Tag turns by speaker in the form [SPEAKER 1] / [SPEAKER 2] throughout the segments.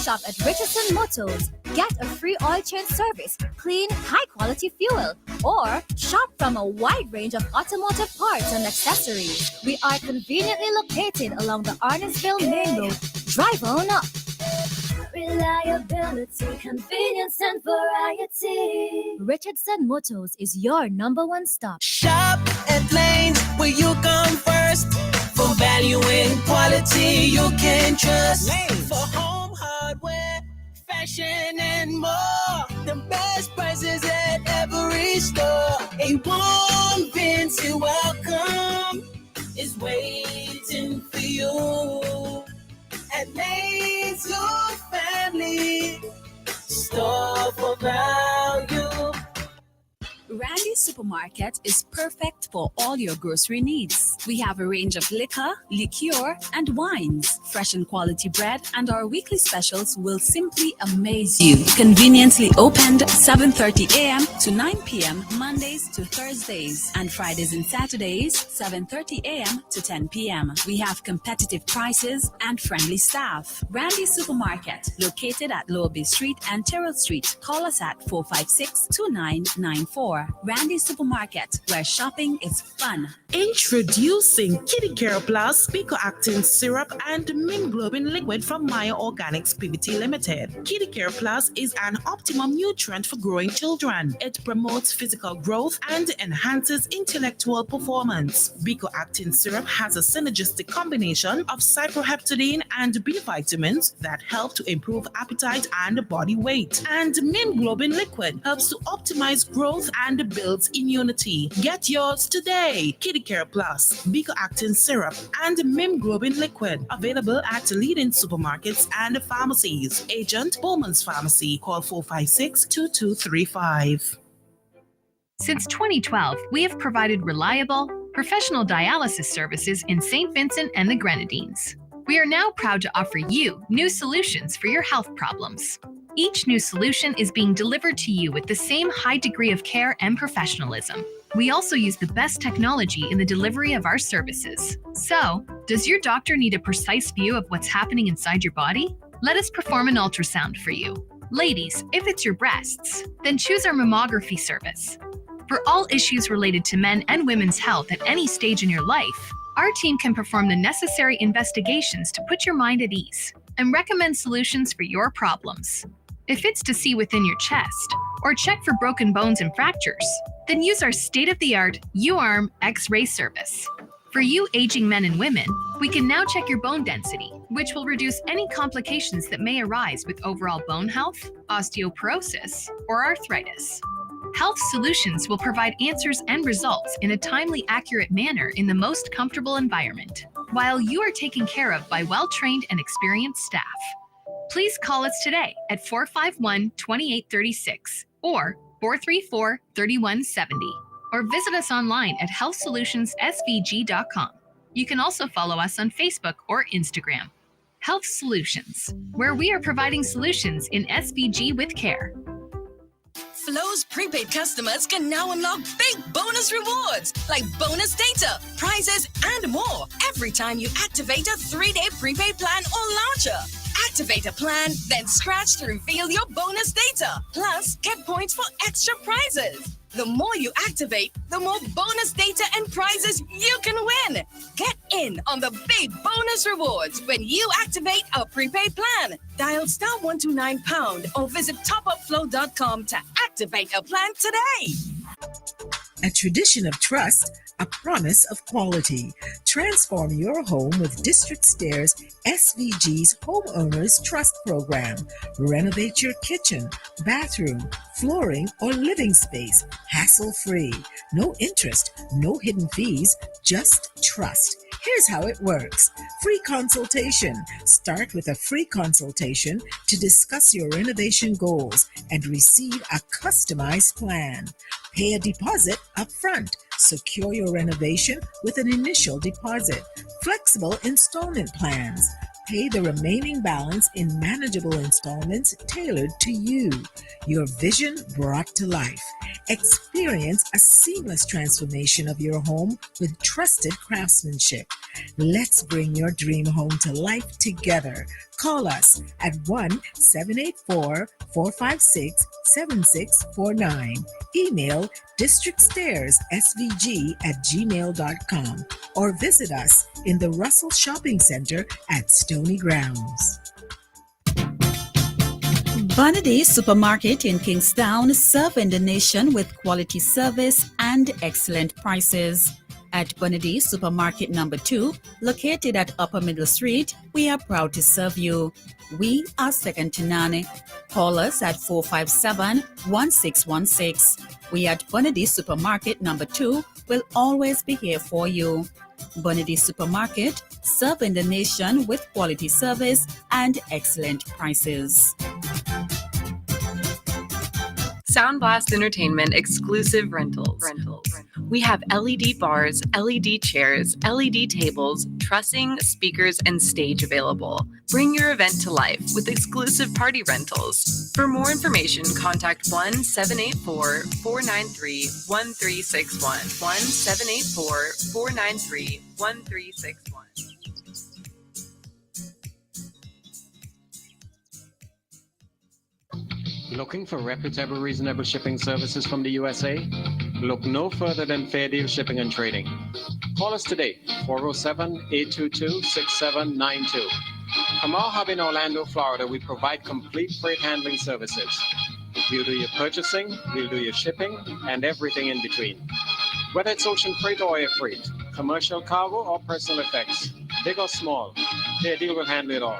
[SPEAKER 1] shop at Richardson Motors, get a free oil change service, clean, high-quality fuel, or shop from a wide range of automotive parts and accessories. We are conveniently located along the Arnesville Main Road. Drive on up. Reliability, convenience, and variety. Richardson Motors is your #1 stop.
[SPEAKER 2] Shop at Lanes, where you come first. For value and quality you can trust. Lanes. For home hardware, fashion, and more. The best prices at every store. A warm, fancy welcome is waiting for you. At Lane's, your family store for value.
[SPEAKER 3] Randy's Supermarket is perfect for all your grocery needs. We have a range of liquor, liqueur, and wines, fresh and quality bread, and our weekly specials will simply amaze you. Conveniently opened 7:30 a.m. to 9 p.m. Mondays to Thursdays, and Fridays and Saturdays 7:30 a.m. to 10 p.m. We have competitive prices and friendly staff. Randy's Supermarket, located at Lower Bay Street and Terrell Street. Call us at 456-2994. Randy's Supermarket, where shopping is fun.
[SPEAKER 4] Introducing Kitty Care Plus, Picoactin Syrup, and Minglobin Liquid from Maya Organics PVT Limited. Kitty Care Plus is an optimum nutrient for growing children. It promotes physical growth and enhances intellectual performance. Picoactin Syrup has a synergistic combination of cyproheptadine and B vitamins that help to improve appetite and body weight. And Minglobin Liquid helps to optimize growth and builds immunity. Get yours today. Kitty Care Plus, Picoactin Syrup, and Minglobin Liquid. Available at leading supermarkets and pharmacies. Agent Bowman's Pharmacy. Call 456-2235.
[SPEAKER 5] Since 2012, we have provided reliable, professional dialysis services in St. Vincent and the Grenadines. We are now proud to offer you new solutions for your health problems. Each new solution is being delivered to you with the same high degree of care and professionalism. We also use the best technology in the delivery of our services. So, does your doctor need a precise view of what's happening inside your body? Let us perform an ultrasound for you. Ladies, if it's your breasts, then choose our mammography service. For all issues related to men and women's health at any stage in your life, our team can perform the necessary investigations to put your mind at ease and recommend solutions for your problems. If it's to see within your chest or check for broken bones and fractures, then use our state-of-the-art U-Arm X-ray service. For you aging men and women, we can now check your bone density, which will reduce any complications that may arise with overall bone health, osteoporosis, or arthritis. Health Solutions will provide answers and results in a timely, accurate manner in the most comfortable environment, while you are taken care of by well-trained and experienced staff. Please call us today at 451-2836 or 434-3170, or visit us online at healthsolutionsSVG.com. You can also follow us on Facebook or Instagram. Health Solutions, where we are providing solutions in SVG with care.
[SPEAKER 3] Flow's prepaid customers can now unlock big bonus rewards like bonus data, prizes, and more every time you activate a 3-day prepaid plan or launcher. Activate a plan, then scratch to reveal your bonus data. Plus, get points for extra prizes. The more you activate, the more bonus data and prizes you can win. Get in on the big bonus rewards when you activate a prepaid plan. Dial *129# or visit topupflow.com to activate a plan today.
[SPEAKER 6] A tradition of trust, a promise of quality. Transform your home with District Stairs SVG's Homeowners Trust Program. Renovate your kitchen, bathroom, flooring, or living space, hassle-free. No interest, no hidden fees, just trust. Here's how it works. Free consultation. Start with a free consultation to discuss your renovation goals and receive a customized plan. Pay a deposit up front. Secure your renovation with an initial deposit. Flexible installment plans. Pay the remaining balance in manageable installments tailored to you. Your vision brought to life. Experience a seamless transformation of your home with trusted craftsmanship. Let's bring your dream home to life together. Call us at 1-784-456-7649. Email districtstairs.svg@gmail.com or visit us in the Russell Shopping Center at Stony Grounds.
[SPEAKER 7] Bonady Supermarket in Kingstown, serving the nation with quality service and excellent prices. At Bonady Supermarket number 2, located at Upper Middle Street, we are proud to serve you. We are second to none. Call us at 457-1616. We at Bonady Supermarket number 2 will always be here for you. Bonady Supermarket, serving the nation with quality service and excellent prices.
[SPEAKER 8] Soundblast Entertainment exclusive rentals. We have LED bars, LED chairs, LED tables, trussing, speakers, and stage available. Bring your event to life with exclusive party rentals. For more information, contact 1-784-493-1361. 1-784-493-1361.
[SPEAKER 9] Looking for reputable, reasonable shipping services from the USA? Look no further than Fair Deal Shipping and Trading. Call us today, 407-822-6792. From our hub in Orlando, Florida, we provide complete freight handling services. We'll do your purchasing, we'll do your shipping, and everything in between. Whether it's ocean freight or air freight, commercial cargo or personal effects, big or small, Fair Deal will handle it all.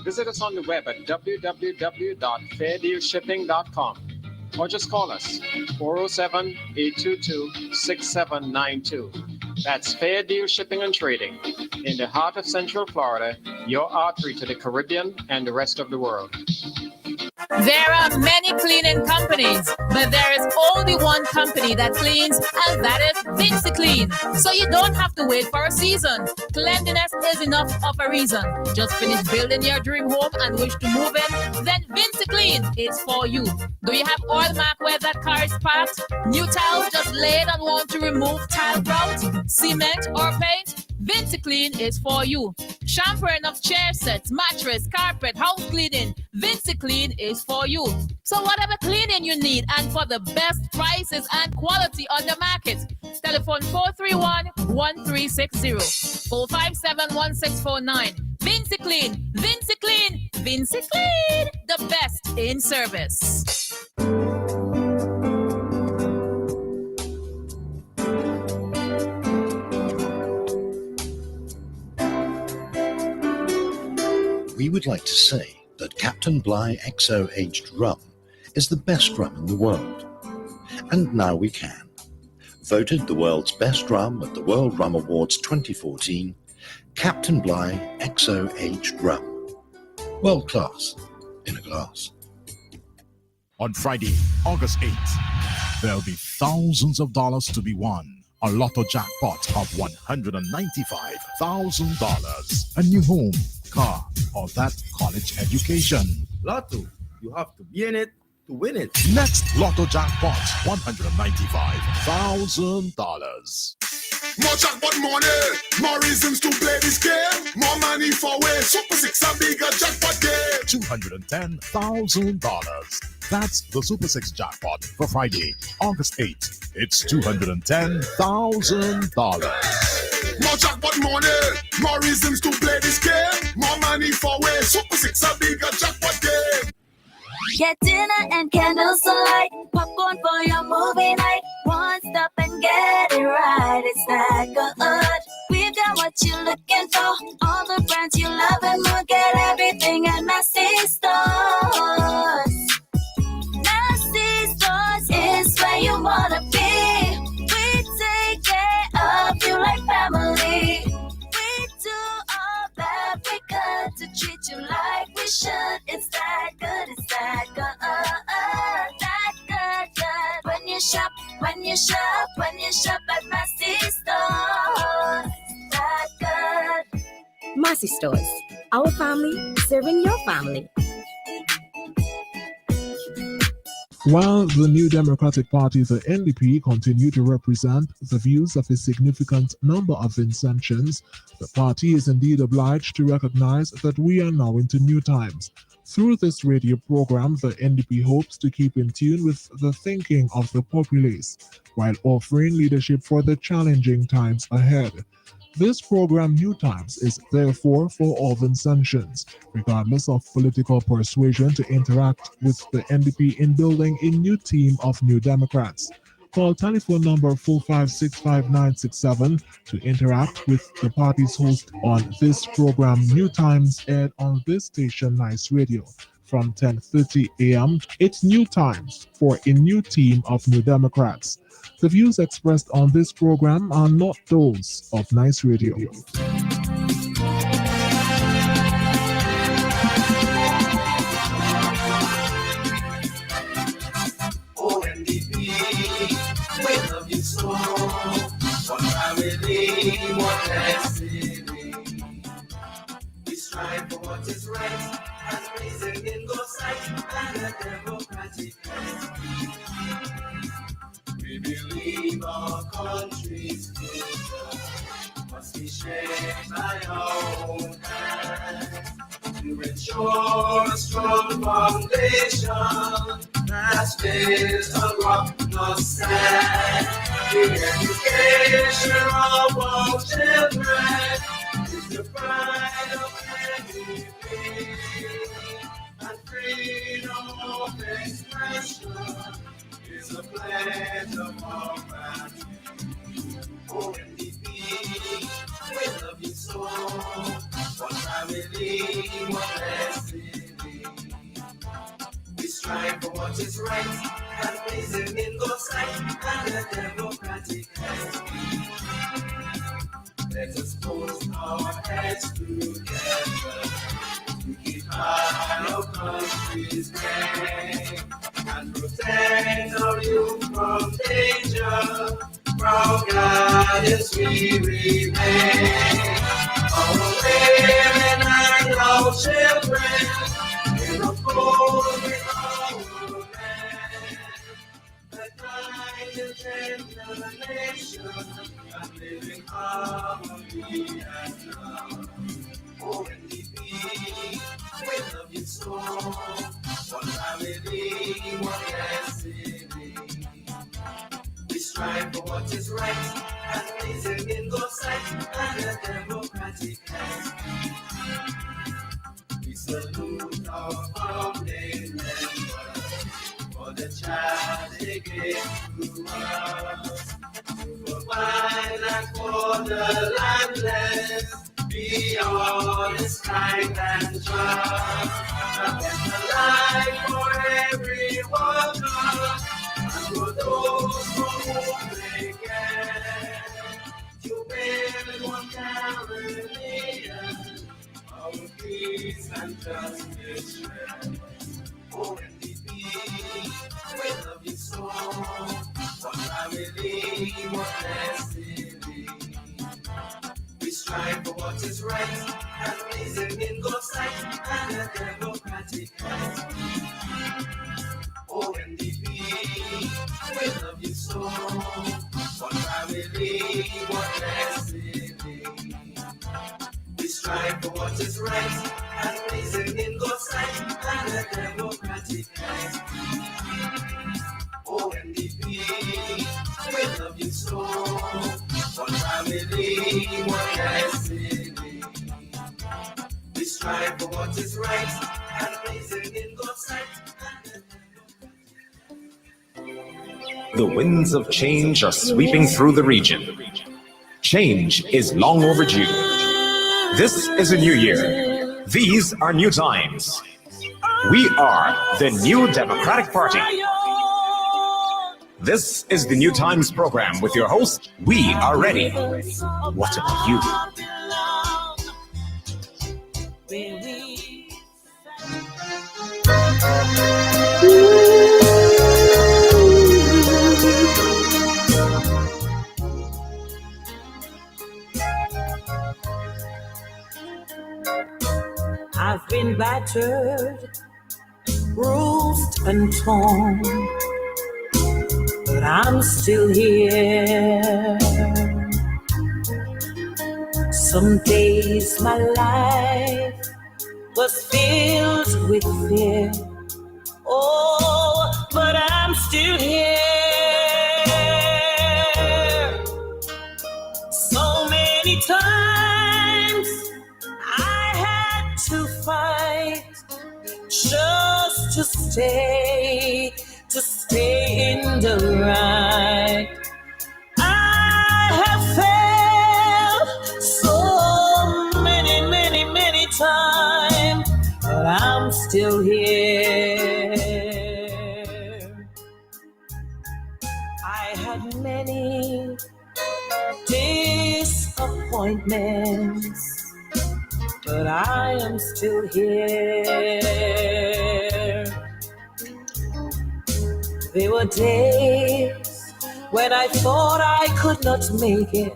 [SPEAKER 9] Visit us on the web at www.fairdealshipping.com or just call us 407-822-6792. That's Fair Deal Shipping and Trading. In the heart of Central Florida, your artery to the Caribbean and the rest of the world.
[SPEAKER 10] There are many cleaning companies, but there is only one company that cleans, and that is VinceClean. So you don't have to wait for a season. Cleanliness is enough of a reason. Just finish building your dream home and wish to move in? Then VinceClean is for you. Do you have oil mark where that car is parked? New tiles just laid and want to remove tile grout, cement, or paint? VinceClean is for you. Shampooing of chair sets, mattress, carpet, house cleaning. VinceClean is for you. So whatever cleaning you need and for the best prices and quality on the market, telephone 431-1360, 457-1649. VinceClean, VinceClean, VinceClean, the best in service.
[SPEAKER 11] We would like to say that Captain Bligh XO Aged Rum is the best rum in the world. And now we can. Voted the world's best rum at the World Rum Awards 2014, Captain Bligh XO Aged Rum. World class in a glass.
[SPEAKER 12] On Friday, August 8th, there'll be thousands of dollars to be won. A lotto jackpot of $195,000. A new home, car, or that college education.
[SPEAKER 13] Lotto, you have to be in it to win it.
[SPEAKER 12] Next Lotto jackpot, $195,000.
[SPEAKER 14] More jackpot money, more reasons to play this game. More money for way. Super 6 a bigger jackpot game.
[SPEAKER 12] $210,000. That's the Super 6 jackpot for Friday, August 8th. It's $210,000.
[SPEAKER 14] More jackpot money, more reasons to play this game. More money for way. Super 6 a bigger jackpot game.
[SPEAKER 15] Get dinner and candles alight, popcorn for your movie night. One stop and get it right. It's that good. We've got what you're looking for. All the brands you love and more. Get everything at Massey Stores. Massey Stores is where you wanna be. We take care of you like family. We do all that we could to treat you like we should. It's that good, it's that good. That good. When you shop at Massey Stores. That good.
[SPEAKER 16] Massey Stores, family, serving your family.
[SPEAKER 17] While the New Democratic Party, the NDP, continue to represent the views of a significant number of Vincentians, the party is indeed obliged to recognize that we are now into new times. Through this radio program, the NDP hopes to keep in tune with the thinking of the populace, while offering leadership for the challenging times ahead. This program, New Times, is therefore for all Vincentians, regardless of political persuasion, to interact with the NDP in building a new team of New Democrats. Call telephone number 4565967 to interact with the party's host on this program, New Times, aired on this station, Nice Radio. From 10:30 a.m., it's New Times for a new team of New Democrats. The views expressed on this program are not those of Nice Radio.
[SPEAKER 2] Oh, NDP, we love you so. One family, one destiny. We strive for what is right, and reason in God's sight, and a democratic life. We believe our country's future must be shaped by our own hands to ensure a strong foundation that's built on rock, not sand. The education of our children is the pride of NDP, and freedom of expression is a pledge of our gratitude. Oh, NDP, we love you so. One family, one destiny. We strive for what is right, and pleasing in God's sight, and a democratic life. Let us put our heads together to keep high our country's name and protect our youth from danger. Proud guardians we remain. Our women and our children will uphold with our men. The kind of tender nation and living harmony and love. Oh, NDP, we love you so. One family, one destiny. We strive for what is right, and pleasing in God's sight, and a democratic life. We salute our founding members for the child they gave to us, to provide and for the landless, be honest, kind, and just. A better life for every worker, and for those for whom they care. To build one Caribbean, our peace and justice share. Oh, NDP, we love you so. One family, one destiny. We strive for what is right, and pleasing in God's sight, and a democratic life. Oh, NDP, we love you so. One family, one destiny. We strive for what is right, and pleasing in God's sight, and a democratic life. Oh, NDP, we love you so. One family, one destiny. We strive for what is right, and pleasing in God's sight.
[SPEAKER 18] The winds of change are sweeping through the region. Change is long overdue. This is a new year. These are new times. We are the New Democratic Party. This is the New Times program with your host. We are ready. What about you?
[SPEAKER 2] battered, bruised and torn, but I'm still here. Some days my life was filled with fear. Oh, but I'm still here. So many times I had to fight just to stay in the right. I have failed so many times, but I'm still here. I had many disappointments, but I am still here. There were days when I thought I could not make it,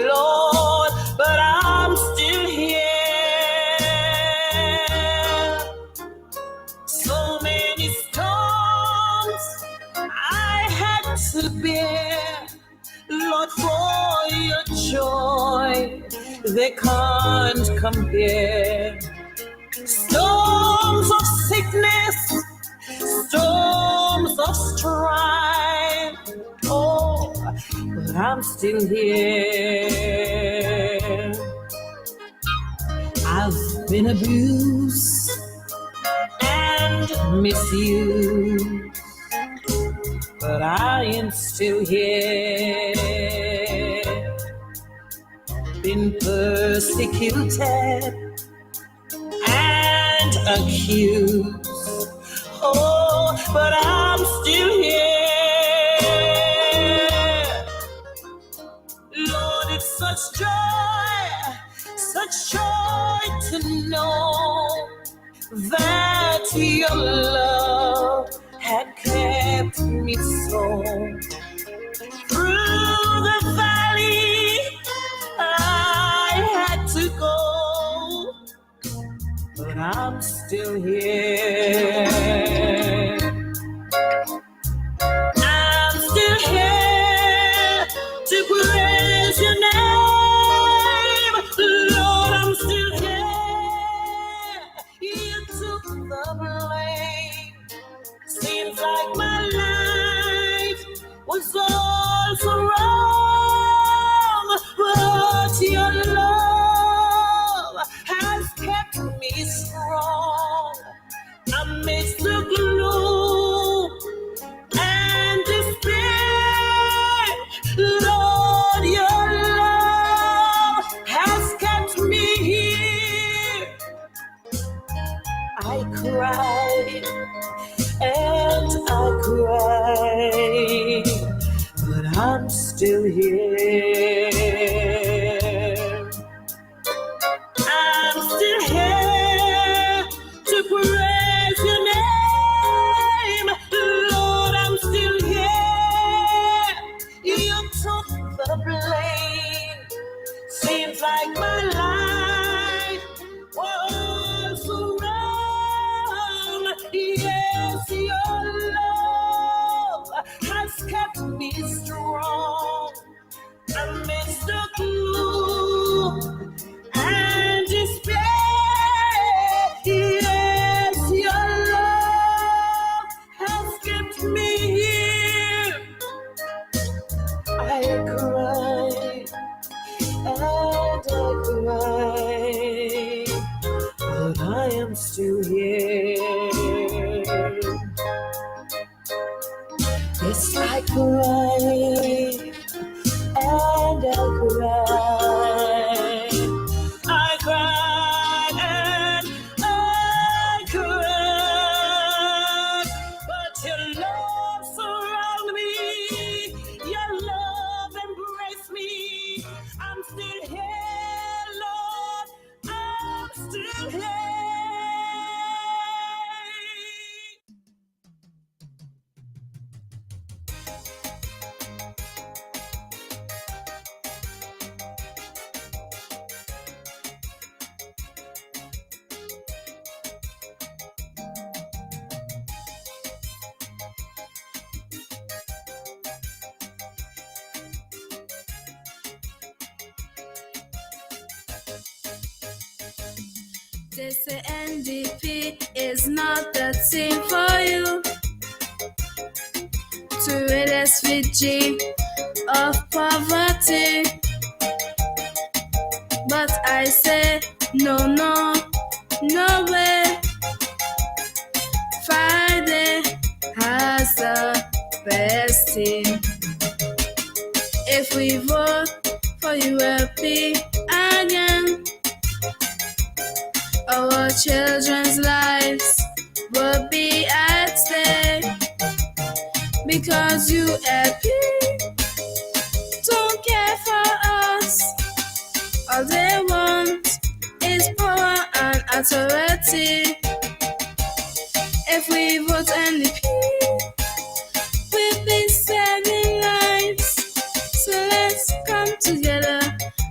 [SPEAKER 2] Lord, but I'm still here. So many storms I had to bear, Lord, for your joy, they can't compare. Storms of sickness, storms of strife, oh, but I'm still here. I've been abused and misused, but I am still here. Been persecuted and accused, oh, but I'm still here. Lord, it's such joy to know that your love had kept me so. Through the valley I had to go, but I'm still here. I'm still here to praise your name. Lord, I'm still here. You took the blame. Seems like my life was all so wrong, but your love has kept me strong. Amidst the gloom and despair, Lord, your love has kept me here. I cried and I cried, but I'm still here. I'm still here to praise your name. Lord, I'm still here. You took the blame. Seems like my life was wrong. Yes, your love has kept me strong amidst the gloom and despair. Yes, your love has kept me here. I cried and I cried, but I am still here. Yes, I cried and I cried. I cried and I cried, but your love surrounded me, your love embraced me. I'm still here, Lord, I'm still here.
[SPEAKER 19] They say NDP is not the thing for you to rid SVG of poverty. But I say no way. Friday has the best team. If we vote for ULP again, our children's lives will be at stake. Because ULP don't care for us. All they want is power and authority. If we vote NDP, we'll be saving lives. So let's come together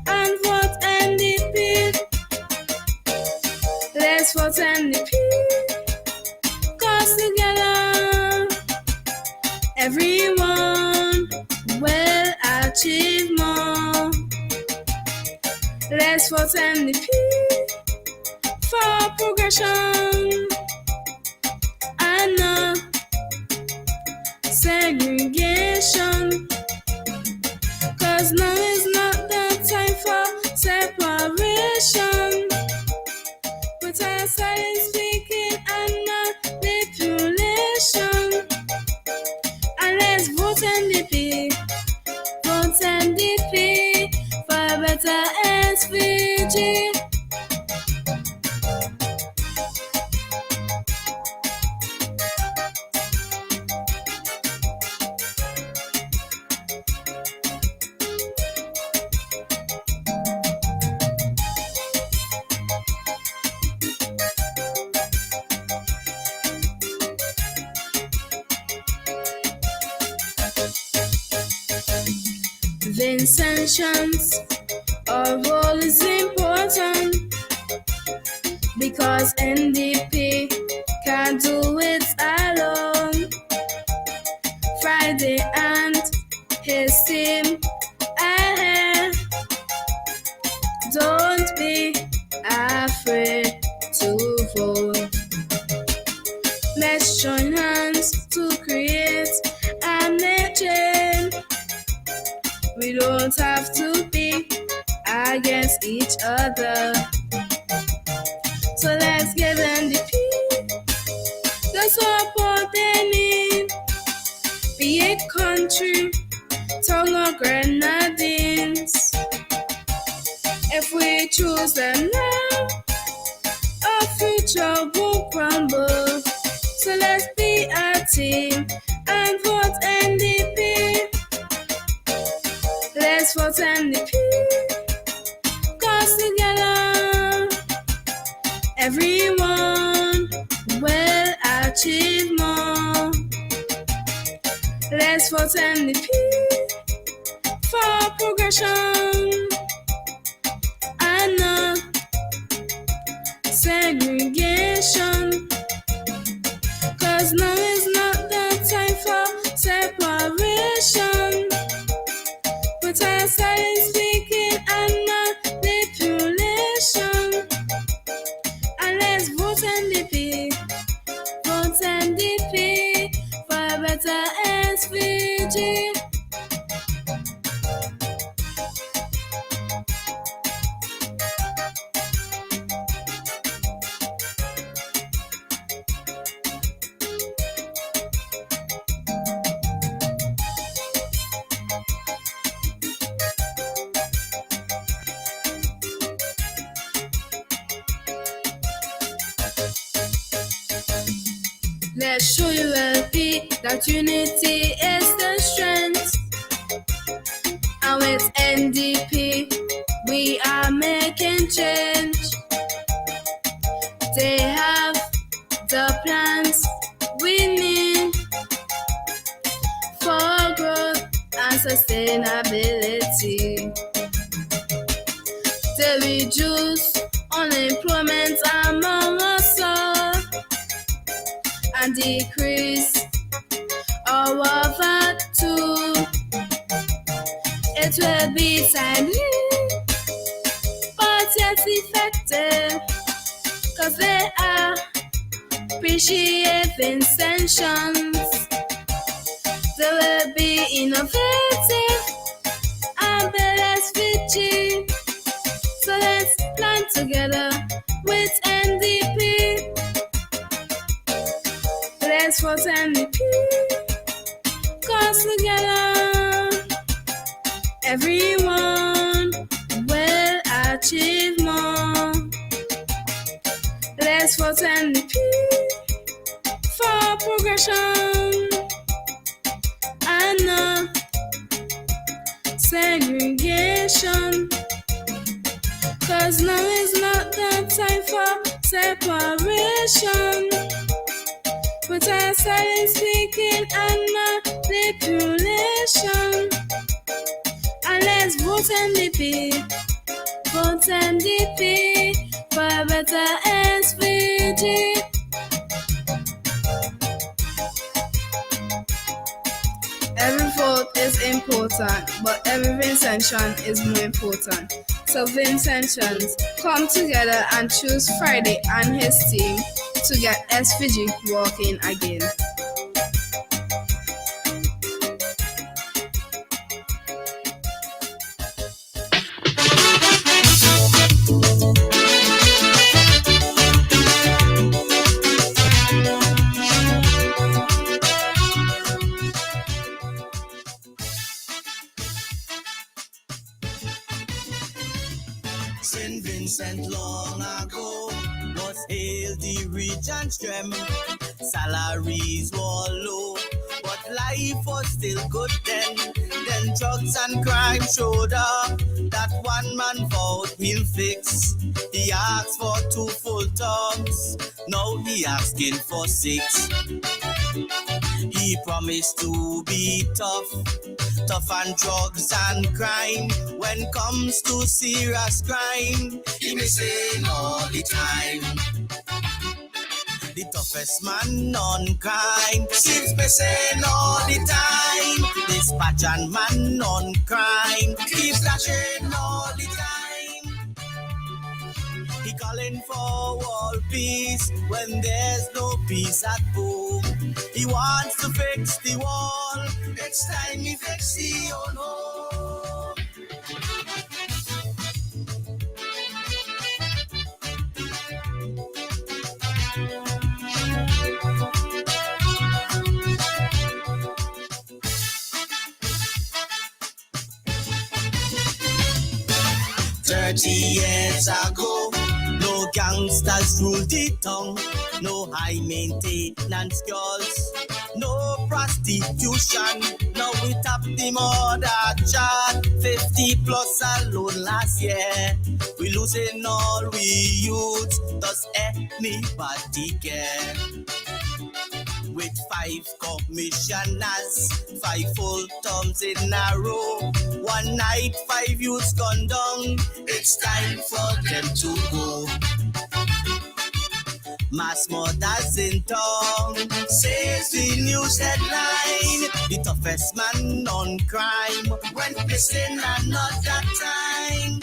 [SPEAKER 19] and vote NDP. Let's vote NDP. 'Cause together, everyone will achieve more. Let's vote NDP for progression and not segregation. 'Cause now is not the time for separation. With our silent speaking and not manipulation. And let's vote NDP. Vote NDP for a better SVG. The intentions of all is important because NDP can't do it alone. Friday and his team ahead. Don't be afraid to vote. Let's join hands to create a nation. We don't have to be against each other. So let's give NDP the support they need. Be it country, tongue or grenadines. If we choose them now, our future won't crumble. So let's be a team and vote NDP. Let's vote NDP. 'Cause together, everyone will achieve more. Let's vote NDP for progression and not segregation. 'Cause now is not the time for separation. But I silent speaking and not manipulation. And let's vote NDP. Vote NDP for a better SVG. Let's show ULP that unity is the strength. And with NDP, we are making change. They have the plans we need for growth and sustainability. They reduce unemployment among us all and decrease our VAT too. It will be timely, but yet effective. 'cause they appreciate inventions. They will be innovative and build SVG. So let's plan together with NDP. Let's vote NDP. 'Cause together, everyone will achieve more. Let's vote NDP for progression and no segregation. 'Cause now is not the time for separation. But I started speaking and manipulation. And let's vote NDP. Vote NDP for a better SVG. Every vote is important, but every Vincentian is more important. So Vincentians, come together and choose Friday and his team to get SVG working again.
[SPEAKER 2] St. Vincent long ago was hailed the region's gem. Salaries were low, but life was still good then. Then drugs and crime showed up. That one man vowed he'll fix. He asked for 2 full terms. Now he asking for 6. He promised to be tough on drugs and crime. When comes to serious crime, he missing all the time. The toughest man on crime seems missing all the time. Dispatch and man on crime keeps flashing all the time. He calling for world peace when there's no peace at home. He wants to fix the wall. It's time he fix the own home. Years ago, no gangsters ruled the town, no high maintenance girls, no prostitution. Now we tap the murder chart, 50 plus alone last year. We losing all we youths, does anybody care? With 5 commissioners, 5 full terms in a row. One night, 5 youths gone down. It's time for them to go. Mass murders in town, says the news headline. The toughest man on crime went missing another time.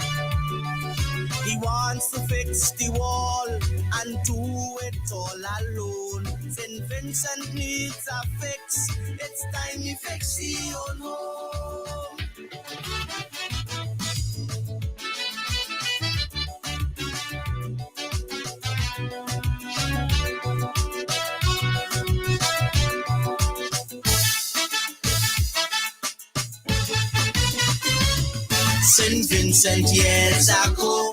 [SPEAKER 2] He wants to fix the wall and do it all alone. St. Vincent needs a fix. It's time he fix the own home. St. Vincent years ago,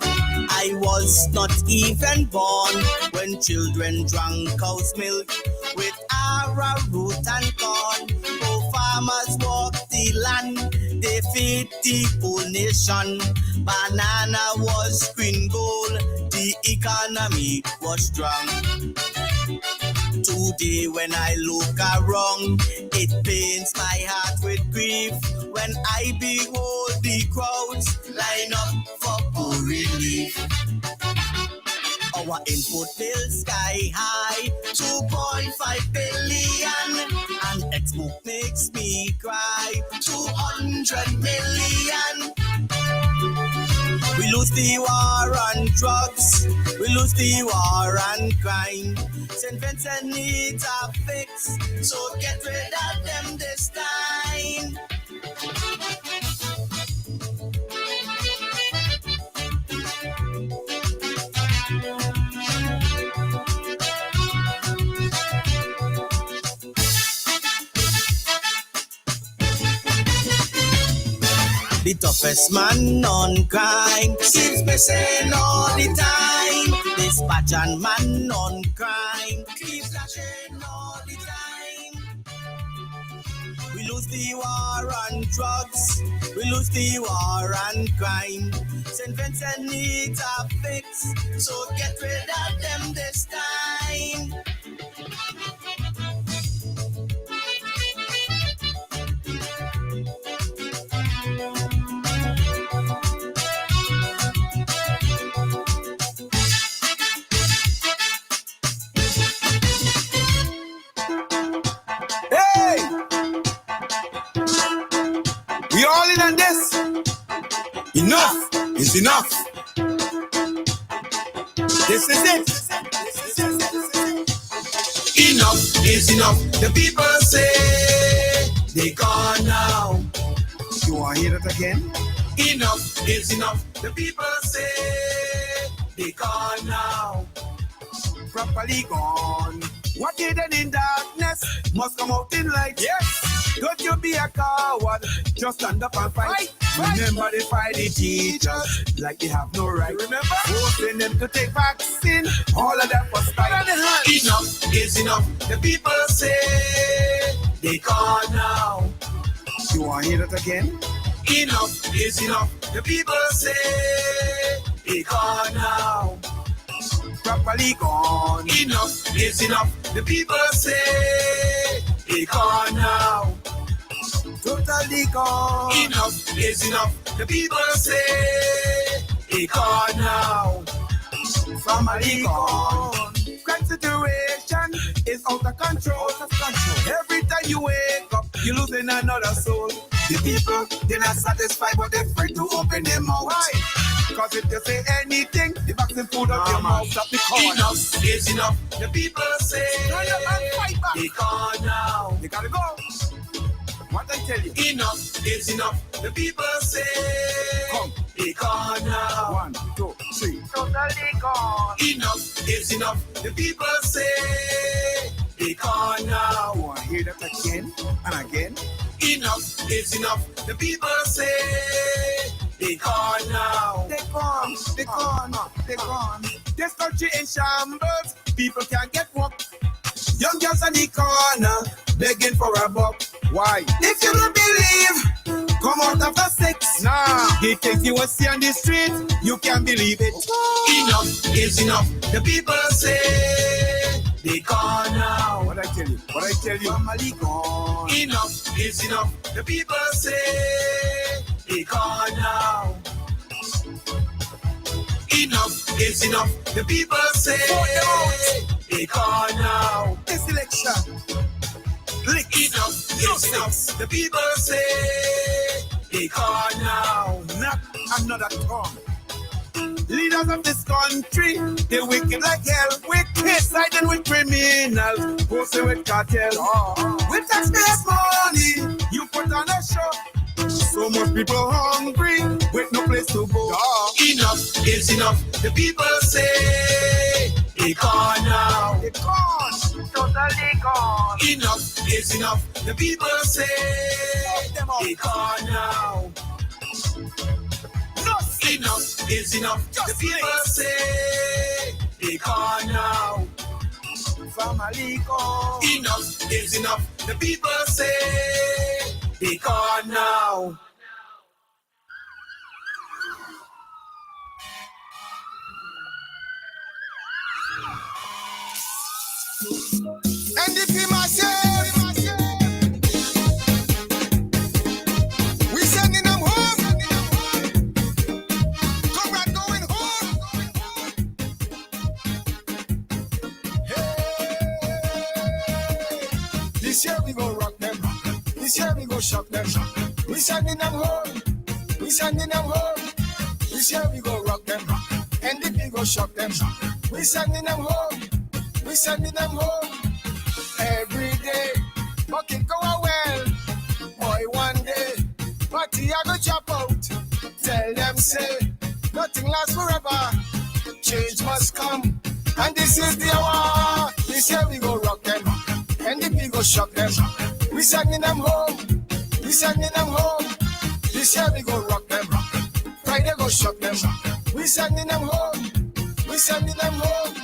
[SPEAKER 2] I was not even born when children drank cow's milk with arrowroot and corn. Oh, farmers walked the land, they feed the whole nation. Banana was green gold, the economy was strong. Today when I look around, it pains my heart with grief when I behold the crowds line up for poor relief. Our input bill sky high, 2.5 billion, and export makes me cry, 200 million. We lose lose the war on drugs. We lose the war on crime. St. Vincent needs a fix, so get rid of them this time. The toughest man on crime seems missing all the time. Dispatch and man on crime keep flashing all the time. We lose the war on drugs. We lose the war on crime. St. Vincent needs a fix, so get rid of them this time.
[SPEAKER 14] We all in on this. Enough is enough. This is it.
[SPEAKER 2] Enough is enough. The people say they gone now.
[SPEAKER 14] You want to hear it again?
[SPEAKER 2] Enough is enough. The people say they gone now.
[SPEAKER 14] Properly gone. What hidden in darkness must come out in light. Yes. Don't you be a coward. Just stand up and fight. Remember they fight the teachers like they have no right. Remember? Forcing them to take vaccine. All of that was spite.
[SPEAKER 2] Enough is enough. The people say they gone now.
[SPEAKER 14] You want to hear it again?
[SPEAKER 2] Enough is enough. The people say they gone now.
[SPEAKER 14] Properly gone.
[SPEAKER 2] Enough is enough. The people say they gone now.
[SPEAKER 14] Totally gone.
[SPEAKER 2] Enough is enough. The people say they gone now.
[SPEAKER 14] Family gone. Crime situation is out of control. Every time you wake up, you're losing another soul. The people, they're not satisfied, but they're afraid to open their mouth. Why? Because if they say anything, the vaccine food out their mouth. Stop the corner.
[SPEAKER 2] Enough is enough. The people say they gone now.
[SPEAKER 14] They gotta go. What I tell you?
[SPEAKER 2] Enough is enough. The people say
[SPEAKER 14] come.
[SPEAKER 2] They gone now.
[SPEAKER 14] 1, 2, 3.
[SPEAKER 2] Totally gone. Enough is enough. The people say they gone now.
[SPEAKER 14] You want to hear that again and again?
[SPEAKER 2] Enough is enough. The people say they gone now.
[SPEAKER 14] They gone. They gone. They gone. This country in shambles. People can't get work. Young girls on the corner begging for a buck. Why? If you don't believe, come out after 6. Nah, the things you will see on the street, you can't believe it.
[SPEAKER 2] Enough is enough. The people say they gone now.
[SPEAKER 14] What I tell you? What I tell you?
[SPEAKER 2] Family gone. Enough is enough. The people say they gone now. Enough is enough. The people say they gone now.
[SPEAKER 14] This election.
[SPEAKER 2] Enough is enough. The people say they gone now.
[SPEAKER 14] Not another tongue. Leaders of this country, they wicked like hell. Wicked, siding with criminals, posting with cartel. With taxpayers' money, you put on a show. So much people hungry, with no place to go.
[SPEAKER 2] Enough is enough. The people say they gone now.
[SPEAKER 14] They gone, totally gone.
[SPEAKER 2] Enough is enough. The people say they gone now. Enough is enough. The people say they gone now.
[SPEAKER 14] Family gone.
[SPEAKER 2] Enough is enough. The people say they gone now.
[SPEAKER 14] NDP myself. We sending them home. Comrade going home. Hey. This year we go rock them. This year we go shock them. We sending them home. We sending them home. We This year we go rock them. NDP go shock them. We sending them home. We sending them home. Every day, bucket go a well. Boy, one day, party I go chop out. Tell them say, nothing lasts forever. Change must come. And this is the hour. This year we go rock them. NDP go shock them. We sending them home. We sending them home. This year we go rock them. Friday go shock them. We sending them home. We sending them home.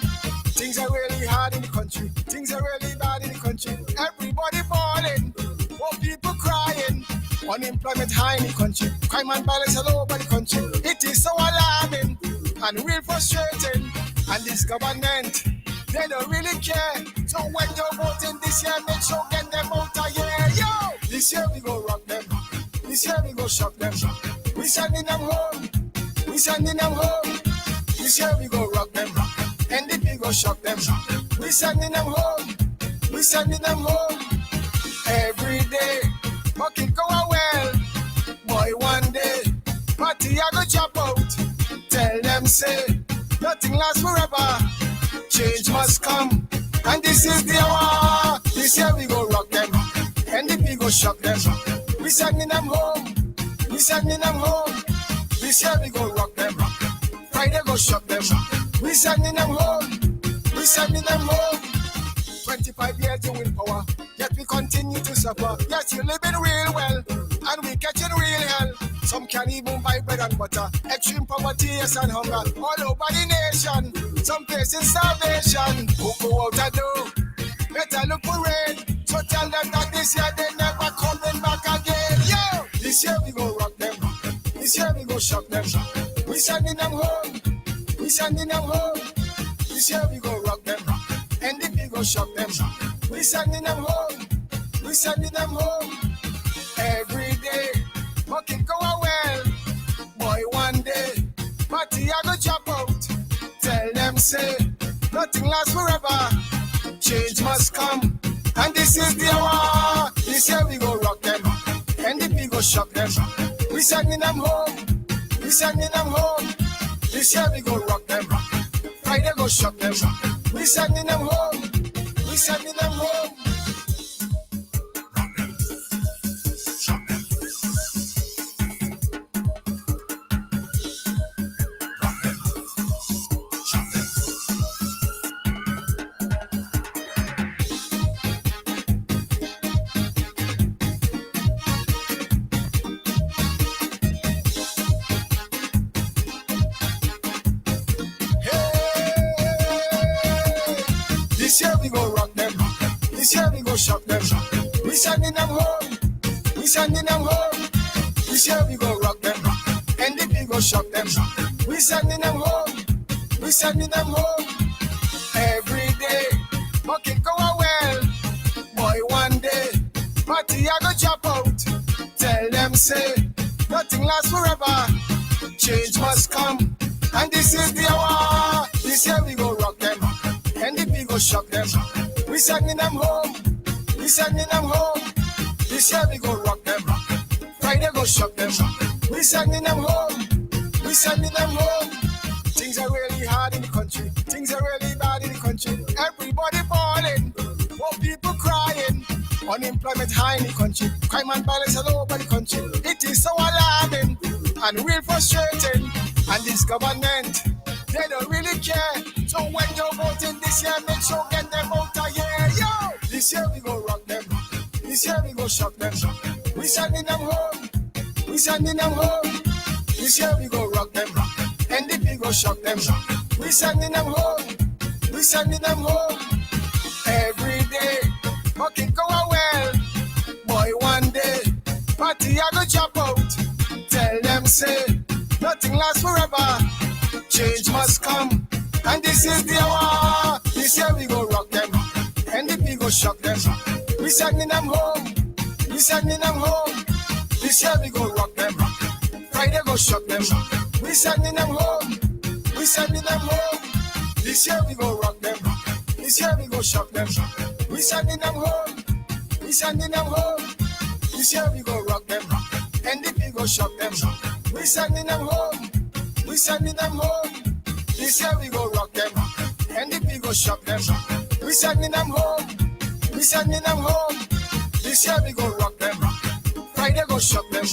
[SPEAKER 14] Things are really hard in the country. Things are really bad in the country. Everybody falling. More people crying. Unemployment high in the country. Crime and violence all over the country. It is so alarming and real frustrating. And this government, they don't really care. So when you're voting this year, make sure get them out of here. Yo! This year we go rock them. This year we go shock them. We sending them home. We sending them home. This year we go rock them. NDP go shock them. We sending them home. We sending them home. Every day, bucket go a well. Boy, one day, party I go chop out. Tell them say, nothing lasts forever. Change must come. And this is the hour. This year we go rock them. NDP go shock them. We sending them home. We sending them home. This year we go rock them. Friday go shock them. We sending them home. We sending them home. 25 years you win power, yet we continue to suffer. Yes, you living real well, and we catching real hell. Some can't even buy bread and butter. Extreme poverty, yes, and hunger all over the nation. Some facing starvation. Who go out a door? Better look for rain. So tell them that this year they never coming back again. Yo, this year we go rock them. This year we go shock them. We sending them home. We sending them home. This year we go rock them. NDP go shock them. We sending them home. We sending them home. Every day, bucket go a well. Boy, one day, party I go chop out. Tell them say, nothing lasts forever. Change must come. And this is the hour. This year we go rock them. NDP go shock them. We sending them home. We sending them home. This year we go rock them. Friday go shock them. We sending them home. We sending them home. This year we go rock them. This year we go shock them. We sending them home. We sending them home. This year we go rock them. NDP go shock them. We sending them home. We sending them home. Every day, bucket go a well. Boy, one day, party I go chop out. Tell them say, nothing lasts forever. Change must come. And this is the hour. This year we go rock them. NDP go shock them. We sending them home. We sending them home. This year we go rock them. Friday go shock them. We sending them home. We sending them home. Things are really hard in the country. Things are really bad in the country. Everybody falling. More people crying. Unemployment high in the country. Crime and violence all over the country. It is so alarming and real frustrating. And this government, they don't really care. So when you're voting this year, make sure get them out of here. Yo! This year we go rock them. This year we go shock them. We sending them home. We sending them home. This year we go rock them. NDP go shock them. We sending them home. We sending them home. Every day, bucket go a well. Boy, one day, party I go chop out. Tell them say, nothing lasts forever. Change must come. And this is the hour. This year we go rock them. NDP go shock them. We sending them home. We sending them home. This year we go rock them. Friday go shock them. We sending them home. We sending them home. This year we go rock them. This year we go shock them. We sending them home. We sending them home. This year we go rock them. NDP go shock them. We sending them home. we sending them home. This year we go rock them, NDP go shock them. We sending them home, we sending them home. This year we go rock them, Friday go shock them.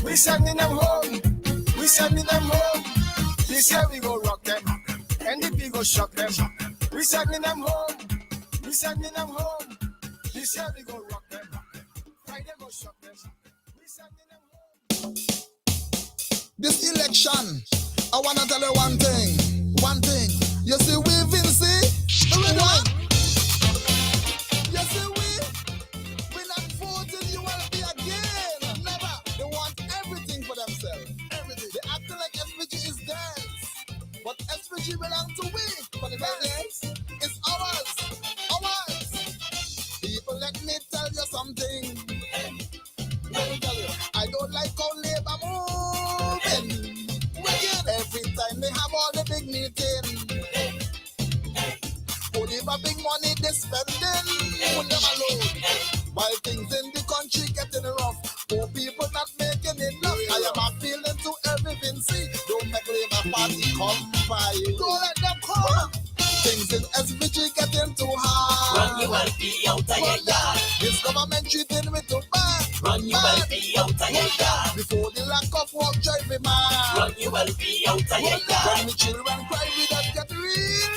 [SPEAKER 14] We sending them home, we sending them home. This year we go rock them, NDP go shock them. We sending them home, we sending them home. This year we go rock them, Friday go shock them. We sending them home.
[SPEAKER 20] This election, I wanna tell you one thing. You see, we Vinci, what? You see, we not voting you will be again. Never. They want everything for themselves. Everything. They acting like SVG is theirs, but SVG belongs to we. But the yes, it's ours. People, let me tell you something. Let me tell you, I don't like how Labour moving. Every time they have all the big meetings, only for big money they spending, put them alone. While things in the country getting rough, poor people not making enough. I am appealing to every Vinci. Don't make Labour Party come by. Don't let them come. Things in SVG getting too hard.
[SPEAKER 2] Run you will be out of your yard.
[SPEAKER 20] This government treating me too bad.
[SPEAKER 2] Run you will be out of your yard.
[SPEAKER 20] Before the lack of work drive me mad.
[SPEAKER 2] Run you will be out of your yard.
[SPEAKER 20] When the children cry, we don't get real.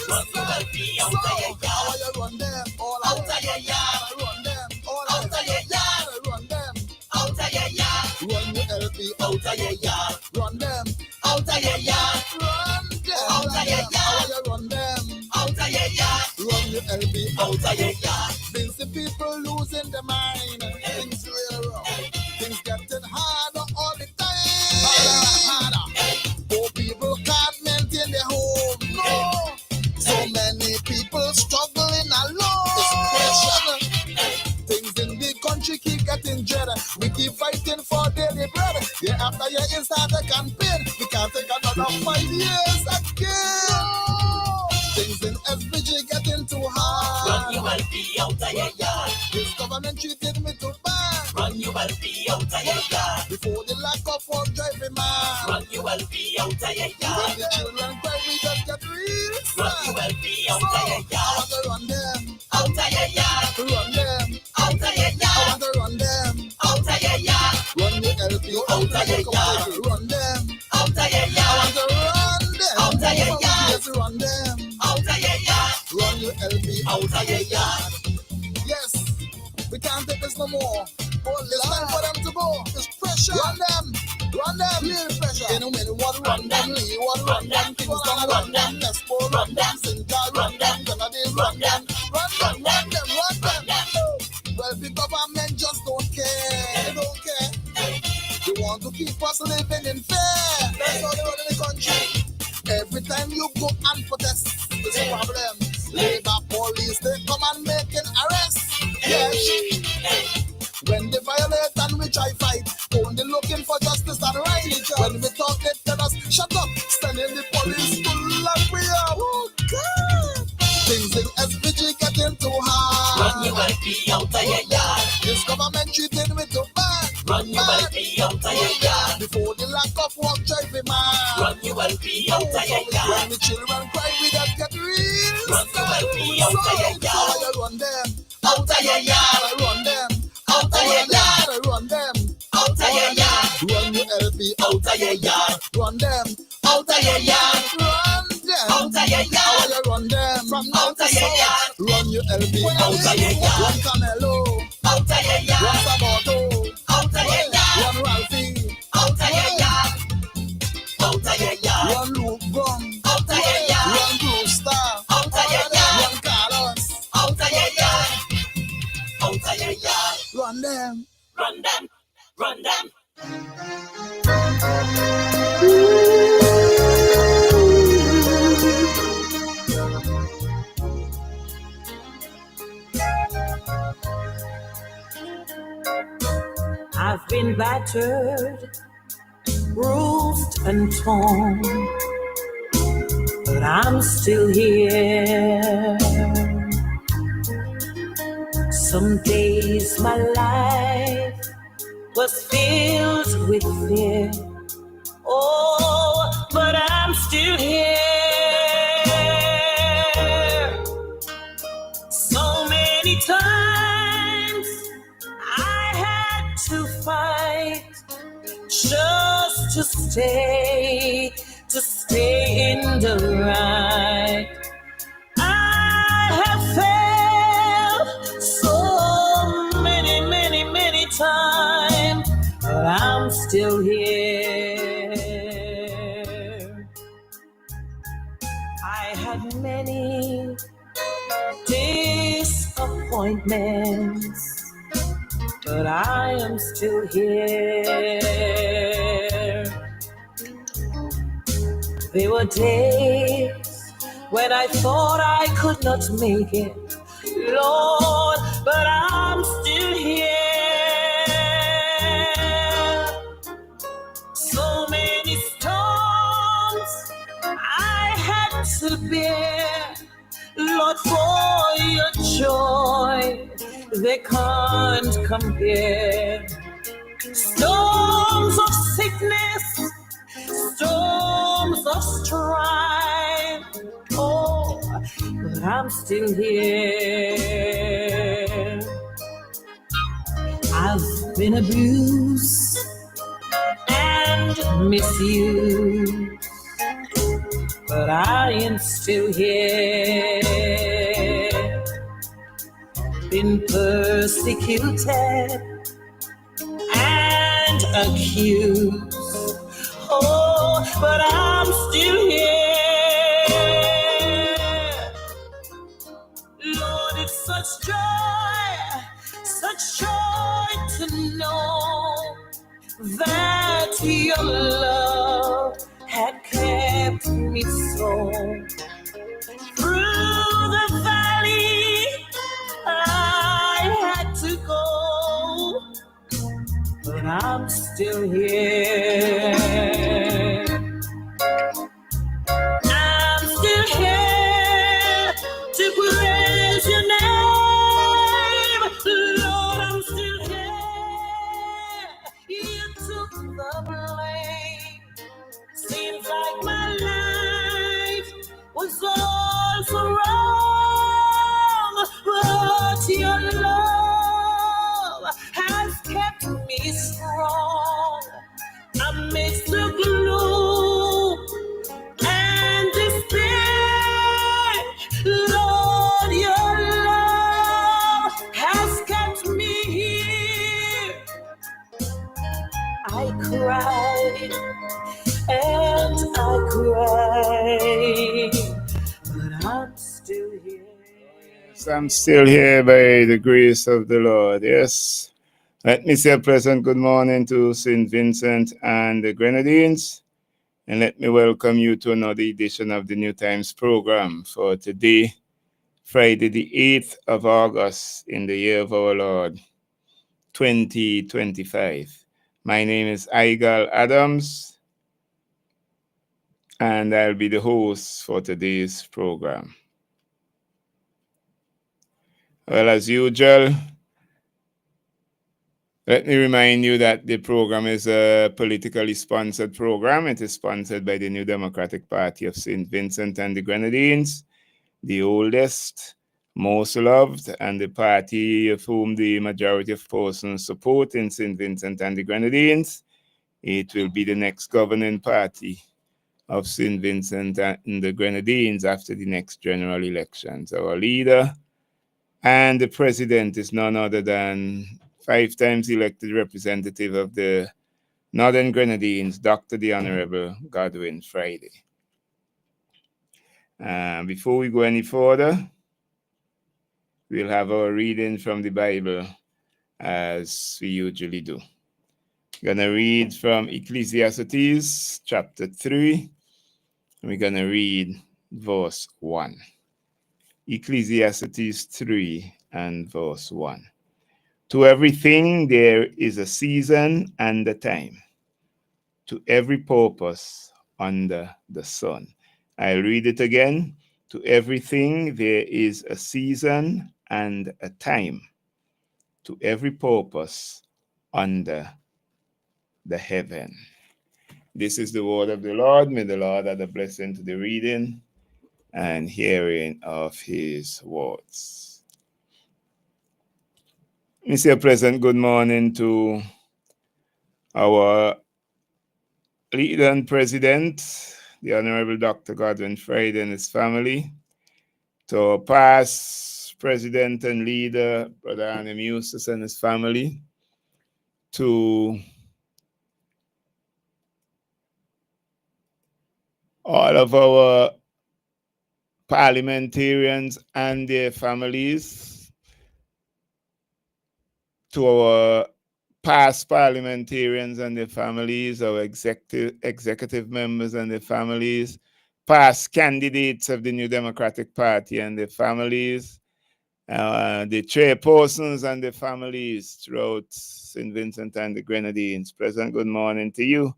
[SPEAKER 2] Run you will be out of your yard.
[SPEAKER 20] How you run them all
[SPEAKER 2] out of your yard.
[SPEAKER 20] I run them all
[SPEAKER 2] out of your yard.
[SPEAKER 20] I run them
[SPEAKER 2] out of your yard.
[SPEAKER 20] Run the LP
[SPEAKER 2] out of your yard.
[SPEAKER 20] Run them
[SPEAKER 2] out of your yard.
[SPEAKER 20] Run them
[SPEAKER 2] out of your yard.
[SPEAKER 20] How you run them
[SPEAKER 2] out of your yard.
[SPEAKER 20] Run your LP
[SPEAKER 2] out of your yard.
[SPEAKER 20] Vinci people losing their mind. Things real rough. Things getting harder all the time. Harder. Poor people can't maintain their home. No. So many people struggling alone. Things in the country keep getting dreader. We keep fighting for daily bread. Year after year inside the campaign. We can't take another 5 years again. No. Things in SVG getting too hard.
[SPEAKER 2] Run you will be out of your yard.
[SPEAKER 20] This government treated me too bad.
[SPEAKER 2] Run you will be out of your yard.
[SPEAKER 20] Before the lack of work drive me mad.
[SPEAKER 2] Run you will be out of your yard.
[SPEAKER 20] When the children cry, we just get real sad.
[SPEAKER 2] Run you will be out of your yard.
[SPEAKER 20] I want to run them
[SPEAKER 2] out of your yard.
[SPEAKER 20] Run them
[SPEAKER 2] out of your yard.
[SPEAKER 20] I want to run them
[SPEAKER 2] out of your yard.
[SPEAKER 20] Run the LP
[SPEAKER 2] out of your yard.
[SPEAKER 20] Run them
[SPEAKER 2] out of your yard.
[SPEAKER 20] I want to run them
[SPEAKER 2] out of your yard.
[SPEAKER 20] Yes, run them
[SPEAKER 2] out of your yard.
[SPEAKER 20] Run your LP
[SPEAKER 2] out of your yard.
[SPEAKER 20] Yes, we can't take this no more. It's time for them to go. It's pressure. Run them. Real pressure. In a minute, what run them? Lee, what run them? Kingston, run them. Nespo, run them. Sinjar, run them. Kennedy, run them. Run them. Well, the government just don't care. They don't care. They want to keep us living in fear. That's all they want in the country. Every time you go and protest, there's a problem. Labour police, they come and make an arrest. Yes. When they violate and which I fight, only looking for justice and right. When we talk, they tell us, shut up, standing the police full like we are. Oh, God. Things in SVG getting too hard.
[SPEAKER 2] Run you will be out of your yard.
[SPEAKER 20] This government treating me too bad.
[SPEAKER 2] Run you will be out of your yard.
[SPEAKER 20] Before the lack of work drive me mad.
[SPEAKER 2] Run you will be out of your yard.
[SPEAKER 20] When the children cry, we don't get real.
[SPEAKER 2] Run you will be out of your yard.
[SPEAKER 20] How you run them
[SPEAKER 2] out of your yard.
[SPEAKER 20] I run them
[SPEAKER 2] out of your yard.
[SPEAKER 20] I run them
[SPEAKER 2] out of your yard.
[SPEAKER 20] Run your LP
[SPEAKER 2] out of your yard.
[SPEAKER 20] Run them
[SPEAKER 2] out of your yard.
[SPEAKER 20] Run them
[SPEAKER 2] out of your yard.
[SPEAKER 20] How you run them from
[SPEAKER 2] out of your yard.
[SPEAKER 20] Run your LP
[SPEAKER 2] out of your yard.
[SPEAKER 20] Run Canelo
[SPEAKER 2] out of your yard.
[SPEAKER 20] Run Sabato
[SPEAKER 2] out of your yard.
[SPEAKER 20] Run Ralphie
[SPEAKER 2] out of your yard. Out of your yard.
[SPEAKER 20] Run Luke Gum
[SPEAKER 2] out of your yard.
[SPEAKER 20] Run Brewster
[SPEAKER 2] out of your yard.
[SPEAKER 20] Run Carlos
[SPEAKER 2] out of your yard. Out of your yard.
[SPEAKER 20] Run them.
[SPEAKER 2] Run them. Run them.
[SPEAKER 21] I've been battered, bruised and torn, but I'm still here. Some days my life was filled with fear. Oh, but I'm still here. So many times I had to fight just to stay in the right. I have failed so many times, but I'm still here. I had many disappointments, but I am still here. There were days when I thought I could not make it, Lord, but I'm still here. So many storms I had to bear, Lord, for your joy they can't compare. Storms of sickness, storms of strife, oh, but I'm still here. I've been abused and misused, but I am still here. Been persecuted and accused, oh, but I'm still here. Lord, it's such joy to know that your love had kept me so. Through the valley I had to go, but I'm still here. I'm still here to praise your name. Lord, I'm still here. You took the blame. Seems like my life was all so wrong, but your love has kept me strong amidst the gloom and despair. Lord, your love has kept me here. I cried and I cried, but I'm still here.
[SPEAKER 1] Yes, I'm still here by the grace of the Lord. Yes. Let me say a pleasant good morning to St. Vincent and the Grenadines. And let me welcome you to another edition of the New Times program for today, Friday, the 8th of August, in the year of our Lord, 2025. My name is Igal Adams, and I'll be the host for today's program. Well, as usual, let me remind you that the program is a politically sponsored program. It is sponsored by the New Democratic Party of St. Vincent and the Grenadines, the oldest, most loved, and the party of whom the majority of persons support in St. Vincent and the Grenadines. It will be the next governing party of St. Vincent and the Grenadines after the next general elections. Our leader and the president is none other than 5 times elected representative of the Northern Grenadines, Dr. the Honorable Godwin Friday. Before we go any further, we'll have our reading from the Bible as we usually do. We're going to read from Ecclesiastes chapter 3. We're going to read verse 1. Ecclesiastes 3 and verse 1. To everything there is a season and a time, to every purpose under the sun. I'll read it again. To everything there is a season and a time, to every purpose under the heaven. This is the word of the Lord. May the Lord add a blessing to the reading and hearing of his words. Mr. President, good morning to our leader and president, the Honorable Dr. Godwin Friday and his family, to our past president and leader, Brother Annim Eustace and his family, to all of our parliamentarians and their families, to our past parliamentarians and their families, our executive members and their families, past candidates of the New Democratic Party and their families, the chairpersons and their families throughout St. Vincent and the Grenadines. President, good morning to you.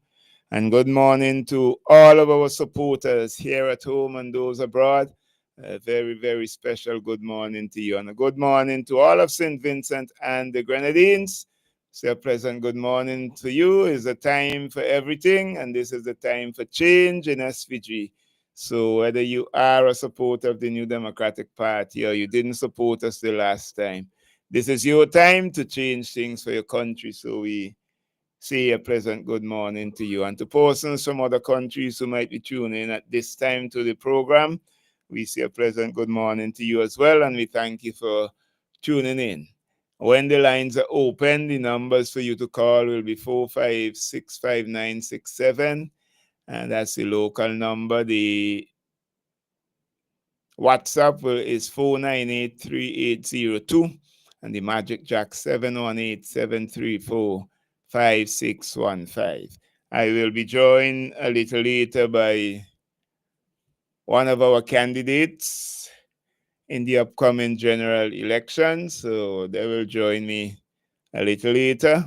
[SPEAKER 1] And good morning to all of our supporters here at home and those abroad. A very, very special good morning to you. And a good morning to all of St. Vincent and the Grenadines. Say a pleasant good morning to you. It's a time for everything, and this is the time for change in SVG. So whether you are a supporter of the New Democratic Party or you didn't support us the last time, this is your time to change things for your country. So we say a pleasant good morning to you. And to persons from other countries who might be tuning in at this time to the program, we say a pleasant good morning to you as well, and we thank you for tuning in. When the lines are open, the numbers for you to call will be 4565967, and that's the local number. The WhatsApp is 4983802, and the Magic Jack 718-734-5615. I will be joined a little later by one of our candidates in the upcoming general election, so they will join me a little later.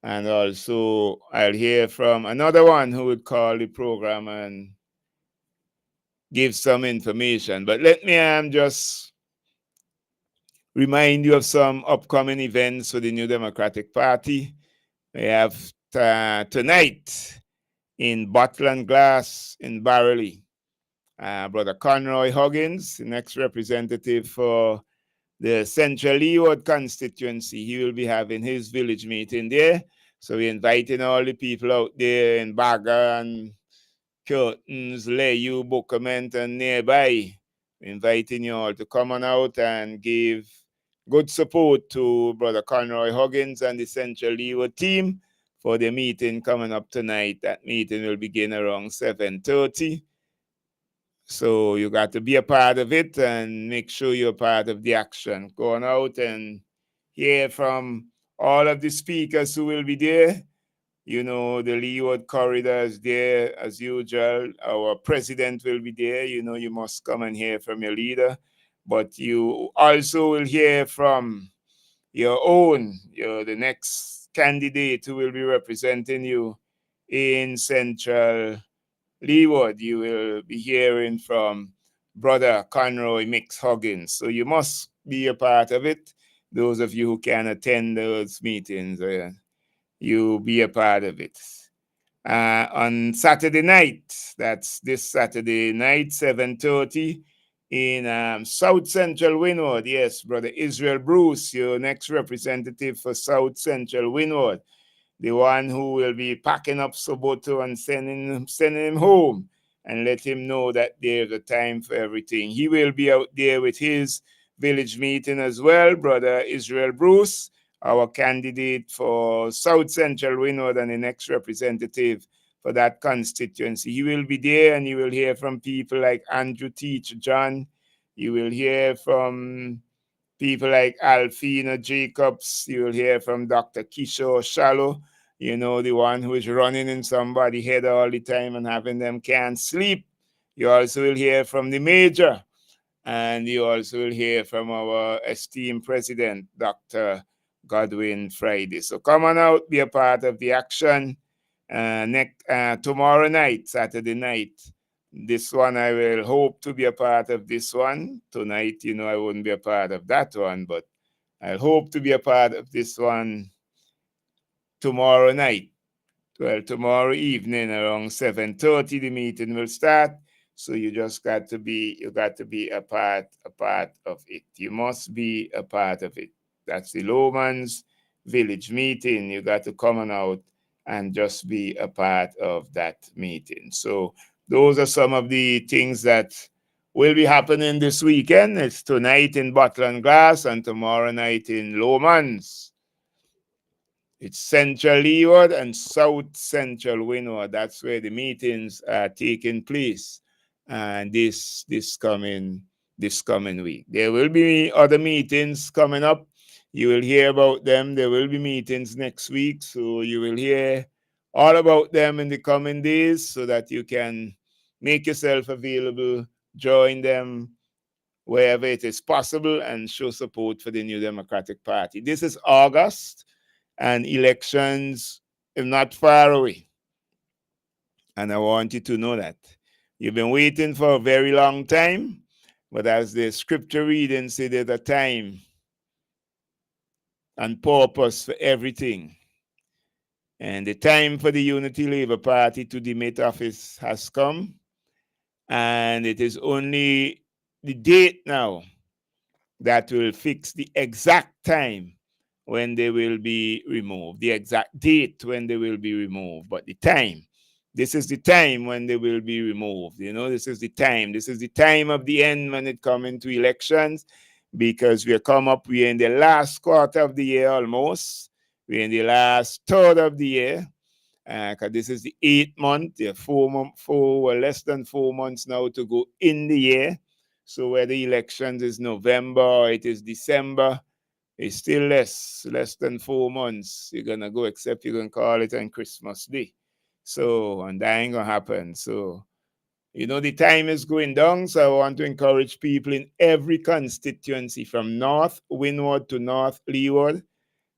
[SPEAKER 1] And also I'll hear from another one who would call the program and give some information. But let me just remind you of some upcoming events for the New Democratic Party. We have tonight in Bottle and Glass in Barreley, Brother Conroy Huggins, the next representative for the Central Leeward constituency. He will be having his village meeting there. So we're inviting all the people out there in Baga and Curtains, Layu, Bookament, and nearby. We're inviting you all to come on out and give good support to Brother Conroy Huggins and the Central Leeward team for the meeting coming up tonight. That meeting will begin around 7:30. So you got to be a part of it and make sure you're part of the action. Going out and hear from all of the speakers who will be there. You know, the Leeward corridor is there as usual. Our president will be there. You know, you must come and hear from your leader. But you also will hear from your own, the next candidate who will be representing you in Central Leeward. You will be hearing from Brother Conroy Mix Huggins. So you must be a part of it. Those of you who can attend those meetings, you be a part of it. On Saturday night, that's this Saturday night, 7:30, in South Central Windward. Yes, Brother Israel Bruce, your next representative for South Central Windward, the one who will be packing up Soboto and sending him home, and let him know that there's a time for everything. He will be out there with his village meeting as well, Brother Israel Bruce, our candidate for South Central Windward and the next representative for that constituency. He will be there, and you will hear from people like Andrew Teach John. You will hear from people like Alfina Jacobs. You will hear from Dr. Kishore Shallow, you know, the one who is running in somebody's head all the time and having them can't sleep. You also will hear from the Major, and you also will hear from our esteemed president, Dr. Godwin Friday. So come on out, be a part of the action. Tomorrow night, Saturday night, this one I will hope to be a part of this one. Tonight, you know, I wouldn't be a part of that one, but I hope to be a part of this one tomorrow night. Well, tomorrow evening around 7:30, the meeting will start. So you got to be a part of it. You must be a part of it. That's the Lowman's village meeting. You got to come on out and just be a part of that meeting. So those are some of the things that will be happening this weekend. It's tonight in Bottle and Glass and tomorrow night in Lowman's. It's Central Leeward and South Central Windward. That's where the meetings are taking place. And this coming week. There will be other meetings coming up. You will hear about them. There will be meetings next week. So you will hear all about them in the coming days so that you can make yourself available, join them wherever it is possible, and show support for the New Democratic Party. This is August, and elections are not far away. And I want you to know that. You've been waiting for a very long time, but as the scripture reading said, there's a time and purpose for everything. And the time for the Unity Labour Party to demit office has come, and it is only the date now that will fix the exact time when they will be removed, the exact date when they will be removed, but the time. This is the time when they will be removed. You know, this is the time. This is the time of the end when it comes into elections, because we're in the last quarter of the year almost. We're in the last third of the year. Because this is the 8th month, there are less than 4 months now to go in the year. So whether elections is November or it is December, it's still less than 4 months. You're gonna go, except you're gonna call it on Christmas Day. So, and that ain't gonna happen. So, you know, the time is going down. So I want to encourage people in every constituency, from North Windward to North Leeward,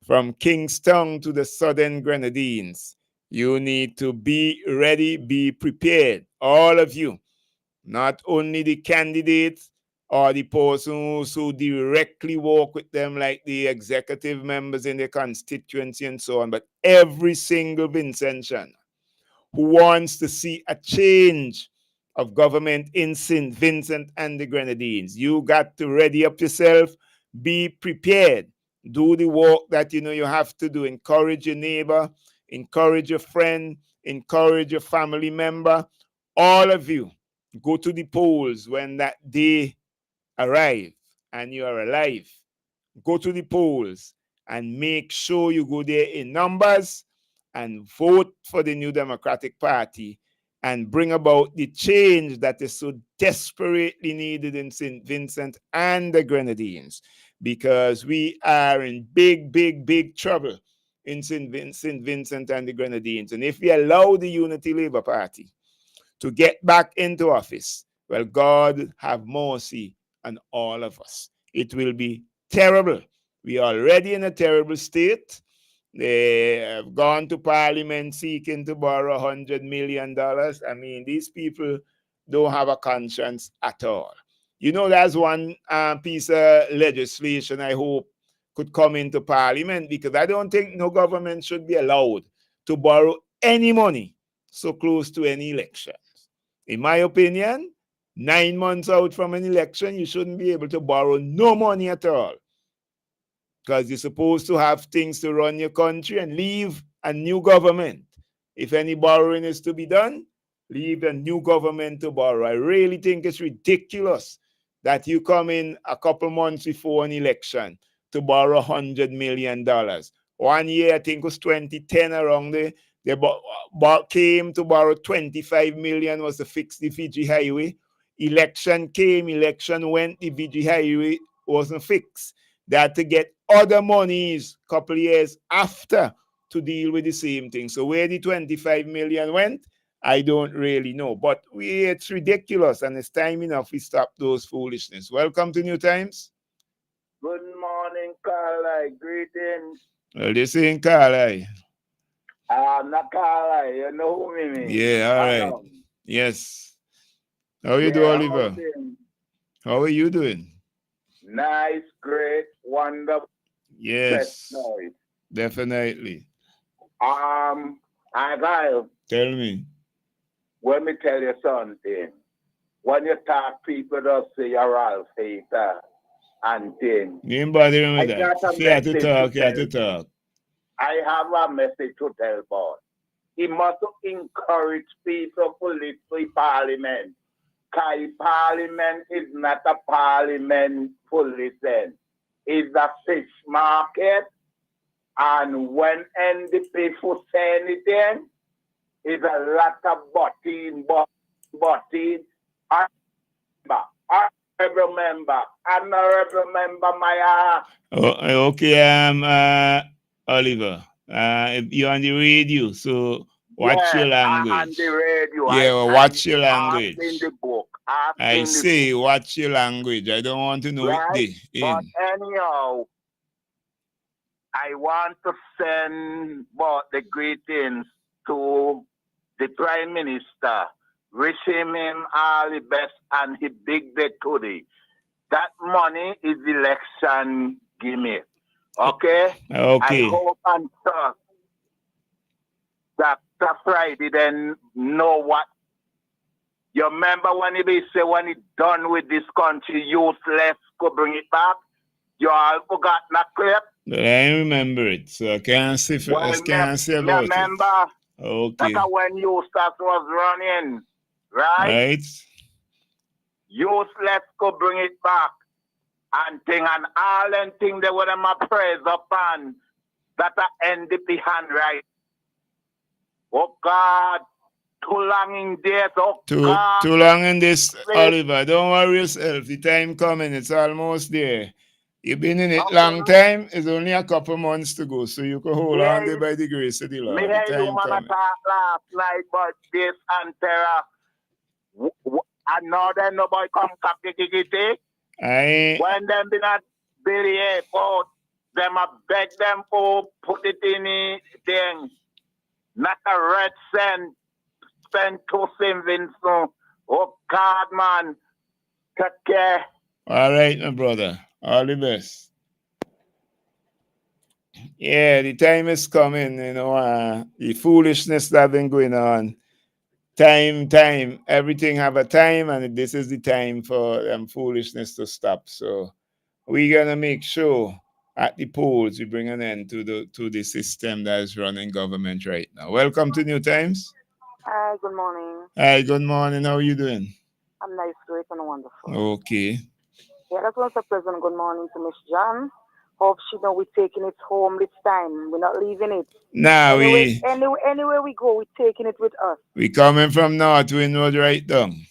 [SPEAKER 1] from Kingstown to the Southern Grenadines. You need to be ready, be prepared. All of you, not only the candidates or the persons who directly work with them, like the executive members in the constituency and so on, but every single Vincentian who wants to see a change of government in St. Vincent and the Grenadines. You got to ready up yourself, be prepared, do the work that you know you have to do. Encourage your neighbor, encourage your friend, encourage your family member. All of you, go to the polls when that day arrive and you are alive. Go to the polls and make sure you go there in numbers and vote for the New Democratic Party and bring about the change that is so desperately needed in St. Vincent and the Grenadines, because we are in big, big, big trouble in St. Vincent and the Grenadines. And if we allow the Unity Labour Party to get back into office, well, God have mercy on all of us. It will be terrible. We are already in a terrible state. They have gone to Parliament seeking to borrow $100 million. I mean, these people don't have a conscience at all. You know, there's one piece of legislation I hope could come into Parliament, because I don't think no government should be allowed to borrow any money so close to any election. In my opinion, 9 months out from an election, you shouldn't be able to borrow no money at all, because you're supposed to have things to run your country and leave a new government. If any borrowing is to be done, leave a new government to borrow. I really think it's ridiculous that you come in a couple months before an election to borrow $100 million. 1 year, I think it was 2010, around there, they came to borrow $25 million was to fix the Fiji Highway. Election came, election went, the Fiji Highway wasn't fixed. They had to get other monies a couple of years after to deal with the same thing. So where the 25 million went, I don't really know. But it's ridiculous, and it's time enough we stop those foolishness. Welcome to New Times.
[SPEAKER 4] Good morning, Carly. Greetings.
[SPEAKER 1] Well, this ain't Carly.
[SPEAKER 4] Not Carly. You know who me mean.
[SPEAKER 1] Yeah, all right. Yes. How you doing, Oliver? How are you doing?
[SPEAKER 4] Nice, great, wonderful.
[SPEAKER 1] Yes, definitely.
[SPEAKER 4] Argyle,
[SPEAKER 1] Tell me.
[SPEAKER 4] let me tell you something. When you talk, people just say you're all hater and things.
[SPEAKER 1] You ain't bothering
[SPEAKER 4] I
[SPEAKER 1] with that.
[SPEAKER 4] got a
[SPEAKER 1] If you have to
[SPEAKER 4] message
[SPEAKER 1] talk,
[SPEAKER 4] to
[SPEAKER 1] you have to
[SPEAKER 4] tell.
[SPEAKER 1] talk.
[SPEAKER 4] I have a message to tell boss. He must encourage people to listen parliament. Because parliament is not a parliament to listen. It's a fish market. And when NDP for say anything, it's a lot of butting. Honorable member, my
[SPEAKER 1] Okay, Oliver. You're on the radio, so watch your language.
[SPEAKER 4] on the radio.
[SPEAKER 1] Yeah, well, watch your language.
[SPEAKER 4] In the book.
[SPEAKER 1] I say, watch your language. I don't want to know
[SPEAKER 4] Right?
[SPEAKER 1] it
[SPEAKER 4] But anyhow, I want to send the greetings to the Prime Minister. Wishing him all the best and he big day today. That money is election gimme. Okay?
[SPEAKER 1] Okay.
[SPEAKER 4] I hope and trust that Friday then know what. You remember when he say when he done with this country, useless, go bring it back? You all forgot that clip?
[SPEAKER 1] I remember it, so I can't say about
[SPEAKER 4] remember,
[SPEAKER 1] it. Okay.
[SPEAKER 4] That's when Eustace was running, right? Useless go bring it back and thing and all and thing they would have my praise upon that a NDP hand right. Oh God, too long in this. Oh God.
[SPEAKER 1] Too long in this, Oliver. Don't worry yourself. The time coming. It's almost there. You've been in it long time. It's only a couple months to go, so you can hold on there by the grace of the Lord.
[SPEAKER 4] Me
[SPEAKER 1] The
[SPEAKER 4] hear you
[SPEAKER 1] time
[SPEAKER 4] man
[SPEAKER 1] coming.
[SPEAKER 4] talk last night, but this and Terra. And now then nobody come captivity. When them be not Billy Airport, them a beg them for put it in the thing. Not a red cent spend to St. Vincent. Oh God, man. Take care.
[SPEAKER 1] All right, my brother. All the best. Yeah, the time is coming, the foolishness that been going on. Time. Everything have a time, and this is the time for foolishness to stop. So we're gonna make sure at the polls we bring an end to the system that is running government right now. Welcome to New Times.
[SPEAKER 5] Hi, good morning.
[SPEAKER 1] Hi, good morning. How are you doing?
[SPEAKER 5] I'm nice, great, and wonderful.
[SPEAKER 1] Okay.
[SPEAKER 5] Yeah, that's also pleasant good morning to Miss John. Hope she know we're taking it home this time. We're not leaving it.
[SPEAKER 1] Nah,
[SPEAKER 5] anywhere we go, we're taking it with us.
[SPEAKER 1] We coming from North Wind Road right down.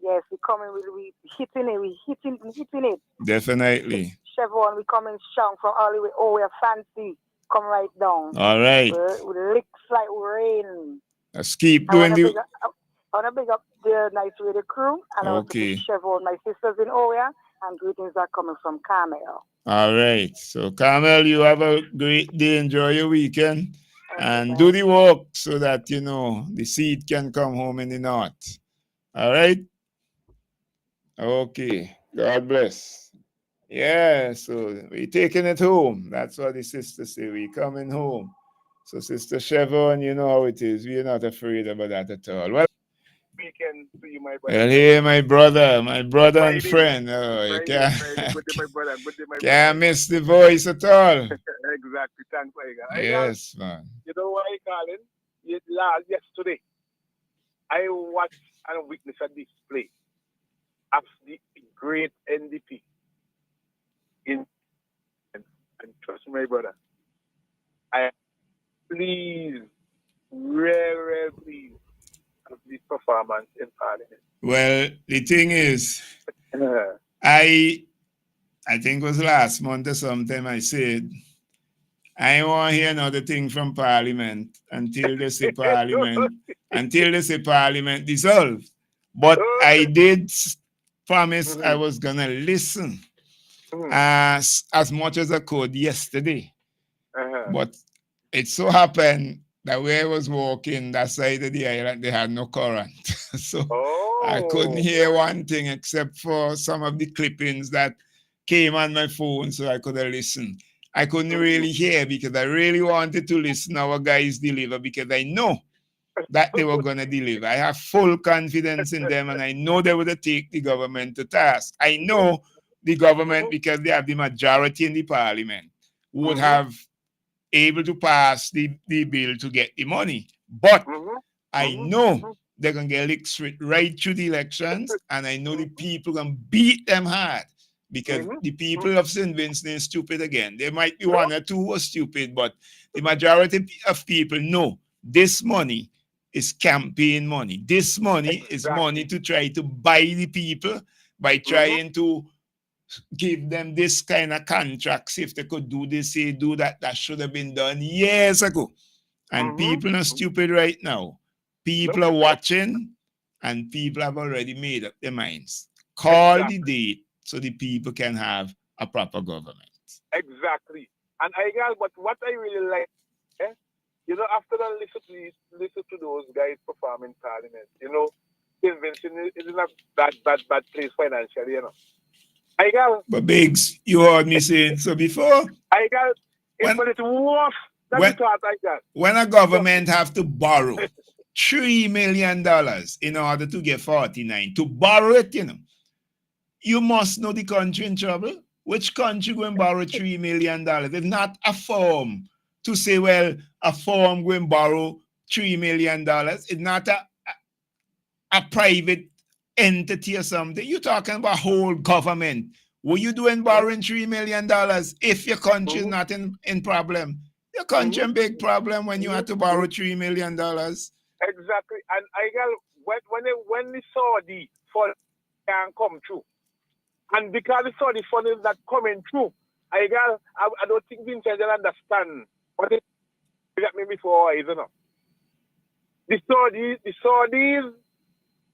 [SPEAKER 5] Yes, we coming. We hitting it. We hitting it.
[SPEAKER 1] Definitely.
[SPEAKER 5] Chevron, we coming strong from all the way. Oh, we're fancy. Come right down.
[SPEAKER 1] All right.
[SPEAKER 5] With licks like rain.
[SPEAKER 1] Let's keep doing
[SPEAKER 5] I want to big up the Nice Radio crew. And I want to big Chevron, my sisters in Oya. And greetings are coming from Carmel.
[SPEAKER 1] All right. So, Carmel, you have a great day. Enjoy your weekend. And do the work so that, the seed can come home in the north. All right? Okay. God bless. Yeah, so we're taking it home. That's what the sisters say. We're coming home. So, Sister Chevron, you know how it is. We're not afraid about that at all. Well,
[SPEAKER 4] weekend to you, my brother.
[SPEAKER 1] Well, hey, my brother and friend. Oh, you can't miss the voice at all.
[SPEAKER 4] Exactly. Thanks, Iga.
[SPEAKER 1] Yes, man.
[SPEAKER 4] You know what I call it? Yesterday, I watched and witnessed a display of the great NDP. And trust me, my brother, I am pleased, real pleased of this performance in Parliament.
[SPEAKER 1] Well, the thing is, I think it was last month or sometime I said, I want to hear another thing from Parliament until they say Parliament dissolved. But I did promise I was going to listen as much as I could yesterday. But it so happened that where I was walking, that side of the island, they had no current. So I couldn't hear one thing except for some of the clippings that came on my phone so I could have listened. I couldn't really hear because I really wanted to listen our guys deliver because I know that they were going to deliver. I have full confidence in them, and I know they would take the government to task. I know the government, because they have the majority in the parliament, would have able to pass the bill to get the money. But I know they're going to get licked right through the elections, and I know the people going to beat them hard because the people of St. Vincent is stupid again. There might be one or two who are stupid, but the majority of people know this money is campaign money. This money is money to try to buy the people by trying to give them this kind of contracts. If they could do this, say, do that, that should have been done years ago. And people are stupid right now. People are watching, and people have already made up their minds. Call the date so the people can have a proper government.
[SPEAKER 3] Exactly. And but what I really like, after I listen to those guys perform in Parliament, St. Vincent is not bad place financially,
[SPEAKER 1] But Biggs, you heard me saying so before.
[SPEAKER 3] But it's worth
[SPEAKER 1] when a government have to borrow $3 million in order to get 49, to borrow it, you must know the country in trouble. Which country going to borrow $3 million? It's not a firm to say, well, a firm going to borrow $3 million. It's not a private entity or something. You're talking about whole government. What you doing borrowing $3 million if your country is not in problem? Your country in big problem when you have to borrow $3 million.
[SPEAKER 3] Exactly. And when the Saudi fund can come through, and because the Saudi fund is not coming through, I don't think Vincent will understand what they got me before, isn't it? The Saudis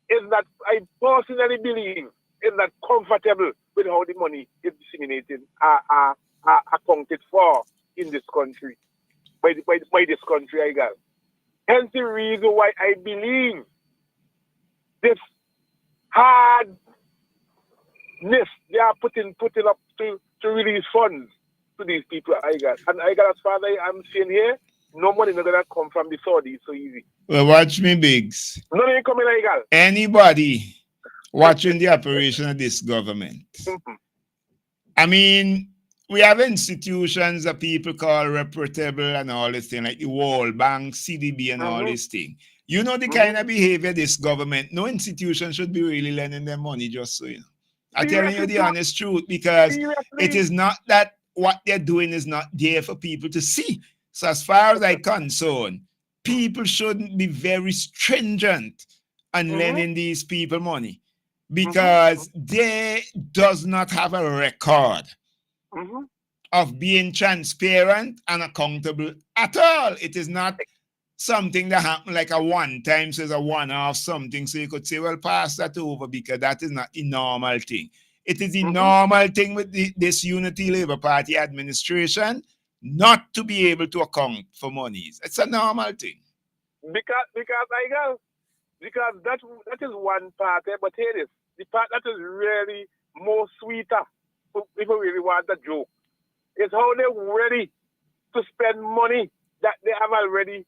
[SPEAKER 3] is that, I personally believe, is not comfortable with how the money is disseminated, accounted for in this country, by this country, I guess. Hence the reason why I believe this hardness they are putting up to release funds to these people, I guess. And I guess, as far as I'm seeing here, no money is going to come from the Saudis so easy.
[SPEAKER 1] Well, watch me, Biggs.
[SPEAKER 3] No, they coming, I guess.
[SPEAKER 1] Anybody watching the operation of this government, I mean, we have institutions that people call reputable and all this thing, like the World Bank, CDB, and all this thing. You know the kind of behavior this government, no institution should be really lending them money, just so you know. I'm telling you the honest truth, because it is not that what they're doing is not there for people to see. So as far as I'm concerned, people shouldn't be very stringent on lending these people money, because they does not have a record of being transparent and accountable at all. It is not something that happened like a one-time, so it's a one-off something, so you could say, well, pass that over, because that is not the normal thing. It is the normal thing with this Unity Labour Party administration not to be able to account for monies. It's a normal thing.
[SPEAKER 3] Because that is one part, but here it is. The part that is really more sweeter, if you really want a joke, is how they're ready to spend money that they have already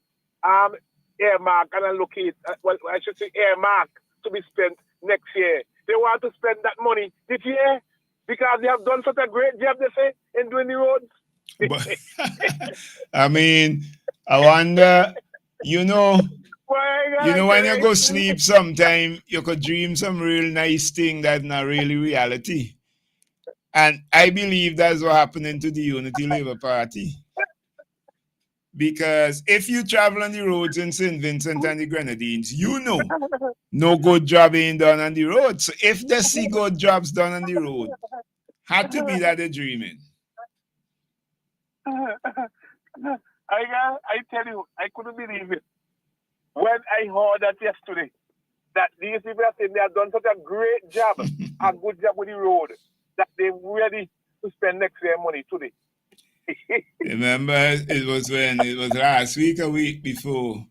[SPEAKER 3] earmarked and allocate, well, I should say earmarked to be spent next year. They want to spend that money this year because they have done such a great job, they say, in doing the roads.
[SPEAKER 1] But, I mean, I wonder, when you go sleep sometime, you could dream some real nice thing that's not really reality. And I believe that's what happening to the Unity Labour Party. Because if you travel on the roads in St. Vincent and the Grenadines, you know no good job being done on the road. So if they see good jobs done on the road, had to be that they're dreaming.
[SPEAKER 3] I tell you, I couldn't believe it. When I heard that yesterday, that these people are saying they have done such a great job, a good job with the road, that they're ready to spend next year money today.
[SPEAKER 1] Remember, it was last week, a week before,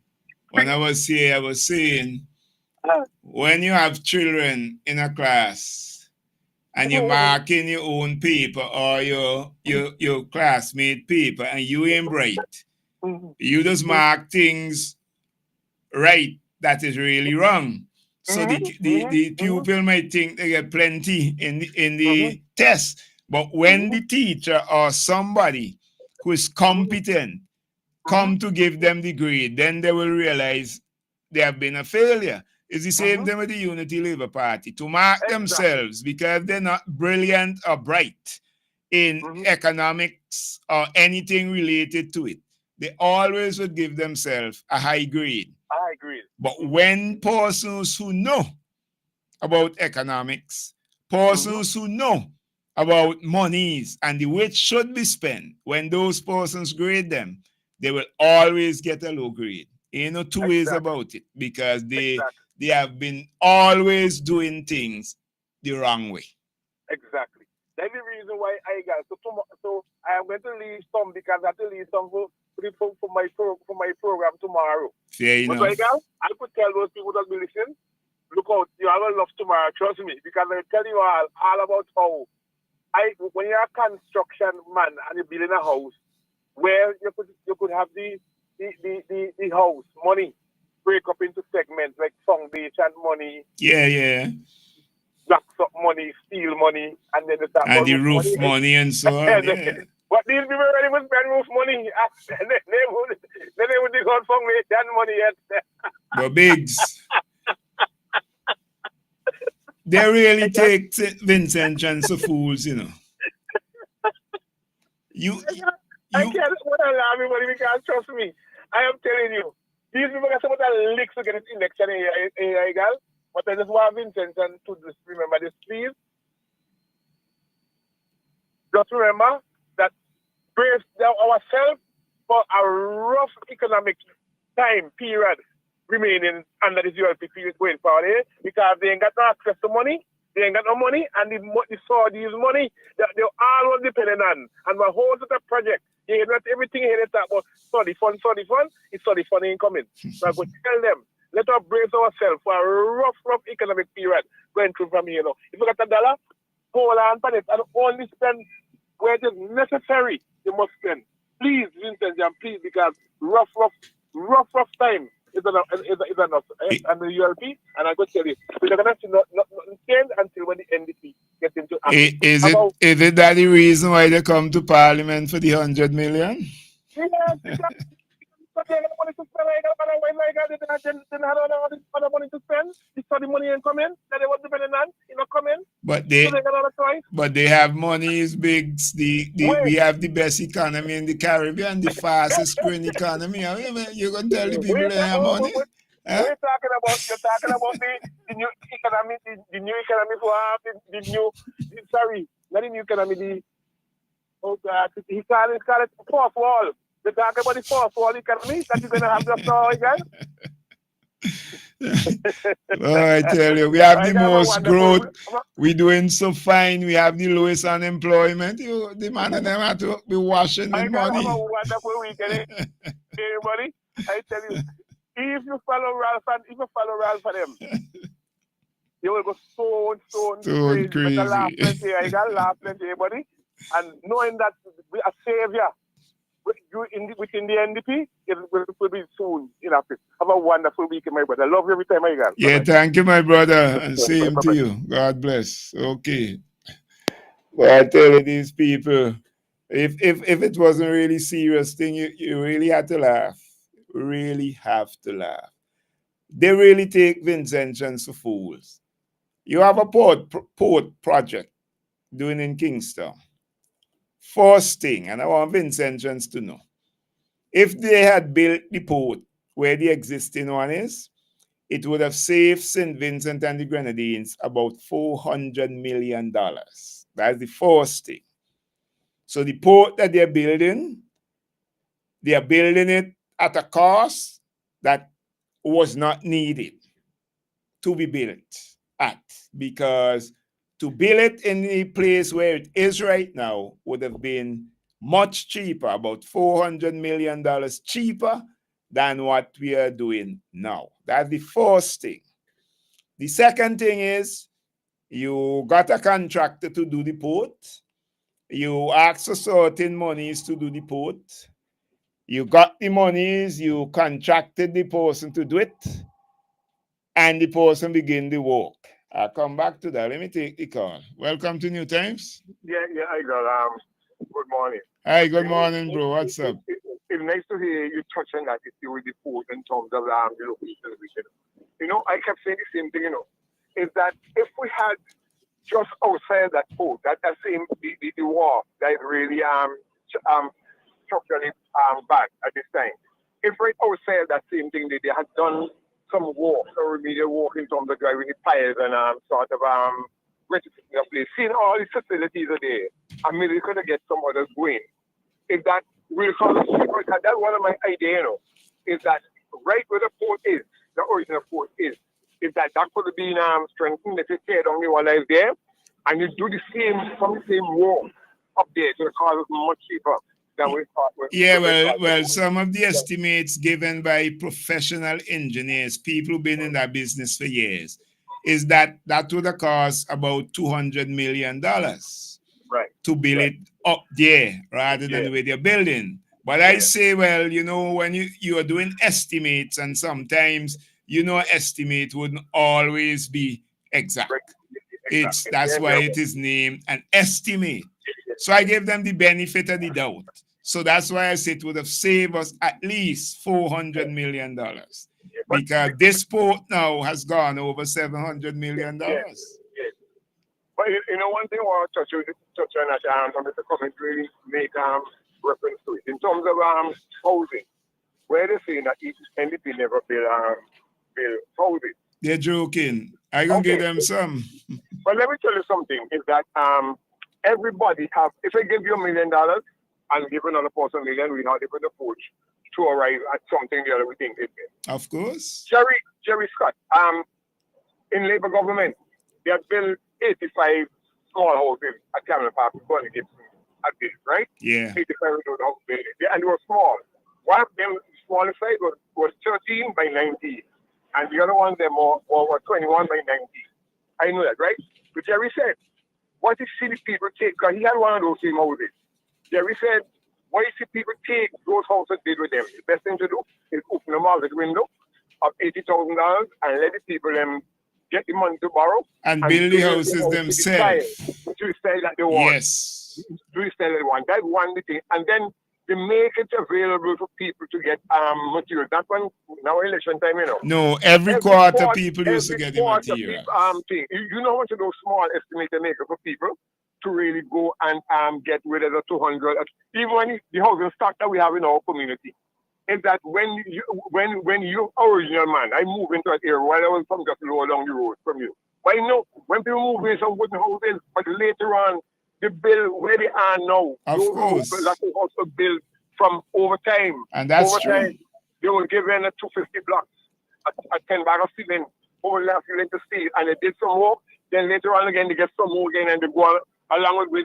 [SPEAKER 1] when I was here, I was saying, when you have children in a class and you're marking your own paper or your classmate paper, and you ain't bright. You just mark things right that is really wrong. So the pupil might think they get plenty in the test, but when the teacher or somebody who is competent come to give them the grade, then they will realize they have been a failure. It's the same thing with the Unity Labour Party. To mark themselves because they're not brilliant or bright in economics or anything related to it, they always would give themselves a high grade.
[SPEAKER 3] I agree.
[SPEAKER 1] But when persons who know about economics, persons who know about monies and the which should be spent, when those persons grade them, they will always get a low grade. Ain't no two ways about it, because they have been always doing things the wrong way.
[SPEAKER 3] Exactly. That's the reason why I got so I am going to leave some, because I have to leave some for my program tomorrow.
[SPEAKER 1] Fair enough.
[SPEAKER 3] I could tell those people that will listen, look out, you have a love tomorrow, trust me, because I tell you all about how when you're a construction man and you're building a house, where you could have the house money break up into segments like foundation money.
[SPEAKER 1] Yeah.
[SPEAKER 3] Blocks up money, steel money, and then
[SPEAKER 1] the roof money and so on.
[SPEAKER 3] But these people already would spend roof money. They would dig out foundation money yet.
[SPEAKER 1] But Biggs, they really take Vincent Johnson fools, you know.
[SPEAKER 3] I can't allow everybody, because trust me, I am telling you, these people got some of the licks to get this election here, girl. But I just want Vincent to just remember this, please. Just remember that brace ourselves for a rough economic time period remaining under this ULP period going forward, because they ain't got no access to money, they ain't got no money, and the Saudis money that they all dependent on. And my whole set of project, not everything here they talk about study fund, it's study fund ain't coming. So I go tell them, let us brace ourselves for a rough economic period going through from here now. If you got $1, hold on for it and only spend where it is necessary, you must spend. Please, Vincent, please, because rough time is enough. And the ULP, and I go tell you, we're going to see nothing change until when the NDP gets into action.
[SPEAKER 1] Is it that the reason why they come to Parliament for the 100 million?
[SPEAKER 3] Yes, because they have money to spend. They have other money to spend. The money ain't coming. That they want to spend on, it's not coming.
[SPEAKER 1] But they have money is big. We have the best economy in the Caribbean, the fastest growing economy. You're gonna tell the people they have money?
[SPEAKER 3] You're talking about the new economy, the new economy not the new economy. He called it fourth wall. They talk about the fourth wall economy that you're gonna have just now again.
[SPEAKER 1] I tell you, we have the most growth. We're doing so fine. We have the lowest unemployment. The man and them have to be washing the money.
[SPEAKER 3] Have a wonderful weekend, everybody. I tell you, if you follow Ralph and them, you will go so crazy. But laugh plenty, I got laugh plenty, everybody. And knowing that we are savior within the NDP, it will be soon in office. Have a wonderful weekend, my brother. I love you every time I got.
[SPEAKER 1] Yeah, thank you, my brother. And same to you. God bless. Okay. Well, I tell you, these people, if it wasn't a really serious thing, you really had to laugh. Really have to laugh. They really take Vincent Johnson fools. You have a port project doing in Kingston. First thing, and I want Vincent Johnson to know, if they had built the port where the existing one is, it would have saved St. Vincent and the Grenadines about $400 million. That's the first thing. So the port that they are building it at a cost that was not needed to be built at, because to build it in the place where it is right now would have been much cheaper, about $400 million cheaper than what we are doing now. That's the first thing. The second thing is, You got a contractor to do the port. You ask for certain monies to do the port. You got the monies, you contracted the person to do it, and the person begin the work. I'll come back to that. Let me take the call. Welcome to New Times.
[SPEAKER 3] Yeah, I got good morning.
[SPEAKER 1] Hi, good morning, bro. What's up?
[SPEAKER 3] It's nice to hear you touch on that issue with the port in terms of the local television. You know, I kept saying the same thing, you know, is that if we had just outside that port, that same the war that is really structurally bad at this time. If right outside that same thing they had done some work, some remedial work in terms of driving the piles and sort of retrofitting the place, seeing all these facilities are there, and maybe could have get some others going. If that will come, that's one of my ideas, you know, is that right where the port is, the original port is that could have been strengthened if you tear down the one that is there, and you do the same work up there, so the car is much cheaper than we thought.
[SPEAKER 1] Well, some of the estimates given by professional engineers, people who've been in that business for years, is that would have cost about $200 million to build it up there rather than where they're building. But I say, well, you know, when you are doing estimates, and sometimes, you know, estimate wouldn't always be exact. That's why it is named an estimate. So I gave them the benefit of the doubt. So that's why I said it would have saved us at least $400 million. Because this port now has gone over $700 million.
[SPEAKER 3] But you know, one thing I want to touch on that, Mr. Cummings really make reference to it. In terms of housing, where they saying that NDP never build housing.
[SPEAKER 1] They're joking. I'm going to give them some.
[SPEAKER 3] But let me tell you something, is that everybody have, if I give you $1 million and give another person $1 million, we not able to approach to arrive at something the other we think.
[SPEAKER 1] Of course.
[SPEAKER 3] Jerry Scott, in Labour government, they have built 85 small houses at Cameron Park, Bonnie Gibson, at this, right?
[SPEAKER 1] Yeah.
[SPEAKER 3] 85 of those houses built, and they were small. One of them, smaller size, was 13 by 19, and the other one, them were 21 by 19. I know that, right? But Jerry said, what if city people take, because he had one of those same houses. Jerry said, what if people take those houses and did with them? The best thing to do is open them out the window of $80,000 and let the people get the money to borrow.
[SPEAKER 1] And build the houses themselves.
[SPEAKER 3] To the style that they want.
[SPEAKER 1] Yes.
[SPEAKER 3] To the style that they want. That's one thing. And then they make it available for people to get material. That one, now election time, you know.
[SPEAKER 1] No, every quarter people used to get the material.
[SPEAKER 3] You know how much of those small estimates they make for people to really go and get rid of the 200. Even when the housing stock that we have in our community, is that when you original man, I move into an area while I was from just lower down the road from you. But you know, when people move in some wooden houses, but later on, they build where they are now.
[SPEAKER 1] Of course.
[SPEAKER 3] That will also build from over time.
[SPEAKER 1] And that's true.
[SPEAKER 3] Time, they will give in a 250 blocks, a 10 bag of cement, over last ceiling to steel, and they did some work. Then later on again, they get some more again, and they go along with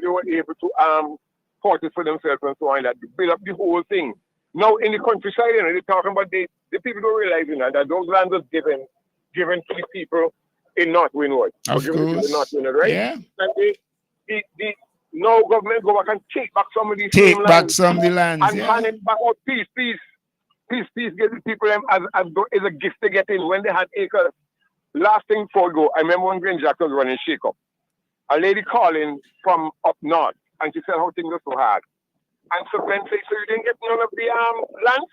[SPEAKER 3] they were able to port it for themselves and so on, that they build up the whole thing. Now in the countryside, you know, they're talking about the people don't realize, you know, that those lands are given to the people in North Windward.
[SPEAKER 1] Of course.
[SPEAKER 3] North Windward, right?
[SPEAKER 1] Yeah.
[SPEAKER 3] And the no government go back and take back some of these
[SPEAKER 1] some of the lands,
[SPEAKER 3] and hand it back out peace, give the people them as a gift to get in when they had acres. Last thing before I go, I remember when Green Jack was running Shake Up. A lady calling from up north, and she said how things are so hard. And so Ben said, so you didn't get none of the lands?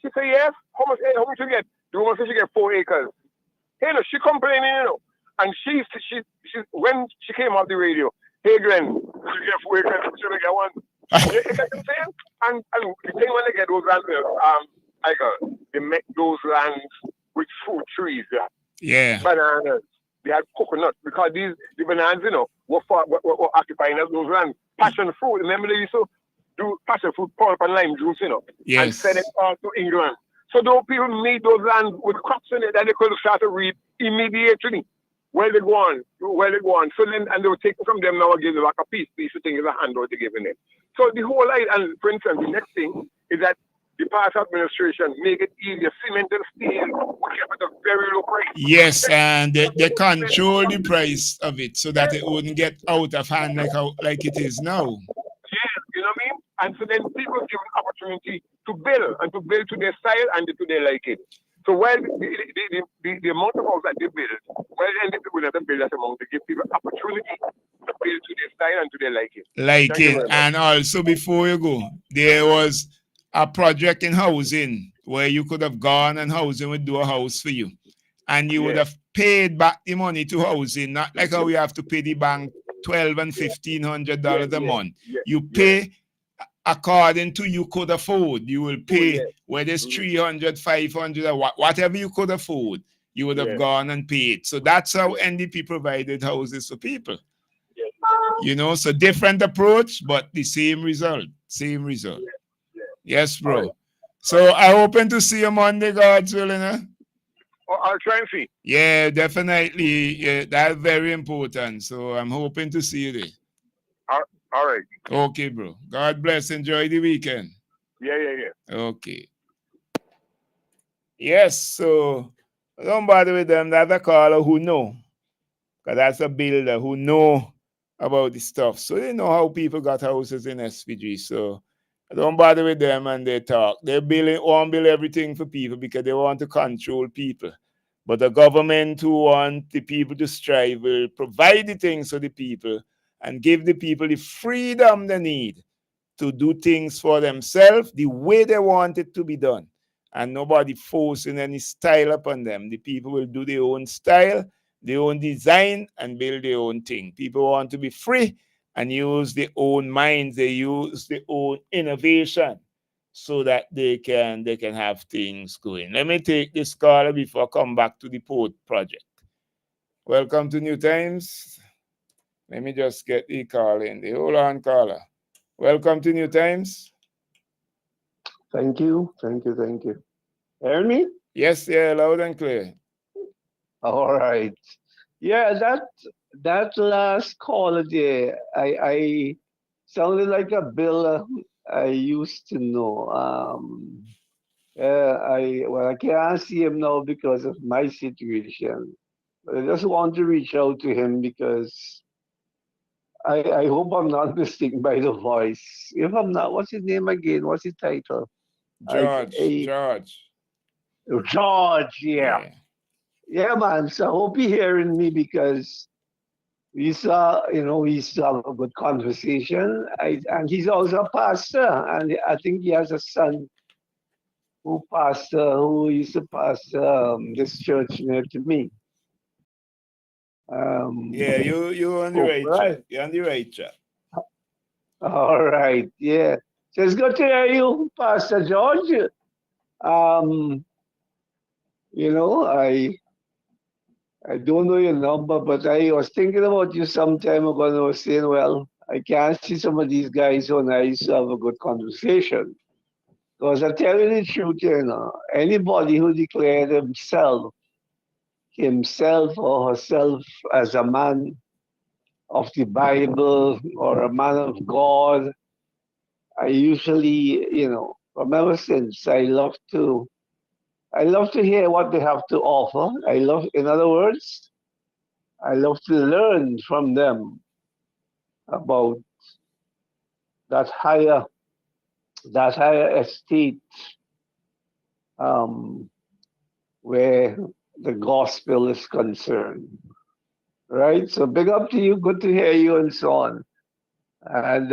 [SPEAKER 3] She said, yes. How much you get? The woman said she get 4 acres. Hey, no, she complaining, you know. And she when she came off the radio, hey Glenn, you get 4 acres, should I get one? You get what I'm saying? And the thing when they get those lands, they make those lands with fruit trees.
[SPEAKER 1] Yeah.
[SPEAKER 3] Bananas. They had coconuts because the bananas, you know, were occupying those lands. Passion fruit. Remember they used to do passion fruit, pulp and lime juice, you know, and send it all to England. So those people made those lands with crops in it that they could start to reap immediately. Where they go on. So then, and they would take it from them now and give them like a piece of thing is a handout to give them. So the whole life, and for instance, the next thing is that the past administration make it easier. Cement and steel, we kept at a very low price.
[SPEAKER 1] Yes, and they control the price of it so that it wouldn't get out of hand like it is now.
[SPEAKER 3] Yes, you know what I mean? And so then people give an opportunity to build and to build to their style and to their like it. So while the amount of house that they build, while the people that build that amount, they give people opportunity to build to their style and to their like it.
[SPEAKER 1] Like it. And also before you go, there was a project in housing where you could have gone and housing would do a house for you. And you would have paid back the money to housing, not like how we have to pay the bank $1,200 and $1,500 a month. You pay according to you could afford. You will pay whether it's 300, 500, or whatever you could afford. You would have gone and paid. So that's how NDP provided houses for people. You know, so different approach, but the same result. Same result. Yes, bro. So I hoping to see you Monday, God's willing. Huh?
[SPEAKER 3] I'll try and see.
[SPEAKER 1] Yeah, definitely. Yeah, that's very important. So I'm hoping to see you there.
[SPEAKER 3] All right.
[SPEAKER 1] Okay, bro. God bless. Enjoy the weekend.
[SPEAKER 3] Yeah.
[SPEAKER 1] Okay. Yes, so don't bother with them. That's a caller who know. Because that's a builder who know about the stuff. So they know how people got houses in SPG. So don't bother with them and they talk. They want to build everything for people because they want to control people. But the government who want the people to strive will provide the things for the people and give the people the freedom they need to do things for themselves the way they want it to be done. And nobody forcing any style upon them. The people will do their own style, their own design, and build their own thing. People want to be free and use their own minds. They use their own innovation so that they can have things going. Let me take this caller before I come back to the Port Project. Welcome to New Times. Let me just get the call in. Hold on, caller. Welcome to New Times.
[SPEAKER 6] Thank you. Hear me?
[SPEAKER 1] Yes, yeah, loud and clear.
[SPEAKER 6] All right. Yeah, that last caller there, I sounded like a bill I used to know. I can't see him now because of my situation. But I just want to reach out to him because I hope I'm not mistaken by the voice. If I'm not, what's his name again? What's his title? George, yeah. Yeah, man. So I hope you're hearing me because we saw a good conversation. And he's also a pastor, and I think he has a son who used to pastor this church near to me.
[SPEAKER 1] Yeah, you're on the right track. You're on the right track.
[SPEAKER 6] All right, yeah. So it's good to hear you, Pastor George. I don't know your number, but I was thinking about you some time ago and I was saying, well, I can't see some of these guys so nice to have a good conversation. Because I tell you the truth, anybody who declared himself or herself as a man of the Bible or a man of God, I usually, from ever since, I love to hear what they have to offer. In other words, I love to learn from them about that higher estate where the gospel is concerned. Right? So big up to you, good to hear you and so on. And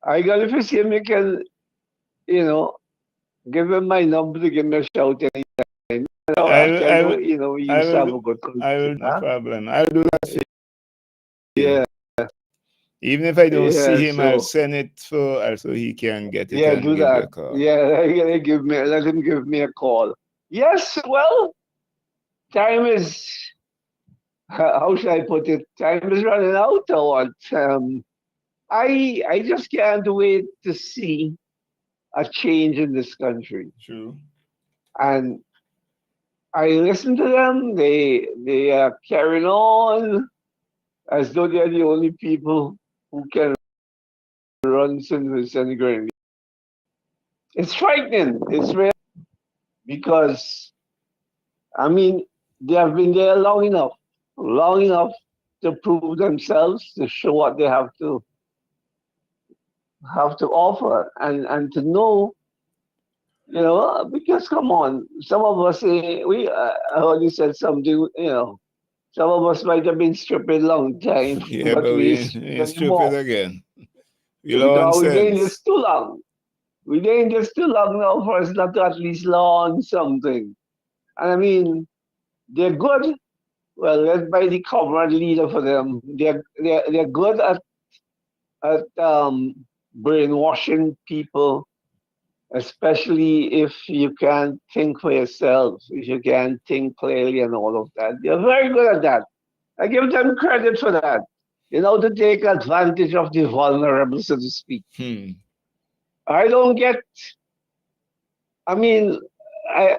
[SPEAKER 6] I got if you see him, you can, give him my number to give me a shout anytime. I will, we used to have a good conversation.
[SPEAKER 1] No problem. I'll do that.
[SPEAKER 6] Yeah.
[SPEAKER 1] Even if I don't see him, I'll send it so he can get it.
[SPEAKER 6] Yeah, do that. Yeah, let him give me a call. Yes, well, time is, how should I put it? Time is running out or what? I just can't wait to see a change in this country.
[SPEAKER 1] True.
[SPEAKER 6] And I listen to them. They are carrying on as though they are the only people who can run St. Vincent and Grenadines. It's frightening. It's real because, I mean, they have been there long enough to prove themselves, to show what they have to offer, and to know, because come on, some of us we I heard you said something, some of us might have been stupid long time,
[SPEAKER 1] Yeah,
[SPEAKER 6] but
[SPEAKER 1] but
[SPEAKER 6] we
[SPEAKER 1] we
[SPEAKER 6] ain't
[SPEAKER 1] ain't
[SPEAKER 6] stupid
[SPEAKER 1] stupid
[SPEAKER 6] anymore
[SPEAKER 1] again. We learn
[SPEAKER 6] because we doing this
[SPEAKER 1] sense.
[SPEAKER 6] too long. We doing this too long now for us not to at least learn something. And I mean, they're good. Well, let's buy the cover and leader for them. They're good at brainwashing people, especially if you can think for yourself, if you can think clearly and all of that. They're very good at that. I give them credit for that. To take advantage of the vulnerable, so to speak. I don't get. I mean,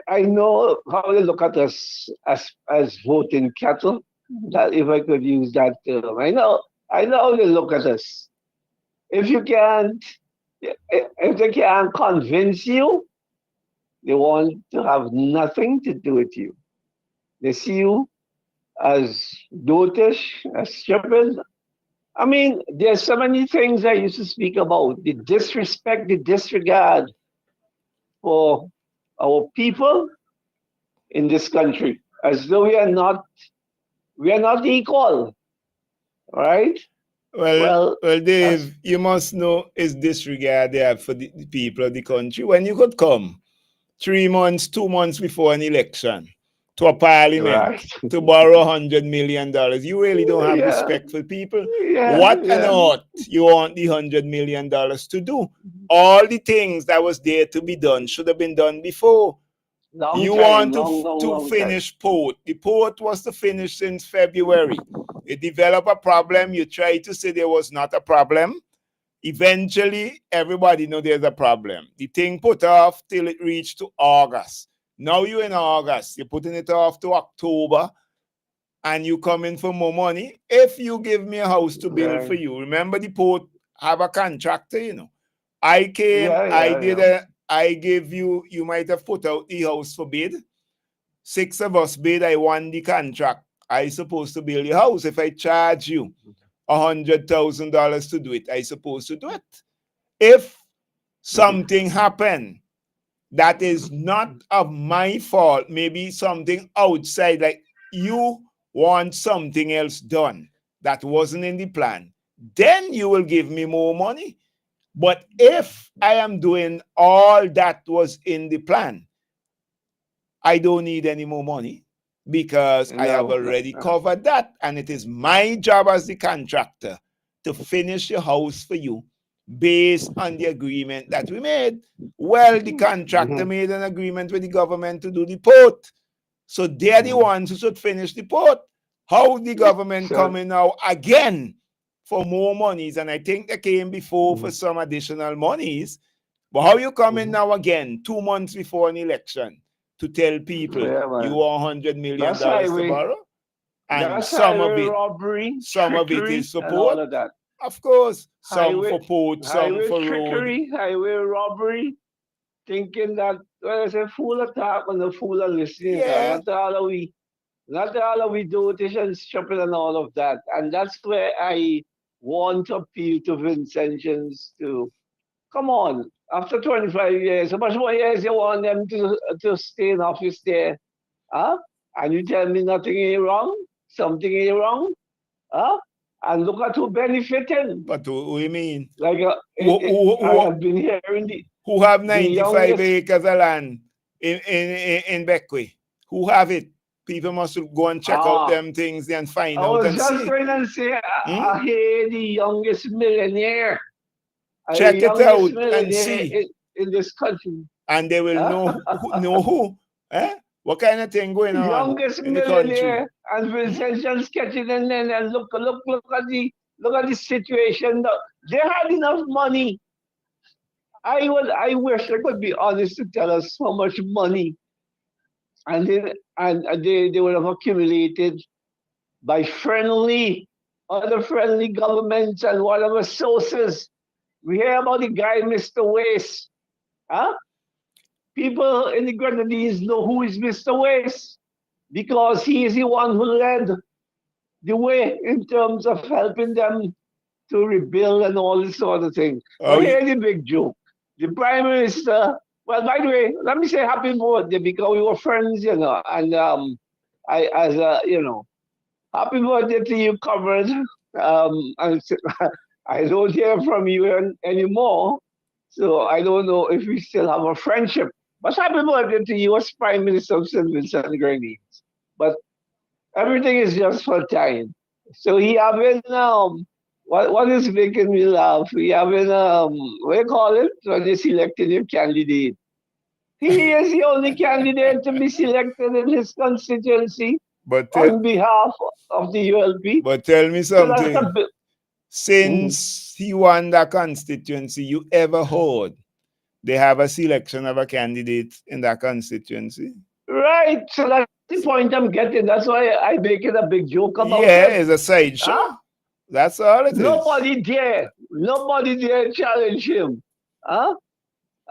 [SPEAKER 6] I know how they look at us as voting cattle. That if I could use that term, I know how they look at us. If you can't, if they can't convince you, they want to have nothing to do with you. They see you as dotish, as stupid. I mean, there's so many things I used to speak about. The disrespect, the disregard for our people in this country, as though we are not equal, right? Well,
[SPEAKER 1] Well,
[SPEAKER 6] that's
[SPEAKER 1] Dave, you must know is disregard they have for the people of the country. When you could come 3 months, 2 months before an election to a parliament
[SPEAKER 6] right.
[SPEAKER 1] to borrow $100 million, you really don't have
[SPEAKER 6] Yeah,
[SPEAKER 1] respect for people.
[SPEAKER 6] yeah,
[SPEAKER 1] What on
[SPEAKER 6] yeah.
[SPEAKER 1] earth you want the $100 million to do? All the things that was there to be done should have been done before.
[SPEAKER 6] Long
[SPEAKER 1] You
[SPEAKER 6] time,
[SPEAKER 1] want to
[SPEAKER 6] long, long,
[SPEAKER 1] to
[SPEAKER 6] long time.
[SPEAKER 1] finish port. The port was to finish since February. You develop a problem. You try to say there was not a problem. Eventually, everybody know there's a problem. The thing put off till it reached to August. Now you're in August. You're putting it off to October, and you come in for more money. If you give me a house to build for
[SPEAKER 6] Right.
[SPEAKER 1] you, remember the port have a contractor. I came,
[SPEAKER 6] Yeah,
[SPEAKER 1] I
[SPEAKER 6] yeah,
[SPEAKER 1] did
[SPEAKER 6] yeah.
[SPEAKER 1] I gave you, you might have put out the house for bid. 6 of us bid, I won the contract. I supposed to build your house. If I charge you $100,000 to do it, I supposed to do it. If something happened that is not of my fault, maybe something outside, like you want something else done that wasn't in the plan, then you will give me more money. But if I am doing all that was in the plan, I don't need any more money because I have
[SPEAKER 6] No, no,
[SPEAKER 1] already
[SPEAKER 6] no.
[SPEAKER 1] covered that. And it is my job as the contractor to finish your house for you based on the agreement that we made. Well, the contractor made an agreement with the government to do the port. So they're the ones who should finish the port. How the government
[SPEAKER 6] So,
[SPEAKER 1] coming now again for more monies? And I think they came before for some additional monies. But how you coming now again, 2 months before an election, to tell people
[SPEAKER 6] yeah,
[SPEAKER 1] you
[SPEAKER 6] man.
[SPEAKER 1] want $100
[SPEAKER 6] That's
[SPEAKER 1] million to
[SPEAKER 6] highway.
[SPEAKER 1] borrow? And
[SPEAKER 6] That's
[SPEAKER 1] some of
[SPEAKER 6] highway
[SPEAKER 1] it,
[SPEAKER 6] robbery,
[SPEAKER 1] some of it
[SPEAKER 6] trickery,
[SPEAKER 1] is
[SPEAKER 6] and all
[SPEAKER 1] support.
[SPEAKER 6] of that.
[SPEAKER 1] Of course, some
[SPEAKER 6] Highway,
[SPEAKER 1] for port, some
[SPEAKER 6] highway
[SPEAKER 1] for road.
[SPEAKER 6] trickery, highway robbery. Thinking that, well, I say fool attack and the fool are listening.
[SPEAKER 1] Yeah.
[SPEAKER 6] Not all of we do it and stupid and all of that. And that's where I want to appeal to Vincentians to come on. After 25 years, how much more years you want them to stay in office there? Huh? And you tell me nothing ain't wrong? Something ain't wrong? Huh? And look at who benefiting.
[SPEAKER 1] But who you mean?
[SPEAKER 6] Like I
[SPEAKER 1] Who
[SPEAKER 6] have been hearing
[SPEAKER 1] who have
[SPEAKER 6] the
[SPEAKER 1] 95
[SPEAKER 6] youngest.
[SPEAKER 1] acres of land in Beckway? Who have it? People must go and check out
[SPEAKER 6] Ah,
[SPEAKER 1] them things and find
[SPEAKER 6] I
[SPEAKER 1] out
[SPEAKER 6] was
[SPEAKER 1] and
[SPEAKER 6] just
[SPEAKER 1] see.
[SPEAKER 6] going to say, I hear the youngest millionaire, the
[SPEAKER 1] Check it
[SPEAKER 6] youngest
[SPEAKER 1] out and
[SPEAKER 6] millionaire
[SPEAKER 1] see.
[SPEAKER 6] in this country.
[SPEAKER 1] And they will
[SPEAKER 6] Huh?
[SPEAKER 1] know who. Eh? What kind of thing going on
[SPEAKER 6] Youngest
[SPEAKER 1] in the country?
[SPEAKER 6] millionaire, and Vincentian sketching and then and look at the situation. They had enough money. I wish I could be honest to tell us how much money and they would have accumulated by other friendly governments and whatever sources. We hear about the guy, Mr. Waste. Huh? People in the Grenadines know who is Mr. Waste because he is the one who led the way in terms of helping them to rebuild and all this sort of thing. But here's the big joke. The Prime Minister, well, by the way, let me say happy birthday because we were friends, and happy birthday to you, comrade. And I don't hear from you anymore, so I don't know if we still have a friendship. But happy birthday to you as Prime Minister of St. Vincent and Grenadines. But everything is just for time. So he having what is making me laugh? He having what do you call it when they selecting your candidate? He is the only candidate to be selected in his constituency on behalf of the ULP.
[SPEAKER 1] But tell me something. Since he won that constituency, you ever heard they have a selection of a candidate in that constituency?
[SPEAKER 6] Right. So that's the point I'm getting. That's why I make it a big joke about it.
[SPEAKER 1] Yeah, it's a sideshow. Huh? That's all it is.
[SPEAKER 6] Nobody dare challenge him. Huh?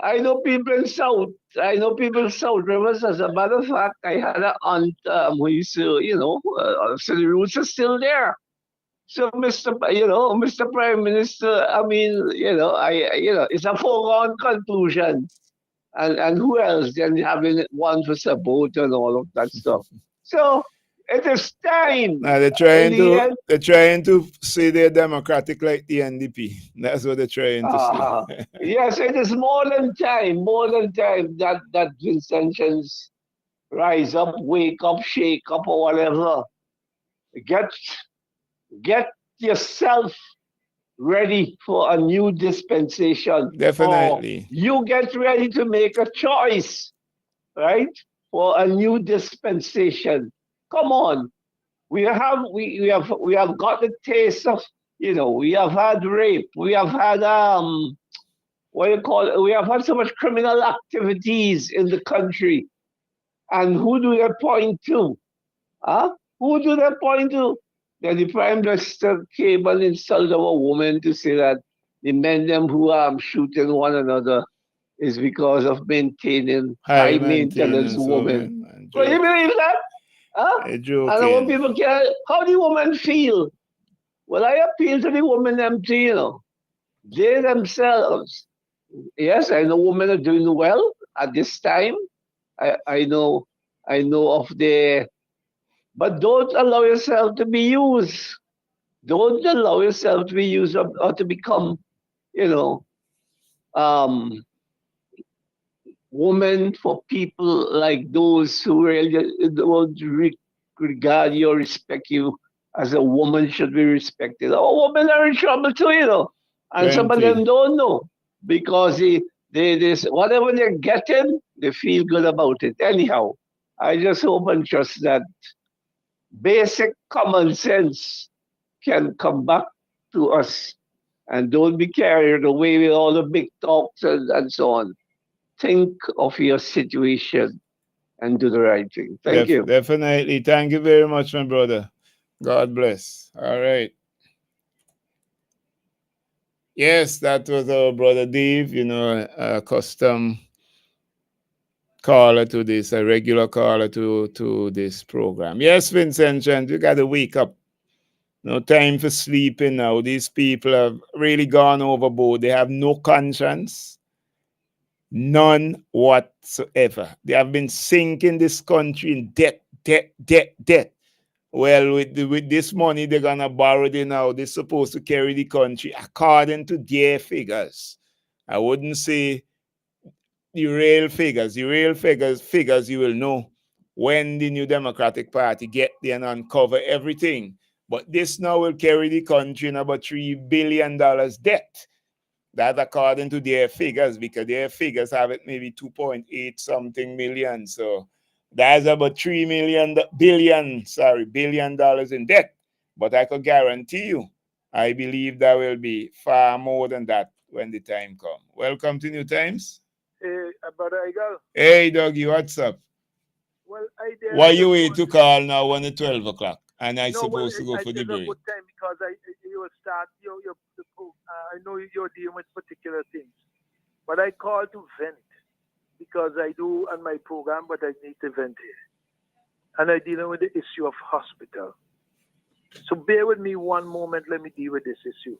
[SPEAKER 6] I know people in South. I know people in South Rivers. As a matter of fact, I had an aunt who used to, so the roots are still there. So, Mr. Prime Minister, I mean, it's a foregone conclusion. And who else then having one for support and all of that stuff. So it is time.
[SPEAKER 1] Now they're trying to say they're democratic like the NDP. That's what they're trying to say.
[SPEAKER 6] Yes, it is more than time that Vincentians rise up, wake up, shake up, or whatever. Get yourself ready for a new dispensation.
[SPEAKER 1] Definitely.
[SPEAKER 6] Or you get ready to make a choice, right? For a new dispensation. Come on. We have got the taste of, we have had rape. We have had we have had so much criminal activities in the country. And who do they point to? Huh? Who do they point to? That the Prime Minister came and insulted a woman to say that the men them who are shooting one another is because of maintaining high maintenance women. Well, you believe that? Huh? And when people care, how the woman feel? Well, I appeal to the women them too, they themselves. Yes, I know women are doing well at this time. I know of their. But don't allow yourself to be used. Don't allow yourself to be used or to become, woman for people like those who really don't regard you or respect you as a woman should be respected. Oh, women are in trouble too, And some of them don't know because they whatever they're getting, they feel good about it. Anyhow, I just hope and trust that basic common sense can come back to us and don't be carried away with all the big talks and so on. Think of your situation and do the right thing. Thank you.
[SPEAKER 1] Definitely. Thank you very much, my brother. God bless. All right. Yes, that was our brother Dave, a custom caller to this, a regular caller to this program. Yes, Vincent, you got to wake up. No time for sleeping now. These people have really gone overboard. They have no conscience. None whatsoever. They have been sinking this country in debt. Well, with this money they're going to borrow it now. They're supposed to carry the country according to their figures. I wouldn't say the real figures. The real figures you will know when the New Democratic Party get there and uncover everything. But this now will carry the country in about $3 billion debt. That's according to their figures, because their figures have it maybe 2.8 something million. So that's about $3 billion in debt. But I could guarantee you, I believe there will be far more than that when the time comes. Welcome to New Times.
[SPEAKER 3] Hey, brother Eagle.
[SPEAKER 1] Hey, Dougie, what's up?
[SPEAKER 3] Well,
[SPEAKER 1] why you wait to call now when it's 12 o'clock? And I supposed to go for the break.
[SPEAKER 3] It's a good time because you will start I know you're dealing with particular things.
[SPEAKER 7] But I call to vent because I do on my program, but I need to vent here. And I dealing with the issue of hospital. So bear with me one moment. Let me deal with this issue.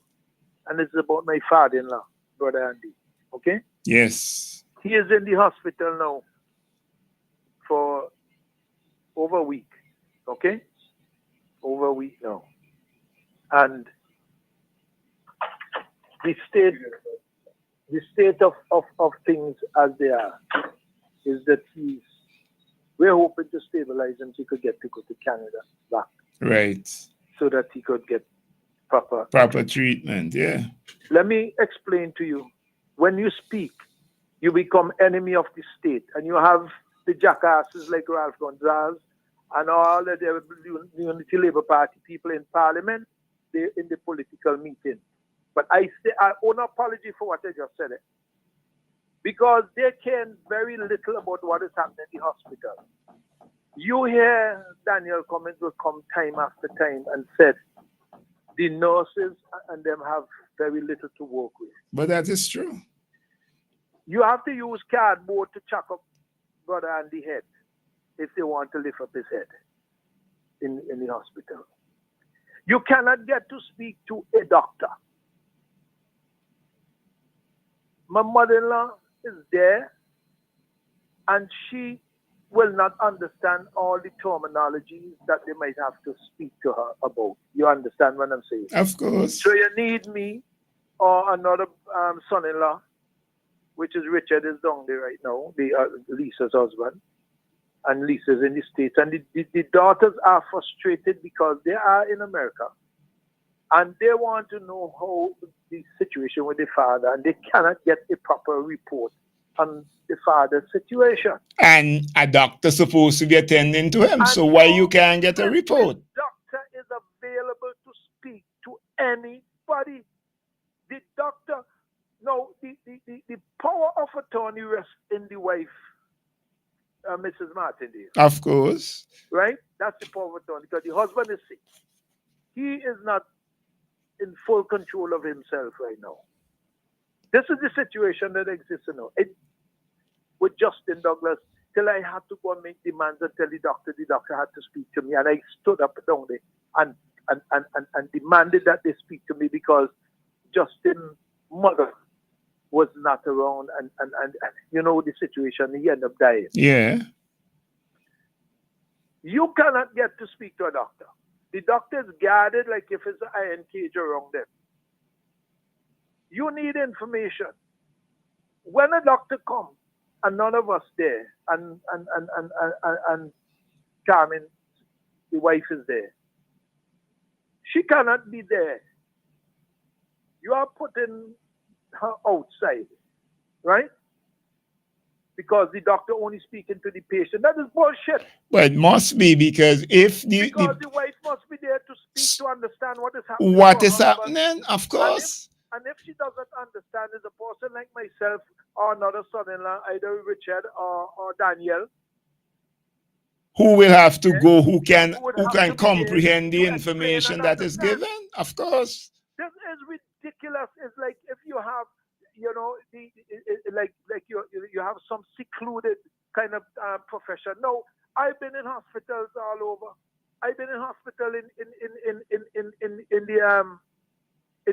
[SPEAKER 7] And it's about my father-in-law, Brother Andy. Okay?
[SPEAKER 1] Yes.
[SPEAKER 7] He is in the hospital now for over a week. Okay? Over a week now. And the state of things as they are is that we're hoping to stabilize him so he could get to go to Canada back.
[SPEAKER 1] Right.
[SPEAKER 7] So that he could get proper
[SPEAKER 1] treatment, yeah.
[SPEAKER 7] Let me explain to you. When you speak, you become enemy of the state. And you have the jackasses like Ralph Gonzalez and all of the Unity Labour Party people in Parliament, they're in the political meeting. But I owe no apology for what I just said. Because they care very little about what is happening in the hospital. You hear Daniel Cummins will come time after time and said the nurses and them have very little to work with.
[SPEAKER 1] But that is true.
[SPEAKER 7] You have to use cardboard to chuck up Brother Andy's head if they want to lift up his head in the hospital. You cannot get to speak to a doctor. My mother-in-law is there and she will not understand all the terminologies that they might have to speak to her about. You understand what I'm saying?
[SPEAKER 1] Of course.
[SPEAKER 7] So you need me or another son-in-law, which is Richard, is down there right now, Lisa's husband. And Lisa's in the States. And the daughters are frustrated because they are in America. And they want to know how the situation with the father, and they cannot get a proper report on the father's situation.
[SPEAKER 1] And a doctor's supposed to be attending to him, so why you can't get a report?
[SPEAKER 7] The doctor is available to speak to anybody. The doctor, no, the power of attorney rests in the wife, Mrs. Martindale.
[SPEAKER 1] Of course.
[SPEAKER 7] Right? That's the power of attorney, because the husband is sick. He is not in full control of himself right now. This is the situation that exists now. With Justin Douglas, till I had to go and make demands and tell the doctor had to speak to me. And I stood up down there and demanded that they speak to me because Justin's mother was not around and you know the situation, he ended up dying.
[SPEAKER 1] Yeah.
[SPEAKER 7] You cannot get to speak to a doctor. The doctor is guarded like if it's an iron cage around them. You need information. When a doctor comes, and none of us there, and Carmen, the wife is there, she cannot be there. You are putting her outside, right? Because the doctor only speaking to the patient. That is bullshit.
[SPEAKER 1] Well, it must be because if
[SPEAKER 7] the wife must be there to speak to understand what is happening.
[SPEAKER 1] What is happening, of course.
[SPEAKER 7] And if she doesn't understand, is a person like myself or another son-in-law, either Richard or Daniel,
[SPEAKER 1] who will have to go, who can comprehend the information that is given, of course.
[SPEAKER 7] This is ridiculous. It's like if you have, you know, like you have some secluded kind of profession. No, I've been in hospitals all over. I've been in hospital in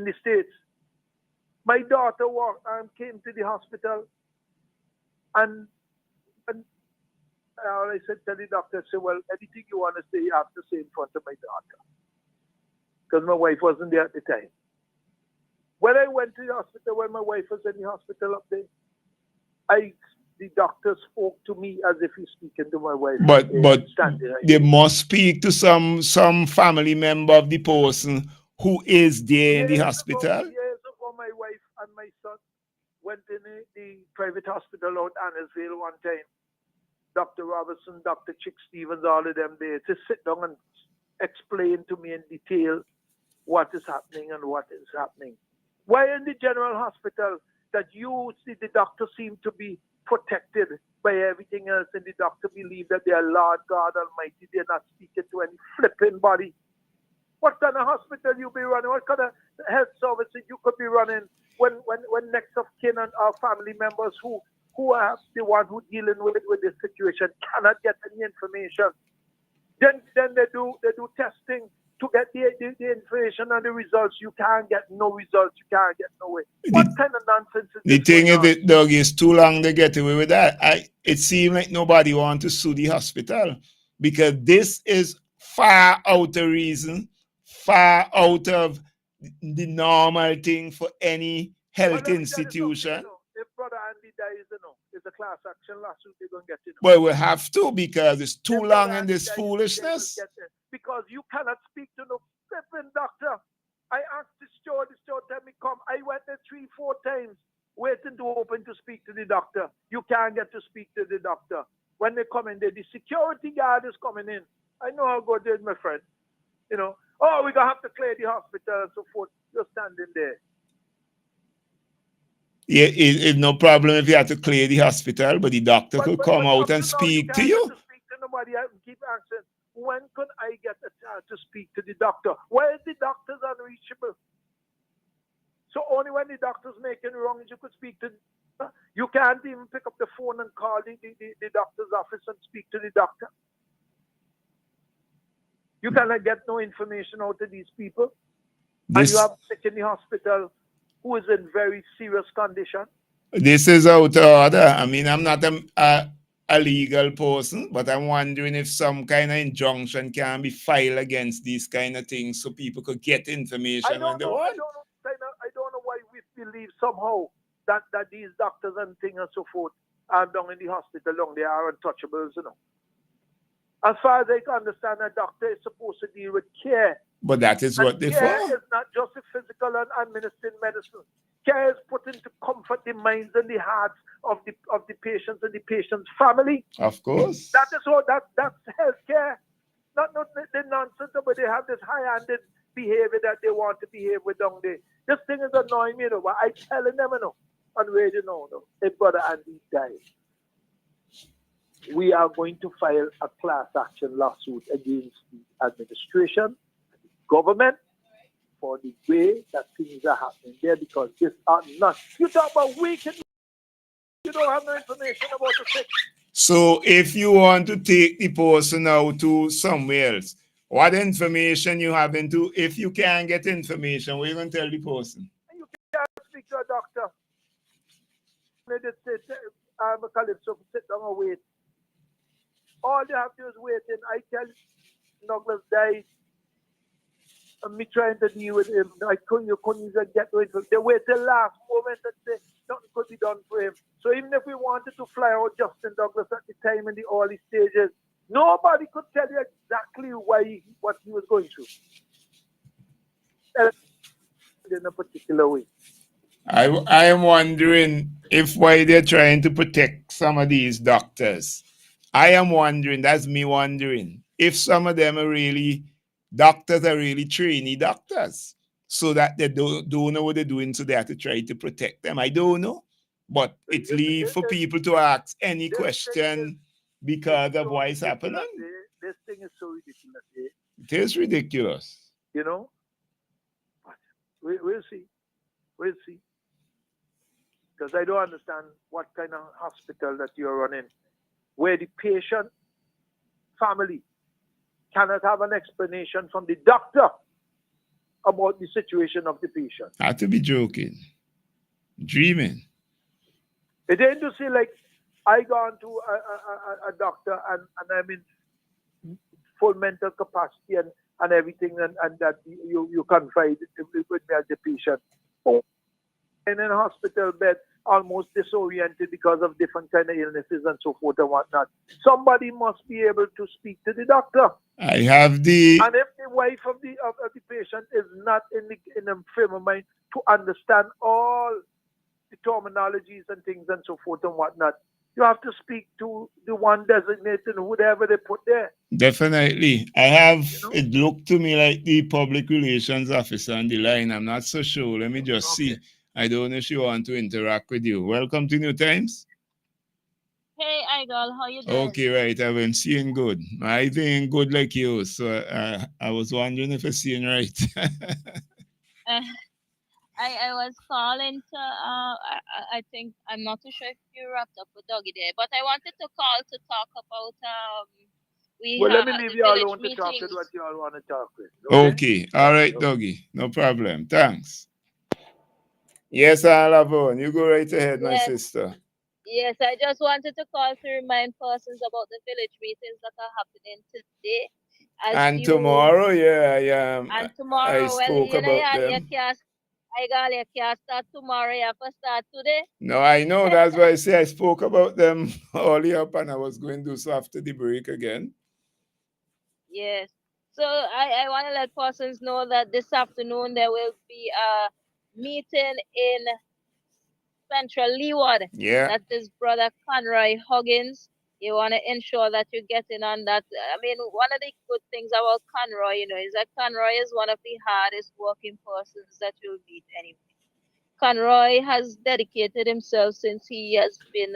[SPEAKER 7] the States. My daughter came to the hospital, and I said to the doctor, I said, well, anything you want to say, you have to say in front of my daughter. Because my wife wasn't there at the time. When I went to the hospital, when my wife was in the hospital up there, the doctor spoke to me as if he's speaking to my wife.
[SPEAKER 1] But they must speak to some family member of the person who is there in the hospital.
[SPEAKER 7] Years ago, my wife and my son went in the private hospital out Annisville one time. Dr. Robertson, Dr. Chick Stevens, all of them there to sit down and explain to me in detail what is happening and what is happening. Why in the general hospital that you see the doctor seem to be protected by everything else and the doctor believe that they are Lord God Almighty, they're not speaking to any flipping body? What kind of hospital you be running? What kind of health services you could be running when next of kin and our family members who are the one who dealing with this situation cannot get any information. Then they do testing to get the information and the results. You can't get no results. You can't get no way. What kind of nonsense is
[SPEAKER 1] the
[SPEAKER 7] this?
[SPEAKER 1] thing is, it, Doug, is too long to get away with that. It seems like nobody wants to sue the hospital because this is far out of reason, far out of the normal thing for any health institution.
[SPEAKER 7] If Brother Andy dies, it's a class action lawsuit they're going to get.
[SPEAKER 1] Well, we have to because it's too long in this foolishness.
[SPEAKER 7] Because you cannot speak to no flipping doctor. I asked the store tell me come. I went there 3-4 times waiting to open to speak to the doctor. You can't get to speak to the doctor. When they come in there, the security guard is coming in. I know how good it is, my friend. We're going to have to clear the hospital and so forth. You're standing there.
[SPEAKER 1] Yeah, it's no problem if you have to clear the hospital, but the doctor could come out and speak to you.
[SPEAKER 7] To speak to nobody. I keep asking, when could I get a chance to speak to the doctor? Why is the doctor's unreachable? So only when the doctor's making wrongs you could speak to the, you can't even pick up the phone and call the doctor's office and speak to the doctor. You cannot get no information out of these people. And you have sick in the hospital who is in very serious condition.
[SPEAKER 1] This is out of order. I mean, I'm not a legal person, but I'm wondering if some kind of injunction can be filed against these kind of things so people could get information when they want.
[SPEAKER 7] I don't know why we believe somehow that these doctors and things and so forth are down in the hospital, they are untouchables, As far as I can understand, a doctor is supposed to deal with care.
[SPEAKER 1] But that is what they
[SPEAKER 7] care is not just the physical and administering medicine. Care is putting to comfort the minds and the hearts of the patients and the patient's family.
[SPEAKER 1] Of course.
[SPEAKER 7] That is all. That's healthcare. Not the nonsense, but they have this high-handed behavior that they want to behave with down there. This thing is annoying me, but I telling them, on radio, if Brother Andy dies, we are going to file a class action lawsuit against the administration, the government, for the way that things are happening there, because this are not. You talk about weekend, you don't have no information about the sick.
[SPEAKER 1] So if you want to take the person now to somewhere else, what information you have into? If you can't get information, what are you going to tell the person?
[SPEAKER 7] You can't speak to a doctor. They just say, I'm a calypso, sit down and wait. All they have to do is waiting. I tell you, Douglas died. And me trying to deal with him. You couldn't even get to it. They wait till last moment and say nothing could be done for him. So even if we wanted to fly out Justin Douglas at the time in the early stages, nobody could tell you exactly what he was going through. In a particular way.
[SPEAKER 1] I am wondering if why they're trying to protect some of these doctors. I am wondering, that's me wondering, if some of them are really, doctors are really trainee doctors, so that they don't know what they're doing, so they have to try to protect them. I don't know. But it leaves for people to ask any question because of what is happening.
[SPEAKER 7] This thing is so ridiculous.
[SPEAKER 1] It is ridiculous.
[SPEAKER 7] We'll see. We'll see. Because I don't understand what kind of hospital that you're running, where the patient family cannot have an explanation from the doctor about the situation of the patient.
[SPEAKER 1] I have to be joking. Dreaming.
[SPEAKER 7] It ain't to say like I gone to a doctor and I'm in full mental capacity and everything and that you confide with me as the patient. And in a hospital bed, almost disoriented because of different kind of illnesses and so forth and whatnot. Somebody must be able to speak to the doctor.
[SPEAKER 1] I have the...
[SPEAKER 7] And if the wife of the patient is not in the frame of mind to understand all the terminologies and things and so forth and whatnot, you have to speak to the one designated, whoever they put there.
[SPEAKER 1] Definitely. I have, it looked to me like the public relations officer on the line. I'm not so sure. Let me just see. I don't know if she want to interact with you. Welcome to New Times.
[SPEAKER 8] Hey, Idol, how you doing?
[SPEAKER 1] Okay, right. I've been seeing good. I think good like you. So I was wondering if I'm seeing right.
[SPEAKER 8] I was calling to I think I'm not too sure if you wrapped up with Doggy there, but I wanted to call to talk about we
[SPEAKER 7] Well, let
[SPEAKER 8] have
[SPEAKER 7] me leave
[SPEAKER 8] the
[SPEAKER 7] you
[SPEAKER 8] village
[SPEAKER 7] alone to talk with
[SPEAKER 8] meetings.
[SPEAKER 7] what you all want to talk with.
[SPEAKER 1] Okay. All right, Doggy. No problem. Thanks. Yes, Alavon. You go right ahead, my
[SPEAKER 8] Yes,
[SPEAKER 1] sister.
[SPEAKER 8] yes. I just wanted to call to remind persons about the village meetings that are happening today. As
[SPEAKER 1] And
[SPEAKER 8] you
[SPEAKER 1] tomorrow, yeah,
[SPEAKER 8] and
[SPEAKER 1] I
[SPEAKER 8] tomorrow, well,
[SPEAKER 1] spoke
[SPEAKER 8] you know,
[SPEAKER 1] about
[SPEAKER 8] you
[SPEAKER 1] them.
[SPEAKER 8] can't. I got you can't start tomorrow. You have to start today.
[SPEAKER 1] No, I know. That's why I say I spoke about them early up, and I was going to do so after the break again.
[SPEAKER 8] Yes. So I want to let persons know that this afternoon there will be a meeting in Central Leeward.
[SPEAKER 1] Yeah.
[SPEAKER 8] That is Brother Conroy Huggins. You want to ensure that you're getting on that. I mean, one of the good things about Conroy, you know, is that Conroy is one of the hardest working persons that you'll meet anyway. Conroy has dedicated himself since he has been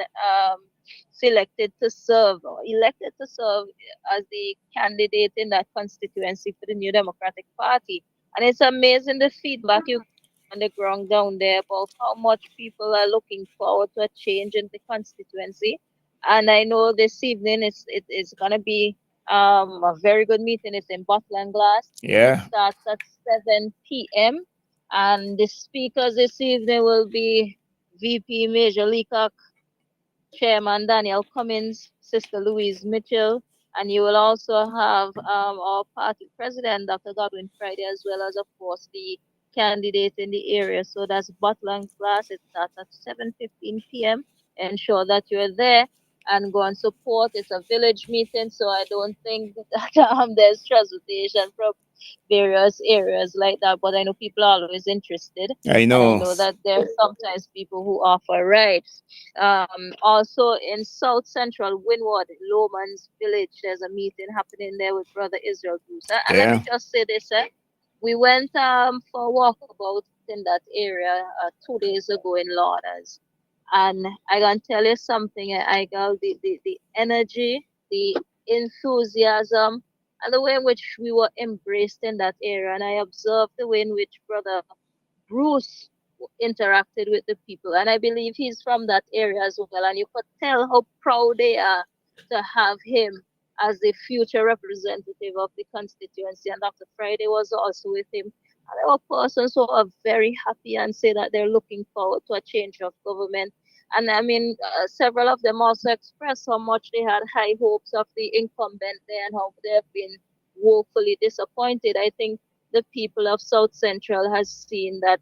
[SPEAKER 8] selected to serve or elected to serve as the candidate in that constituency for the New Democratic Party. And it's amazing the feedback you on the ground down there about how much people are looking forward to a change in the constituency. And I know this evening it's gonna be a very good meeting. It's in Bottle and Glass. It
[SPEAKER 1] Yeah.
[SPEAKER 8] starts at 7 p.m. And the speakers this evening will be VP Major Leacock, Chairman Daniel Cummins, Sister Louise Mitchell, and you will also have our party president, Dr. Godwin Friday, as well as, of course, the candidate in the area. So that's Butler and Class. It starts at 7:15 p.m. Ensure that you're there and go and support. It's a village meeting, so I don't think that there's transportation from various areas like that. But I know people are always interested,
[SPEAKER 1] I
[SPEAKER 8] and I
[SPEAKER 1] know.
[SPEAKER 8] know that there are sometimes people who offer rides. Also in South Central Windward, Lowman's Village, there's a meeting happening there with Brother Israel Brucer. And let me
[SPEAKER 1] Yeah.
[SPEAKER 8] just say this, we went for a walkabout in that area 2 days ago in Lauders. And I can tell you something, I got the energy, the enthusiasm, and the way in which we were embraced in that area. And I observed the way in which Brother Bruce interacted with the people. And I believe he's from that area as well. And you could tell how proud they are to have him as the future representative of the constituency. And Dr. Friday was also with him. And there were persons who are very happy and say that they're looking forward to a change of government. And I mean, several of them also expressed how much they had high hopes of the incumbent there and how they have been woefully disappointed. I think the people of South Central has seen that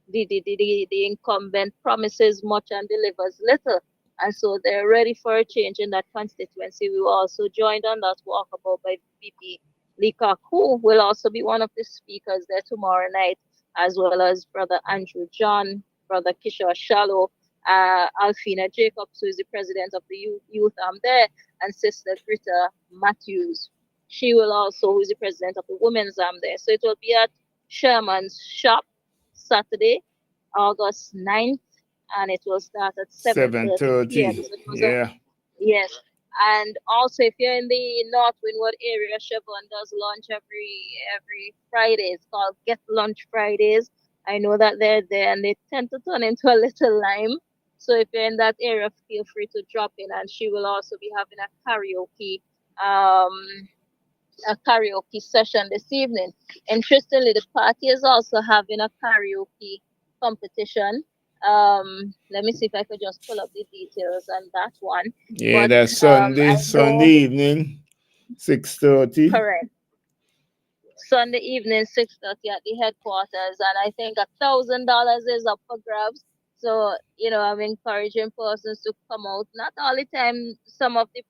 [SPEAKER 8] the incumbent promises much and delivers little. And so they're ready for a change in that constituency. We were also joined on that walkabout by VP Leacock, who will also be one of the speakers there tomorrow night, as well as Brother Andrew John, Brother Kishore Shallow, Alfina Jacobs, who is the president of the youth there, and Sister Greta Matthews. She will also, who is the president of the women's there. So it will be at Sherman's shop Saturday, August 9th, and it will start at 7:30 p.m.
[SPEAKER 1] 7:30.
[SPEAKER 8] So it was
[SPEAKER 1] Yeah.
[SPEAKER 8] yes. And also, if you're in the North Windward area, Chevron does lunch every Friday. It's called Get Lunch Fridays. I know that they're there, and they tend to turn into a little lime. So if you're in that area, feel free to drop in. And she will also be having a karaoke session this evening. Interestingly, the party is also having a karaoke competition. Let me see if I could just pull up the details on that one.
[SPEAKER 1] Yeah,
[SPEAKER 8] But
[SPEAKER 1] that's
[SPEAKER 8] I
[SPEAKER 1] Sunday
[SPEAKER 8] know
[SPEAKER 1] evening, 6:30.
[SPEAKER 8] correct. Sunday evening, 6:30 at the headquarters, and I think $1,000 is up for grabs. So I'm encouraging persons to come out. Not all the time. Some of the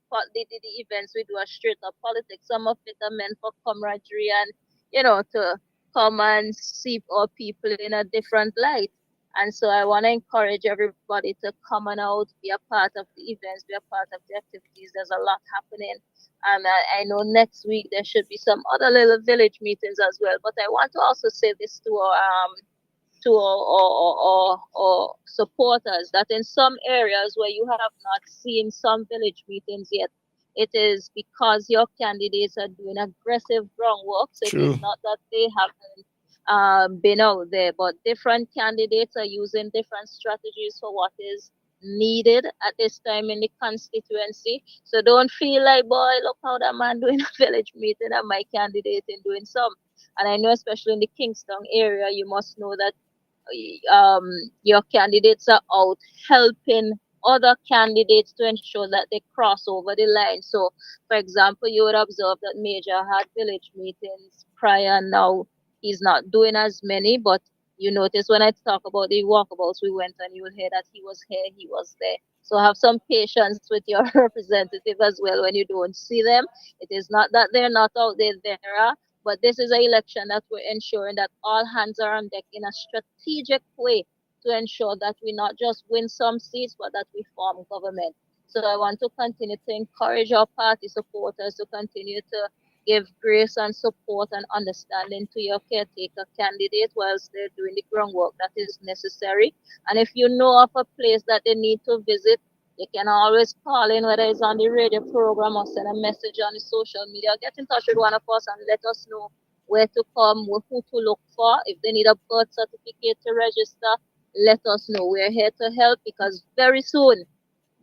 [SPEAKER 8] events we do are straight up politics. Some of it are meant for camaraderie and to come and see our people in a different light. And so I want to encourage everybody to come on out, be a part of the events, be a part of the activities. There's a lot happening. And I know next week there should be some other little village meetings as well. But I want to also say this to our supporters, that in some areas where you have not seen some village meetings yet, it is because your candidates are doing aggressive groundwork. So it
[SPEAKER 1] True.
[SPEAKER 8] is not that they haven't been out there, but different candidates are using different strategies for what is needed at this time in the constituency. So don't feel like, boy, look how that man doing a village meeting and my candidate in doing some. And I know especially in the Kingston area, you must know that your candidates are out helping other candidates to ensure that they cross over the line. So, for example, you would observe that Major had village meetings prior. Now he's not doing as many, but you notice when I talk about the walkabouts we went on, you will hear that he was here, he was there. So have some patience with your representative as well when you don't see them. It is not that they're not out there, there are, but this is an election that we're ensuring that all hands are on deck in a strategic way to ensure that we not just win some seats, but that we form government. So I want to continue to encourage our party supporters to continue to give grace and support and understanding to your caretaker candidate whilst they're doing the groundwork that is necessary. And if you know of a place that they need to visit, you can always call in, whether it's on the radio program or send a message on the social media. Get in touch with one of us and let us know where to come, who to look for. If they need a birth certificate to register, let us know. We're here to help because very soon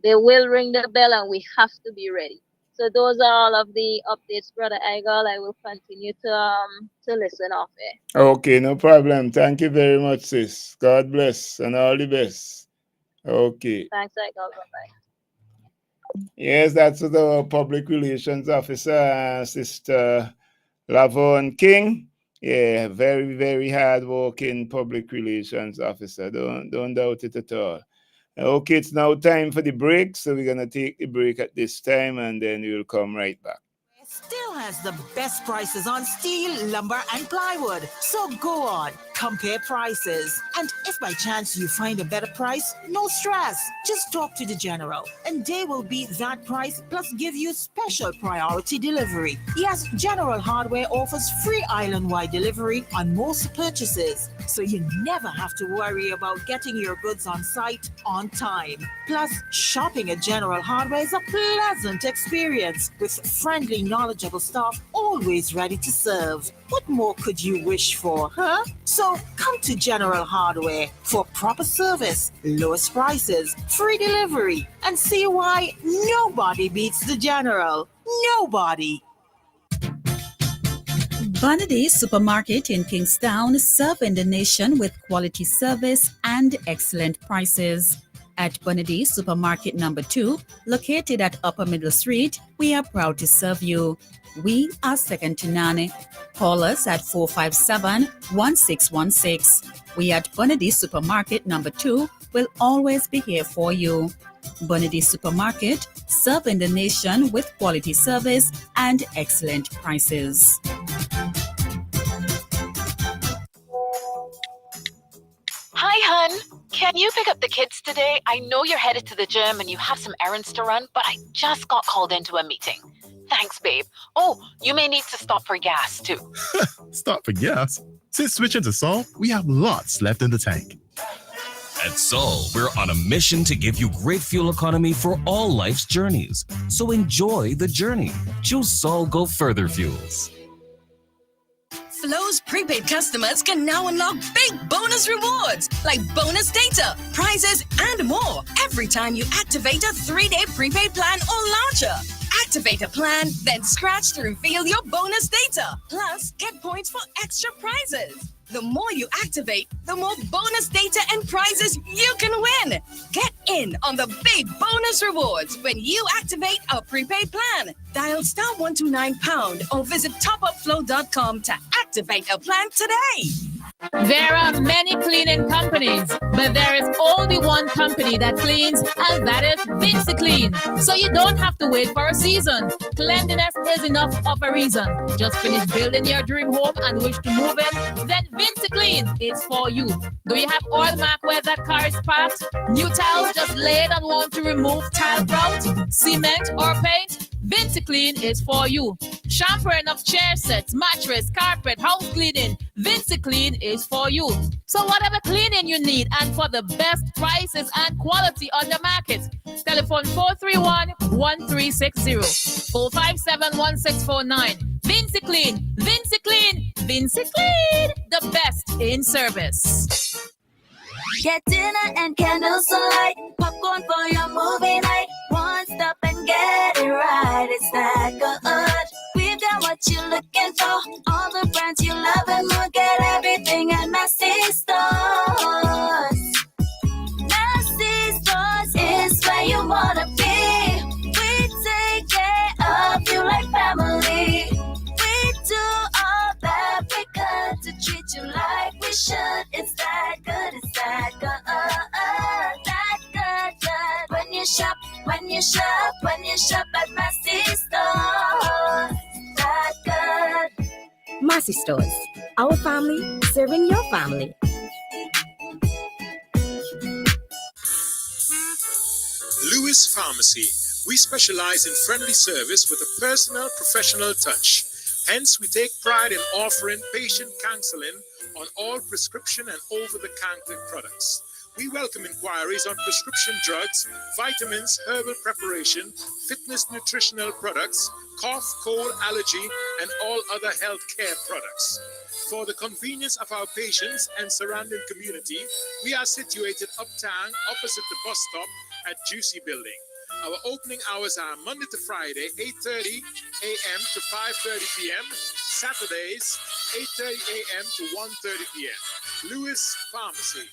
[SPEAKER 8] they will ring the bell and we have to be ready. So those are all of the updates, Brother Igal. I will continue to listen off air.
[SPEAKER 1] Okay, no problem. Thank you very much, sis. God bless and all the best. Okay.
[SPEAKER 8] Thanks, Igal. Bye-bye.
[SPEAKER 1] Yes, that's the public relations officer, Sister Lavon King. Yeah, very, very hard-working public relations officer. Don't doubt it at all. Okay, it's now time for the break, so we're going to take the break at this time, and then we'll come right back.
[SPEAKER 9] Still has the best prices on steel, lumber, and plywood. So go on, compare prices. And if by chance you find a better price, no stress. Just talk to the General, and they will beat that price plus give you special priority delivery. Yes, General Hardware offers free island-wide delivery on most purchases, so you never have to worry about getting your goods on site on time. Plus, shopping at General Hardware is a pleasant experience with friendly, knowledgeable staff always ready to serve. What more could you wish for, huh? So come to General Hardware for proper service, lowest prices, free delivery, and see why nobody beats the General. Nobody.
[SPEAKER 22] Bonady Supermarket in Kingstown, serving the nation with quality service and excellent prices. At Bonady Supermarket number 2, located at Upper Middle Street, we are proud to serve you. We are second to none. Call us at 457-1616. We at Bonady Supermarket number 2 will always be here for you. Bonady Supermarket, serving the nation with quality service and excellent prices.
[SPEAKER 23] Hi, hun. Can you pick up the kids today? I know you're headed to the gym and you have some errands to run, but I just got called into a meeting. Thanks, babe. Oh, you may need to stop for gas, too.
[SPEAKER 12] Stop for gas? Since switching to Sol, we have lots left in the tank.
[SPEAKER 24] At Sol, we're on a mission to give you great fuel economy for all life's journeys. So enjoy the journey. Choose Sol Go Further fuels.
[SPEAKER 25] Flow's prepaid customers can now unlock big bonus rewards like bonus data, prizes, and more every time you activate a 3-day prepaid plan or launcher. Activate a plan, then scratch to reveal your bonus data. Plus, get points for extra prizes. The more you activate, the more bonus data and prizes you can win. Get in on the big bonus rewards when you activate a prepaid plan. Dial *129# or visit topupflow.com to activate a plan today.
[SPEAKER 10] There are many cleaning companies, but there is only one company that cleans, and that is VinceClean. So you don't have to wait for a season. Cleanliness is enough of a reason. Just finish building your dream home and wish to move in? Then VinceClean is for you. Do you have oil mark where that car is parked? New tiles just laid and want to remove tile grout, cement, or paint? VinceClean is for you. Shampooing of chair sets, mattress, carpet, house cleaning. VinceClean is for you. So whatever cleaning you need and for the best prices and quality on the market, telephone 431-1360, 457-1649. VincyClean, VincyClean, VincyClean, the best in service.
[SPEAKER 11] Get dinner and candles alight, popcorn for your movie night. One stop and get it right. It's that good. We've got what you're looking for. All the brands you love and more. Get everything at Massy Stores. Massy Stores is where you wanna be. We take care of you like family. We do all that we could to treat you like we should. It's that good, it's that good. That good. When you shop at Massy Stores. That good.
[SPEAKER 13] Massy Stores, our family serving your family.
[SPEAKER 15] Lewis Pharmacy. We specialize in friendly service with a personal, professional touch. Hence, we take pride in offering patient counseling on all prescription and over-the-counter products. We welcome inquiries on prescription drugs, vitamins, herbal preparation, fitness nutritional products, cough, cold, allergy, and all other health care products. For the convenience of our patients and surrounding community, we are situated uptown opposite the bus stop at Juicy Building. Our opening hours are Monday to Friday, 8:30 a.m. to 5:30 p.m. Saturdays, 8:30 a.m. to 1:30 p.m. Lewis Pharmacy.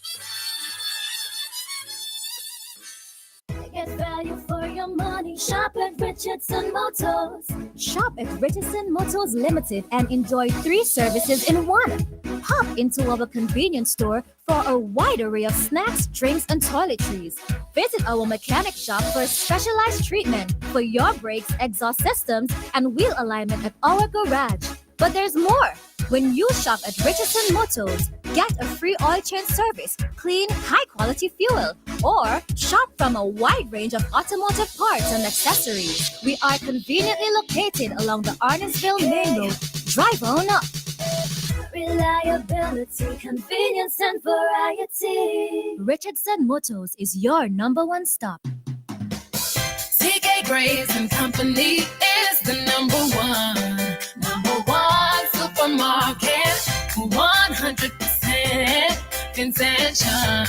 [SPEAKER 11] Get value for your money. Shop at Richardson Motors.
[SPEAKER 16] Shop at Richardson Motors Limited and enjoy 3 services in one. Pop into our convenience store for a wide array of snacks, drinks, and toiletries. Visit our mechanic shop for specialized treatment for your brakes, exhaust systems, and wheel alignment at our garage. But there's more. When you shop at Richardson Motors, get a free oil change service, clean, high-quality fuel, or shop from a wide range of automotive parts and accessories. We are conveniently located along the Arnesville Main Road. Drive on up.
[SPEAKER 11] Reliability, convenience, and variety.
[SPEAKER 16] Richardson Motors is your #1 stop.
[SPEAKER 10] CK Graves and Company is the number one supermarket, 100% intention.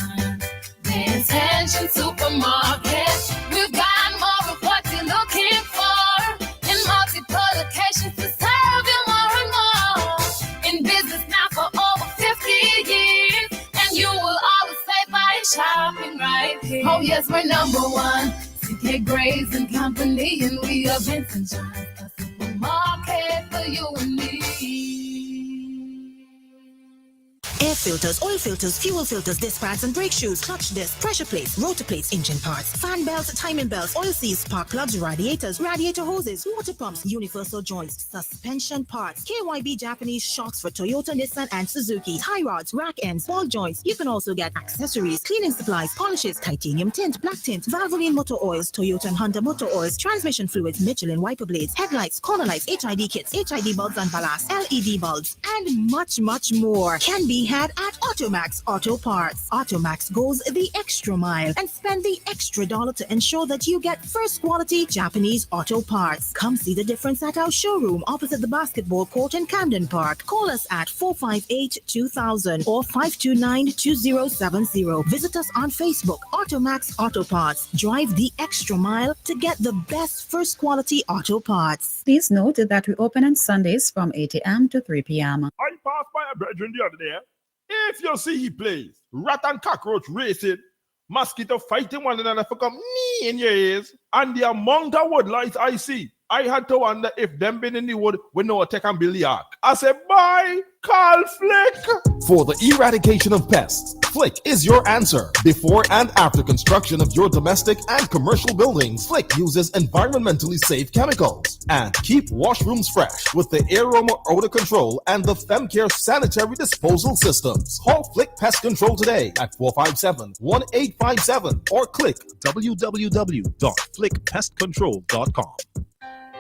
[SPEAKER 10] The Intention Supermarket. We've got more of what you're looking for in multiple locations to serve you more and more. In business now for over 50 years, and you will always say by shopping right here. Oh yes, we're #1. CK Graves and Company, and we are Vincent John, a supermarket for you and me.
[SPEAKER 9] Air filters, oil filters, fuel filters, disc pads and brake shoes, clutch discs, pressure plates, rotor plates, engine parts, fan belts, timing belts, oil seals, spark plugs, radiators, radiator hoses, water pumps, universal joints, suspension parts, KYB Japanese shocks for Toyota, Nissan and Suzuki, tie rods, rack ends, ball joints. You can also get accessories, cleaning supplies, polishes, titanium tint, black tint, Valvoline motor oils, Toyota and Honda motor oils, transmission fluids, Michelin wiper blades, headlights, corner lights, HID kits, HID bulbs and ballast, LED bulbs, and much, much more can be had at Automax Auto Parts. Automax goes the extra mile and spend the extra dollar to ensure that you get first quality Japanese auto parts. Come see the difference at our showroom opposite the basketball court in Camden Park. Call us at 458-2000 or 529-2070. Visit us on Facebook, Automax Auto Parts. Drive the extra mile to get the best first quality auto parts.
[SPEAKER 22] Please note that we open on Sundays from 8 a.m. to 3 p.m.
[SPEAKER 17] I passed by a brethren the other day. If you see he plays rat and cockroach racing, mosquito fighting one another for come me in your ears, and the amount of woodlights I see, I had to wonder if them been in the wood with no attack and build the ark. I said, bye, call Flick.
[SPEAKER 12] For the eradication of pests, Flick is your answer. Before and after construction of your domestic and commercial buildings, Flick uses environmentally safe chemicals and keep washrooms fresh with the Aroma Odor Control and the FemCare Sanitary Disposal Systems. Call Flick Pest Control today at 457-1857 or click www.flickpestcontrol.com.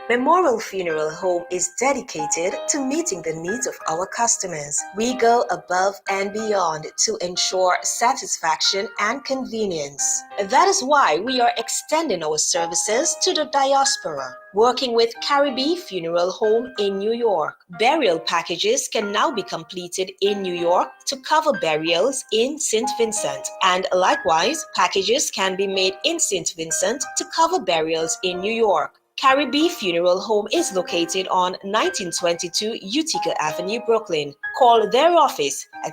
[SPEAKER 2] Memorial Funeral Home is dedicated to meeting the needs of our customers. We go above and beyond to ensure satisfaction and convenience. That is why we are extending our services to the diaspora. Working with Caribbean Funeral Home in New York, burial packages can now be completed in New York to cover burials in St. Vincent. And likewise, packages can be made in St. Vincent to cover burials in New York. Caribbean Funeral Home is located on 1922 Utica Avenue, Brooklyn. Call their office at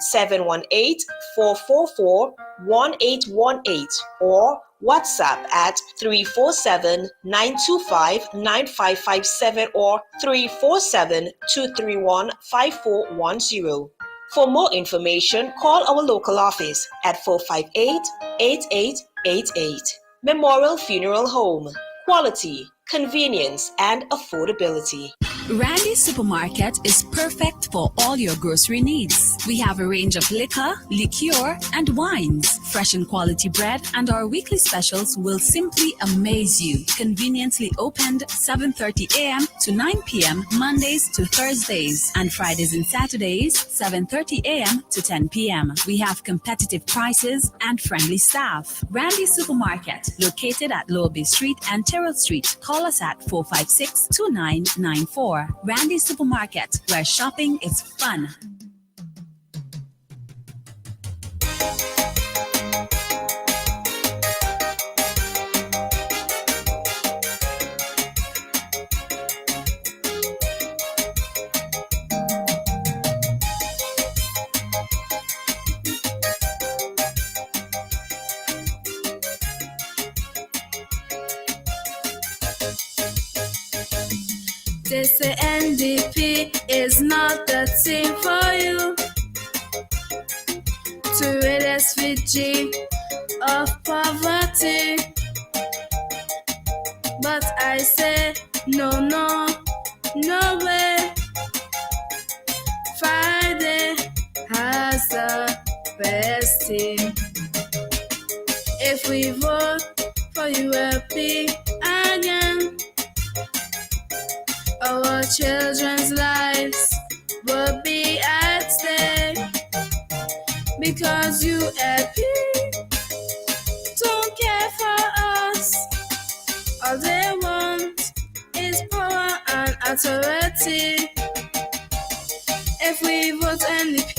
[SPEAKER 2] 718-444-1818 or WhatsApp at 347-925-9557 or 347-231-5410. For more information, call our local office at 458-8888. Memorial Funeral Home. Quality, convenience, and affordability.
[SPEAKER 22] Randy's Supermarket is perfect for all your grocery needs. We have a range of liquor, liqueur, and wines, fresh and quality bread, and our weekly specials will simply amaze you. Conveniently opened 7:30 a.m. to 9 p.m. Mondays to Thursdays, and Fridays and Saturdays 7:30 a.m. to 10 p.m. We have competitive prices and friendly staff. Randy's Supermarket, located at Lower Bay Street and Terrell Street. Call us at 456-2994. Randy's Supermarket, where shopping is fun.
[SPEAKER 14] They say NDP is not the team for you to rid SVG of poverty. But I say no, no, no way. Friday has the best team. If we vote for ULP again, our children's lives will be at stake because ULP don't care for us. All they want is power and authority. If we vote NDP,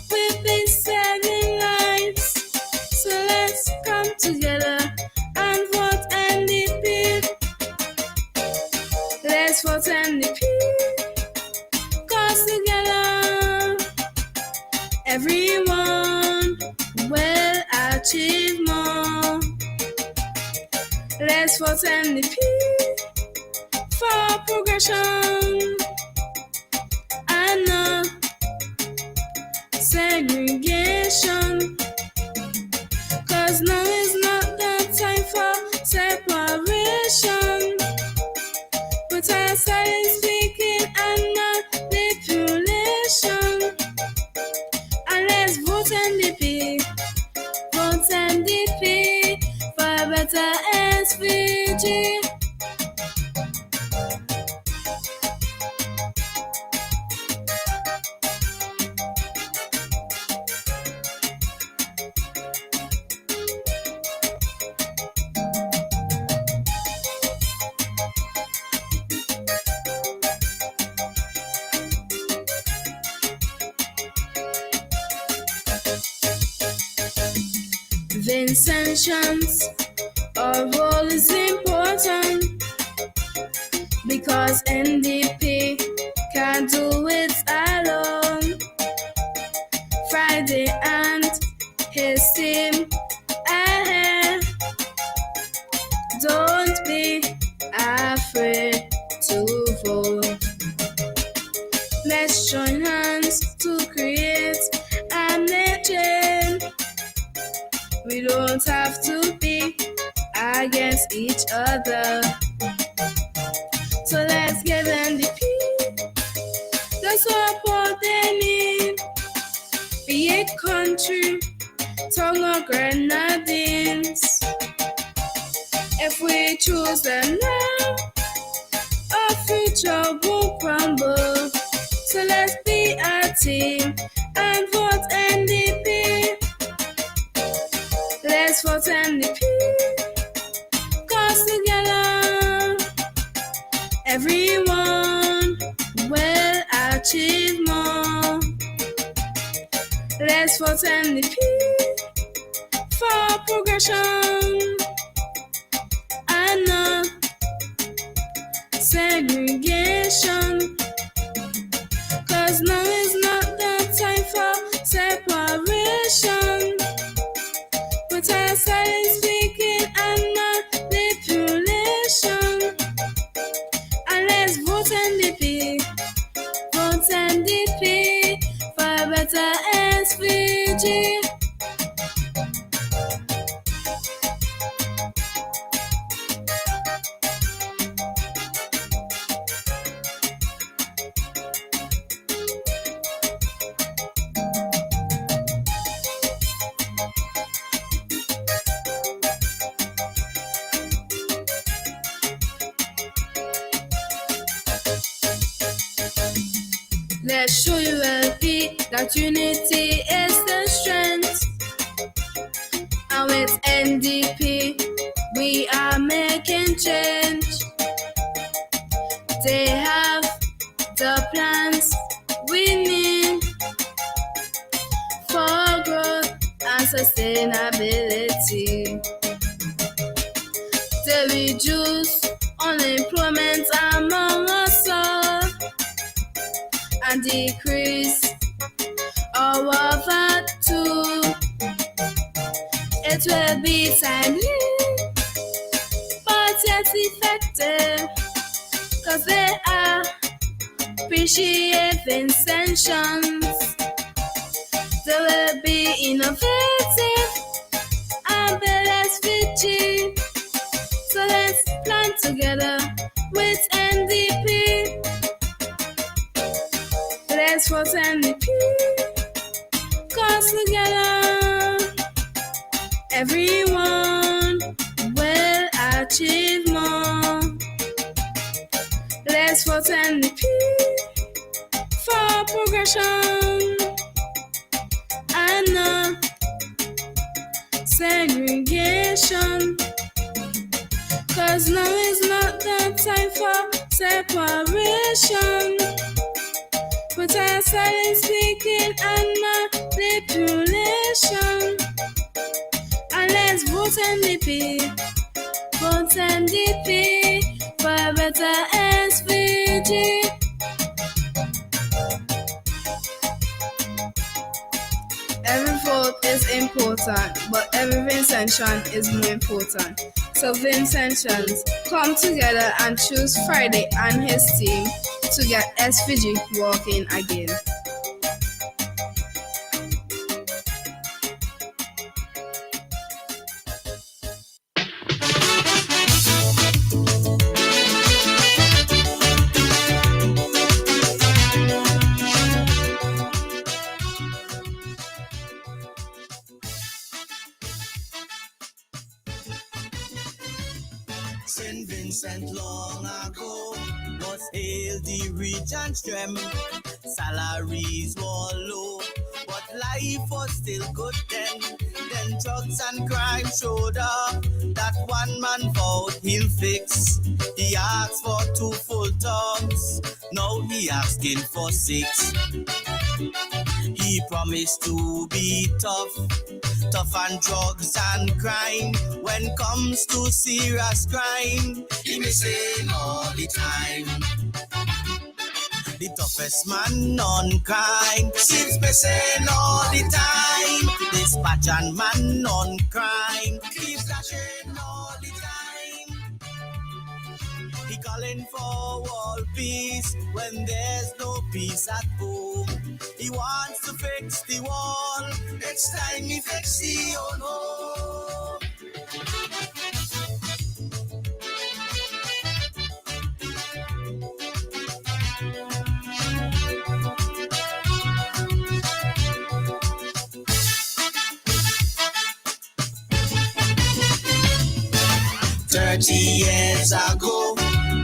[SPEAKER 14] we'll be saving lives. So let's come together and vote NDP. Let's vote NDP, 'cause together everyone will achieve more. Let's vote NDP for progression and not segregation. 'Cause now is not the time for separation. But I started speaking and manipulation. And let's vote NDP. Vote NDP for a better SVG. Vincentians, our role is important because NDP can't do it alone. Friday and his team ahead. Don't be afraid to vote. Let's join hands to create a nation. We don't have to be against each other. So let's give NDP the support they need. Be it country, tongue or grenadines. If we choose them now, trouble crumble. So let's be a team and vote NDP. Let's vote NDP. Cause together, everyone will achieve more. Let's vote NDP for progression and not segregation. Cause now is not the time for separation. But I started speaking and manipulation. And let's vote NDP. Vote NDP for a better SVG. Let's show you LP that unity is the strength. And with NDP, we are making change. They have the plans we need for growth and sustainability. They reduce unemployment among us all and decrease our VAT too. It will be timely, but yet effective, cause they are appreciate intentions. They will be innovative and build SVG. So let's plan together with NDP. Let's vote NDP, cause together everyone will achieve more. Let's vote NDP for progression and not segregation. Cause now is not the time for separation. But I started speaking and manipulation. And let's vote NDP. Vote NDP for a better SVG. Every vote is important, but every Vincentian is more important. So Vincentians, come together and choose Friday and his team to get SVG working again.
[SPEAKER 5] St. Vincent long ago was hailed the region strength. Salaries were low, but life was still good then. Then drugs and crime showed up. That one man vowed he'll fix. He asked for 2 full terms. Now he asking for 6. He promised to be tough on drugs and crime. When comes to serious crime, he missing all the time. The toughest man on crime seems missing all the time. Dispatch and man on crime keeps flashing all the time. He calling for world peace when there's no peace at home. He wants to fix the wall. It's time he fix the own home. $30 years ago,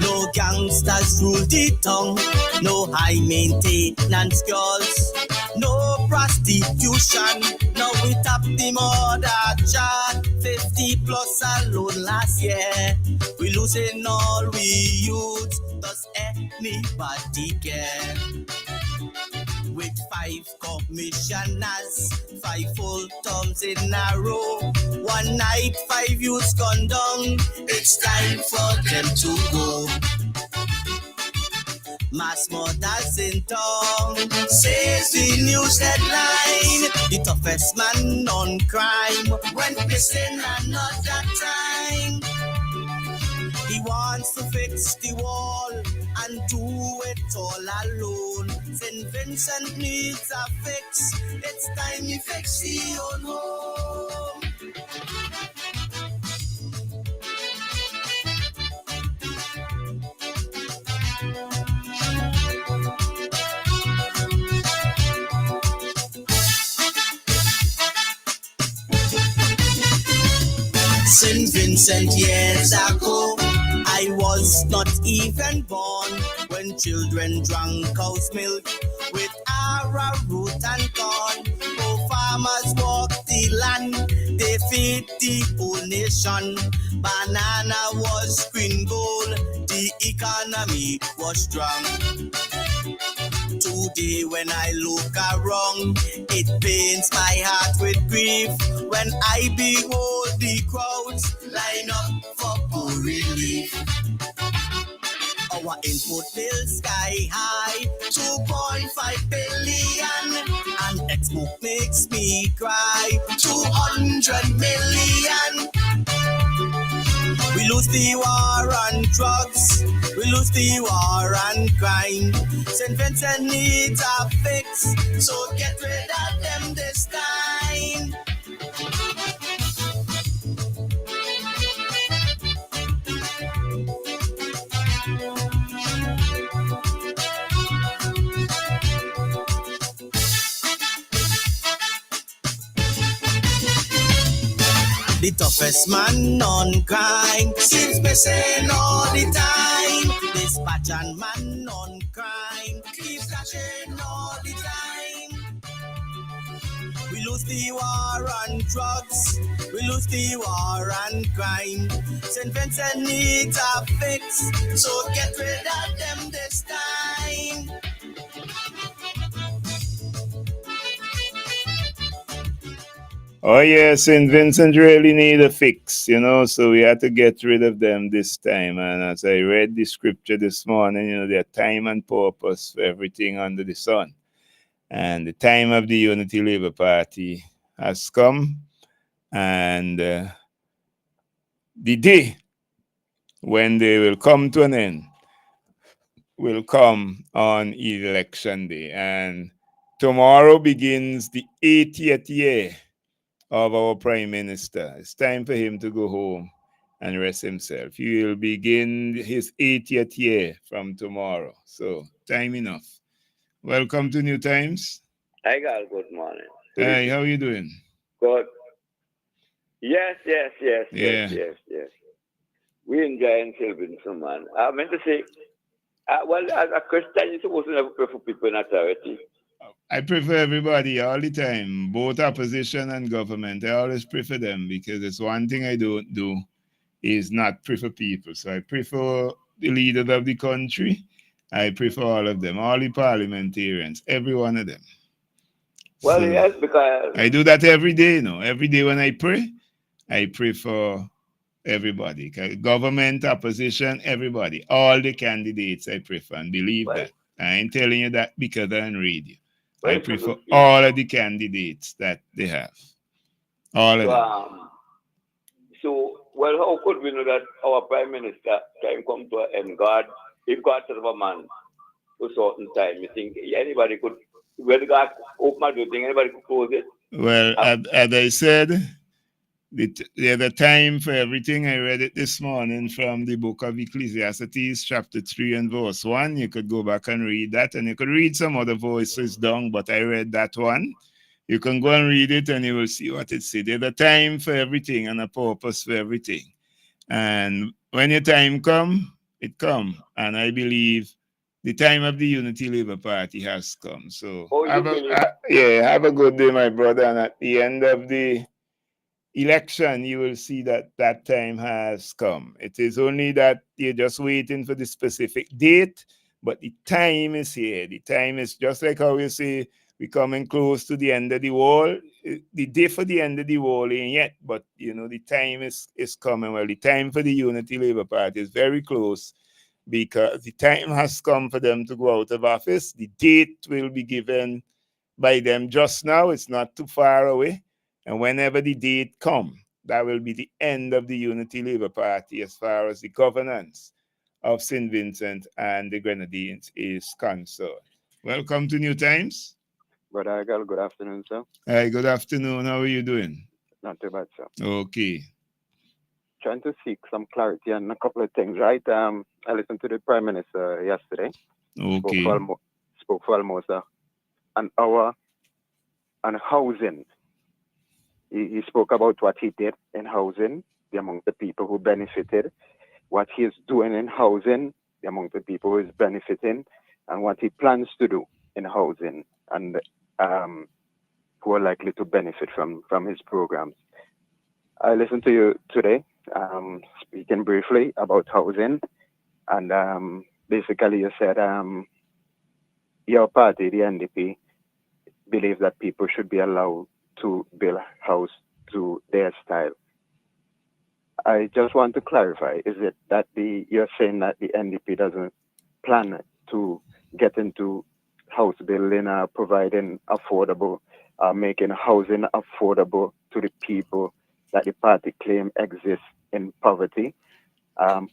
[SPEAKER 5] No gangsters rule the town. No high maintenance girls. No prostitution. Now we tap the murder chart. 50 plus alone last year. We losing all we youth. Does anybody care? With 5 commissioners, 5 full terms in a row. One night, 5 youths gone down. It's time for them to go. Mass murders in town, says the news headline. The toughest man on crime went missing another time. He wants to fix the wall and do it all alone. St. Vincent needs a fix. It's time he fix his own home. St. Vincent years ago, I was not even born when children drank cow's milk with arrowroot and corn. Oh, farmers walk the land, they feed the whole nation. Banana was green gold, the economy was strong. Today when I look around, it pains my heart with grief when I behold the crowds line up for poor relief. Our input bill sky high, 2.5 billion, and export makes me cry, 200 million. We lose the war on drugs, we lose the war on crime. St. Vincent needs a fix, so get rid of them this time. The toughest man on crime seems missing all the time. Dispatch and man on crime keeps flashing all the time. We lose the war on drugs, we lose the war on crime. St. Vincent needs a fix, so get rid of them this time.
[SPEAKER 1] Oh yes, St. Vincent really need a fix, so we had to get rid of them this time. And as I read the scripture this morning, there are time and purpose for everything under the sun. And the time of the Unity Labour Party has come, and the day when they will come to an end will come on election day. And tomorrow begins the 80th year of our Prime Minister. It's time for him to go home and rest himself. He will begin his 80th year from tomorrow. So, time enough. Welcome to New Times.
[SPEAKER 4] Hi, girl. Good morning.
[SPEAKER 1] Hi, how are you doing?
[SPEAKER 4] Good. Yes.
[SPEAKER 1] Yeah.
[SPEAKER 4] We enjoy Vincent, man. I meant to say, well, as a Christian, you're supposed to never pray for people in authority.
[SPEAKER 1] I prefer everybody all the time, both opposition and government. I always prefer them because it's one thing I don't do is not prefer people. So I prefer the leaders of the country. I prefer all of them, all the parliamentarians, every one of them.
[SPEAKER 4] Well, so yes, because
[SPEAKER 1] I do that every day, Every day when I pray for everybody. Government, opposition, everybody. All the candidates I prefer, and believe that. I ain't telling you that because I don't read you. I prefer all of the candidates that they have. All of them.
[SPEAKER 4] Well, how could we know that our Prime Minister can come to an end? If God set up a man for a certain time, you think anybody could, when God open my door, do you think anybody could close it?
[SPEAKER 1] Well, as I said, there's a time for everything. I read it this morning from the book of Ecclesiastes, chapter 3 and verse 1. You could go back and read that, and you could read some other voices down, but I read that one. You can go and read it, and you will see what it says. There's a time for everything and a purpose for everything. And when your time comes, It come, and I believe the time of the Unity Labour Party has come. So have a good day, my brother. And at the end of the election, you will see that that time has come. It is only that you're just waiting for the specific date, but the time is here. The time is just like how you say we're coming close to the end of the wall. The day for the end of the wall ain't yet, but the time is coming. Well, the time for the Unity Labour Party is very close, because the time has come for them to go out of office. The date will be given by them just now. It's not too far away. And whenever the date comes, that will be the end of the Unity Labour Party as far as the governance of St. Vincent and the Grenadines is concerned. Welcome to New Times.
[SPEAKER 6] Brother Agal, good afternoon, sir.
[SPEAKER 1] Hi, good afternoon. How are you doing?
[SPEAKER 6] Not too bad, sir.
[SPEAKER 1] Okay.
[SPEAKER 6] Trying to seek some clarity on a couple of things, right? I listened to the Prime Minister yesterday.
[SPEAKER 1] Okay.
[SPEAKER 6] Spoke for almost an hour on housing. He spoke about what he did in housing, the amount of people who benefited, what he is doing in housing, the amount of people who is benefiting, and what he plans to do in housing, and who are likely to benefit from his programs. I listened to you today, speaking briefly about housing, and basically you said your party, the NDP, believes that people should be allowed to build a house to their style. I just want to clarify, is it that you're saying that the NDP doesn't plan to get into house building, providing affordable, making housing affordable to the people that the party claim exists in poverty?
[SPEAKER 1] I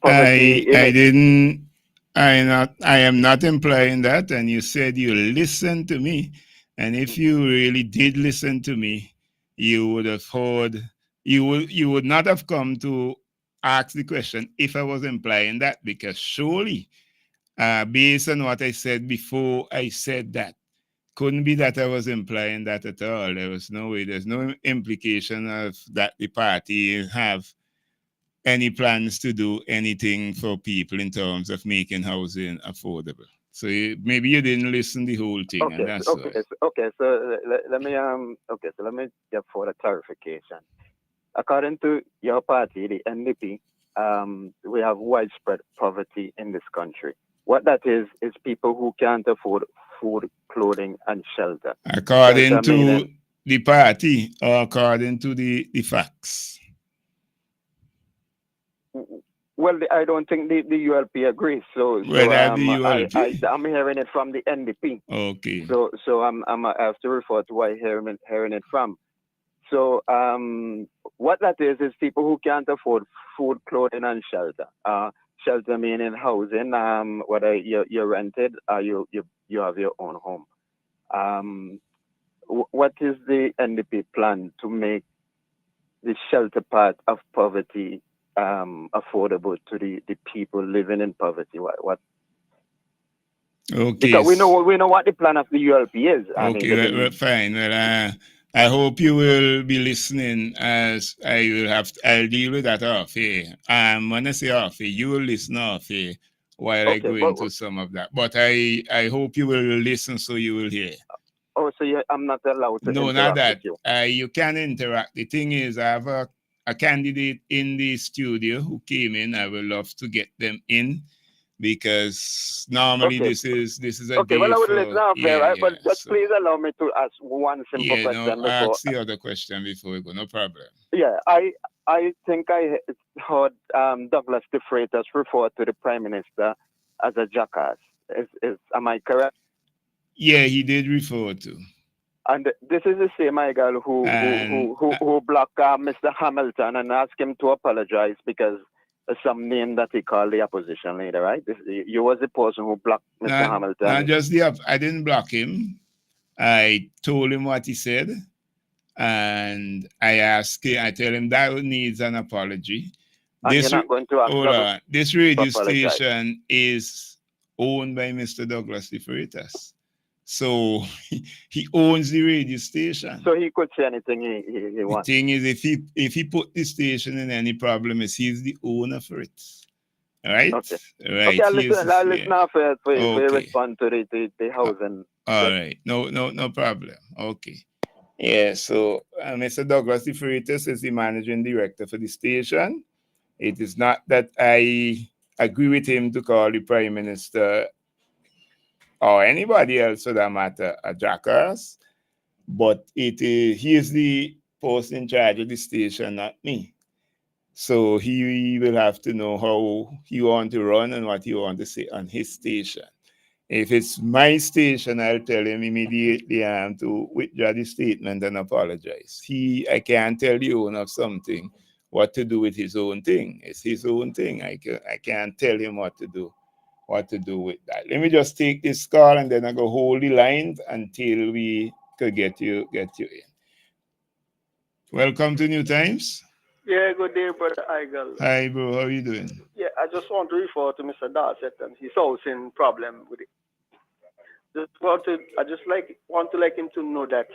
[SPEAKER 1] am not implying that, and you said you listened to me. And if you really did listen to me, you would have heard, you would not have come to ask the question if I was implying that, because surely, based on what I said before I said that, couldn't be that I was implying that at all. There was no way. There's no implication of that the party have any plans to do anything for people in terms of making housing affordable. So maybe you didn't listen the whole thing, and that's why.
[SPEAKER 6] Okay. So let me get further clarification. According to your party, the NDP, we have widespread poverty in this country. What that is people who can't afford food, clothing, and shelter.
[SPEAKER 1] According to the party, or according to the facts?
[SPEAKER 6] Well, I don't think the ULP agrees. I'm hearing it from the NDP.
[SPEAKER 1] Okay.
[SPEAKER 6] So I have to refer to where I'm hearing it from. So what that is people who can't afford food, clothing, and shelter. Shelter meaning housing, whether you're rented or you have your own home. What is the NDP plan to make the shelter part of poverty affordable to the people living in poverty? What?
[SPEAKER 1] Okay.
[SPEAKER 6] Because we know what the plan of the ULP is.
[SPEAKER 1] Okay, fine. Well, I hope you will be listening, as I'll deal with that off here. When I say off here, you will listen off here while I go into some of that. But I hope you will listen, so you will hear.
[SPEAKER 6] Oh, so I'm not allowed to
[SPEAKER 1] No,
[SPEAKER 6] interact
[SPEAKER 1] not that.
[SPEAKER 6] with you.
[SPEAKER 1] You can interact. The thing is, I have a candidate in the studio who came in. I would love to get them in, because normally this is a
[SPEAKER 6] okay.
[SPEAKER 1] day
[SPEAKER 6] Well, I would
[SPEAKER 1] for,
[SPEAKER 6] listen off there, right? But just please allow me to ask one simple question before.
[SPEAKER 1] Ask the other question before we go. No problem.
[SPEAKER 6] Yeah, I think I heard Douglas De Freitas refer to the Prime Minister as a jackass. Am I correct?
[SPEAKER 1] Yeah, he did refer to.
[SPEAKER 6] And this is the same girl who blocked Mr. Hamilton and asked him to apologize because of some name that he called the opposition leader, right? You was the person who blocked Mr. Hamilton.
[SPEAKER 1] Not just I didn't block him. I told him what he said, and I tell him that needs an apology.
[SPEAKER 6] And you're not going to ask
[SPEAKER 1] this radio station is owned by Mr. Douglas De Freitas. So he owns the radio station.
[SPEAKER 6] So he could say anything he wants.
[SPEAKER 1] The thing is, if he put the station in any problem, he's the owner for it. Right?
[SPEAKER 6] Okay.
[SPEAKER 1] Right.
[SPEAKER 6] Okay, I'll
[SPEAKER 1] He is,
[SPEAKER 6] listen now for
[SPEAKER 1] Okay.
[SPEAKER 6] respond to the housing.
[SPEAKER 1] All right. No problem. Okay. Yeah, so Mr. Douglas De Freitas is the managing director for the station. It is not that I agree with him to call the Prime Minister or anybody else for that matter a jackass, but he is the person in charge of the station, not me. So he will have to know how he want to run and what he want to say on his station. If it's my station, I'll tell him immediately to withdraw the statement and apologize. I can't tell the owner of something what to do with his own thing. It's his own thing. I can't tell him what to do with that. Let me just take this call and then I go hold the lines until we could get you in. Welcome to New Times.
[SPEAKER 3] Yeah, good day, brother Igel.
[SPEAKER 1] Hi, bro. How are you doing?
[SPEAKER 3] Yeah, I just want to refer to Mr. Darset and his housing problem with it. I just want to like him to know that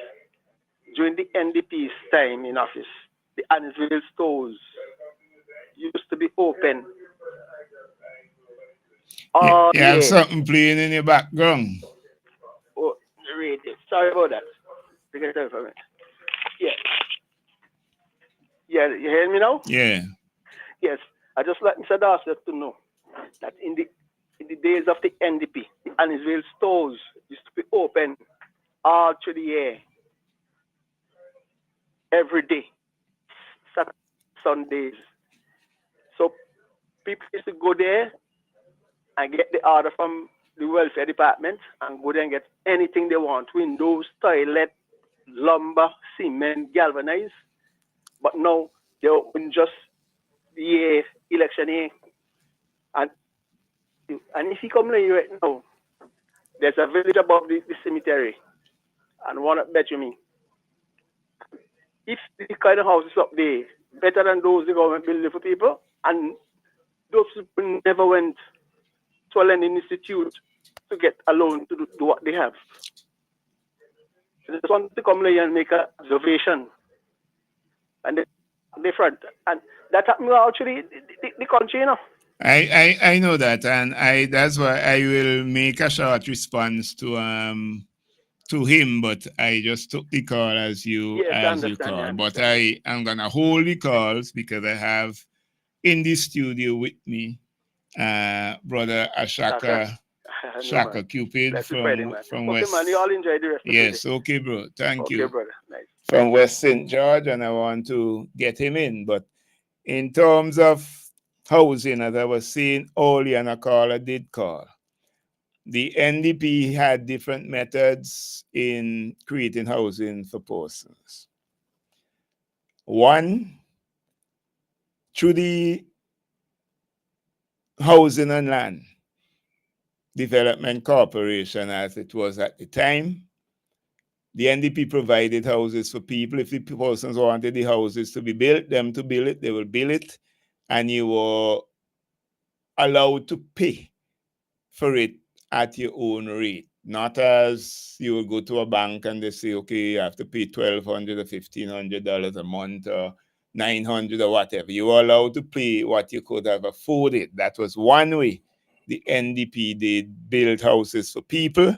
[SPEAKER 3] during the NDP's time in office, the Annisville stores used to be open.
[SPEAKER 1] You have something playing in your background.
[SPEAKER 3] Oh, the radio. Sorry about that. You can tell for me. Yeah. Yeah, you hear me now?
[SPEAKER 1] Yeah.
[SPEAKER 3] Yes. I just like Mr. Darset to know that in the days of the NDP, the Annisville stores used to be open all through the year, every day, Saturday, Sundays. So people used to go there and get the order from the welfare department and go there and get anything they want: windows, toilet, lumber, cement, galvanized. But now they open just the year, election year, and if you come here right now, there's a village above the cemetery, and one bet you me, if the kind of houses up there better than those the government building for people, and those people never went to a lending institute to get a loan to do what they have. So they just want to come here and make an observation, and they different, and that happened actually the country, you know.
[SPEAKER 1] I know that, and that's why I will make a short response to him, but I just took the call as you called. But I am gonna hold the calls because I have in the studio with me brother Ashaka Shaka Cupid from West.
[SPEAKER 3] Man, you all enjoy the rest
[SPEAKER 1] yes,
[SPEAKER 3] of
[SPEAKER 1] okay, bro. Thank you.
[SPEAKER 3] Okay, brother. Nice.
[SPEAKER 1] From West St. George, and I want to get him in. But in terms of housing, as I was saying earlier, and a caller did call, the NDP had different methods in creating housing for persons. One, through the Housing and Land Development Corporation, as it was at the time. The NDP provided houses for people. If the persons wanted the houses to be built, them to build it, they will build it, and you were allowed to pay for it at your own rate. Not as you will go to a bank and they say, okay, you have to pay $1,200 or $1,500 a month or $900 or whatever. You were allowed to pay what you could have afforded. That was one way the NDP did build houses for people.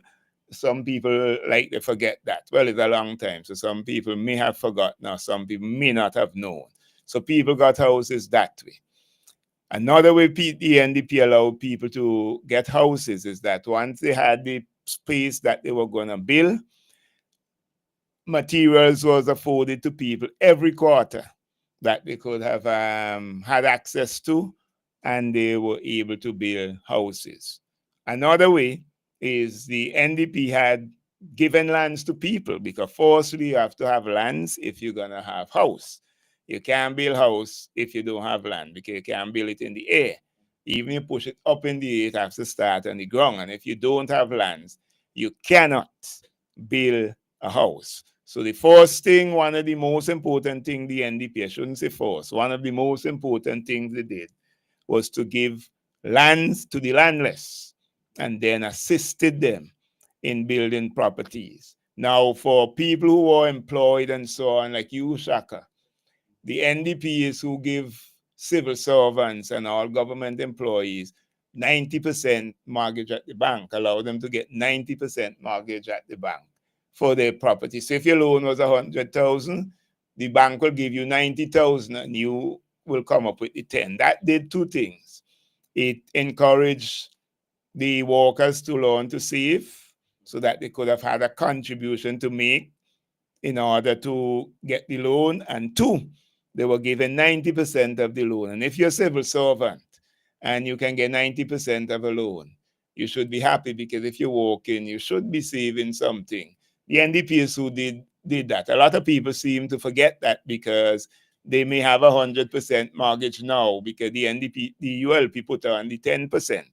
[SPEAKER 1] Some people like to forget that. Well, it's a long time, so some people may have forgotten, or some people may not have known. So people got houses that way. Another way the NDP allowed people to get houses is that once they had the space that they were going to build, materials was afforded to people every quarter that they could have had access to, and they were able to build houses. Another way is the NDP had given lands to people, because firstly you have to have lands if you're going to have house. You can't build house if you don't have land, because you can't build it in the air. Even if you push it up in the air, it has to start on the ground. And if you don't have lands, you cannot build a house. So the first thing, one of the most important things the NDP, I shouldn't say first, one of the most important things they did was to give lands to the landless and then assisted them in building properties. Now, for people who are employed and so on, like you, Shaka, the NDP is who give civil servants and all government employees 90% mortgage at the bank, allow them to get 90% mortgage at the bank for their property. So if your loan was 100,000, the bank will give you 90,000 and you will come up with the 10. That did two things. It encouraged the workers to learn to save so that they could have had a contribution to make in order to get the loan. And two, they were given 90% of the loan. And if you're a civil servant and you can get 90% of a loan, you should be happy, because if you're working, you should be saving something. The NDPs who did that, a lot of people seem to forget that, because they may have 100% mortgage now because the ULP put on the 10%.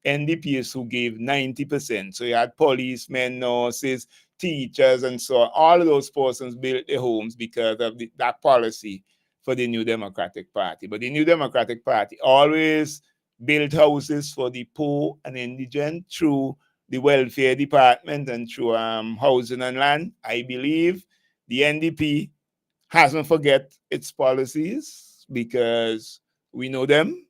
[SPEAKER 1] NDPs who gave 90%. So you had policemen, nurses, teachers, and so on. All of those persons built their homes because of that policy for the New Democratic Party. But the New Democratic Party always built houses for the poor and indigent through the welfare department and through housing and land. I believe the NDP hasn't forget its policies, because we know them.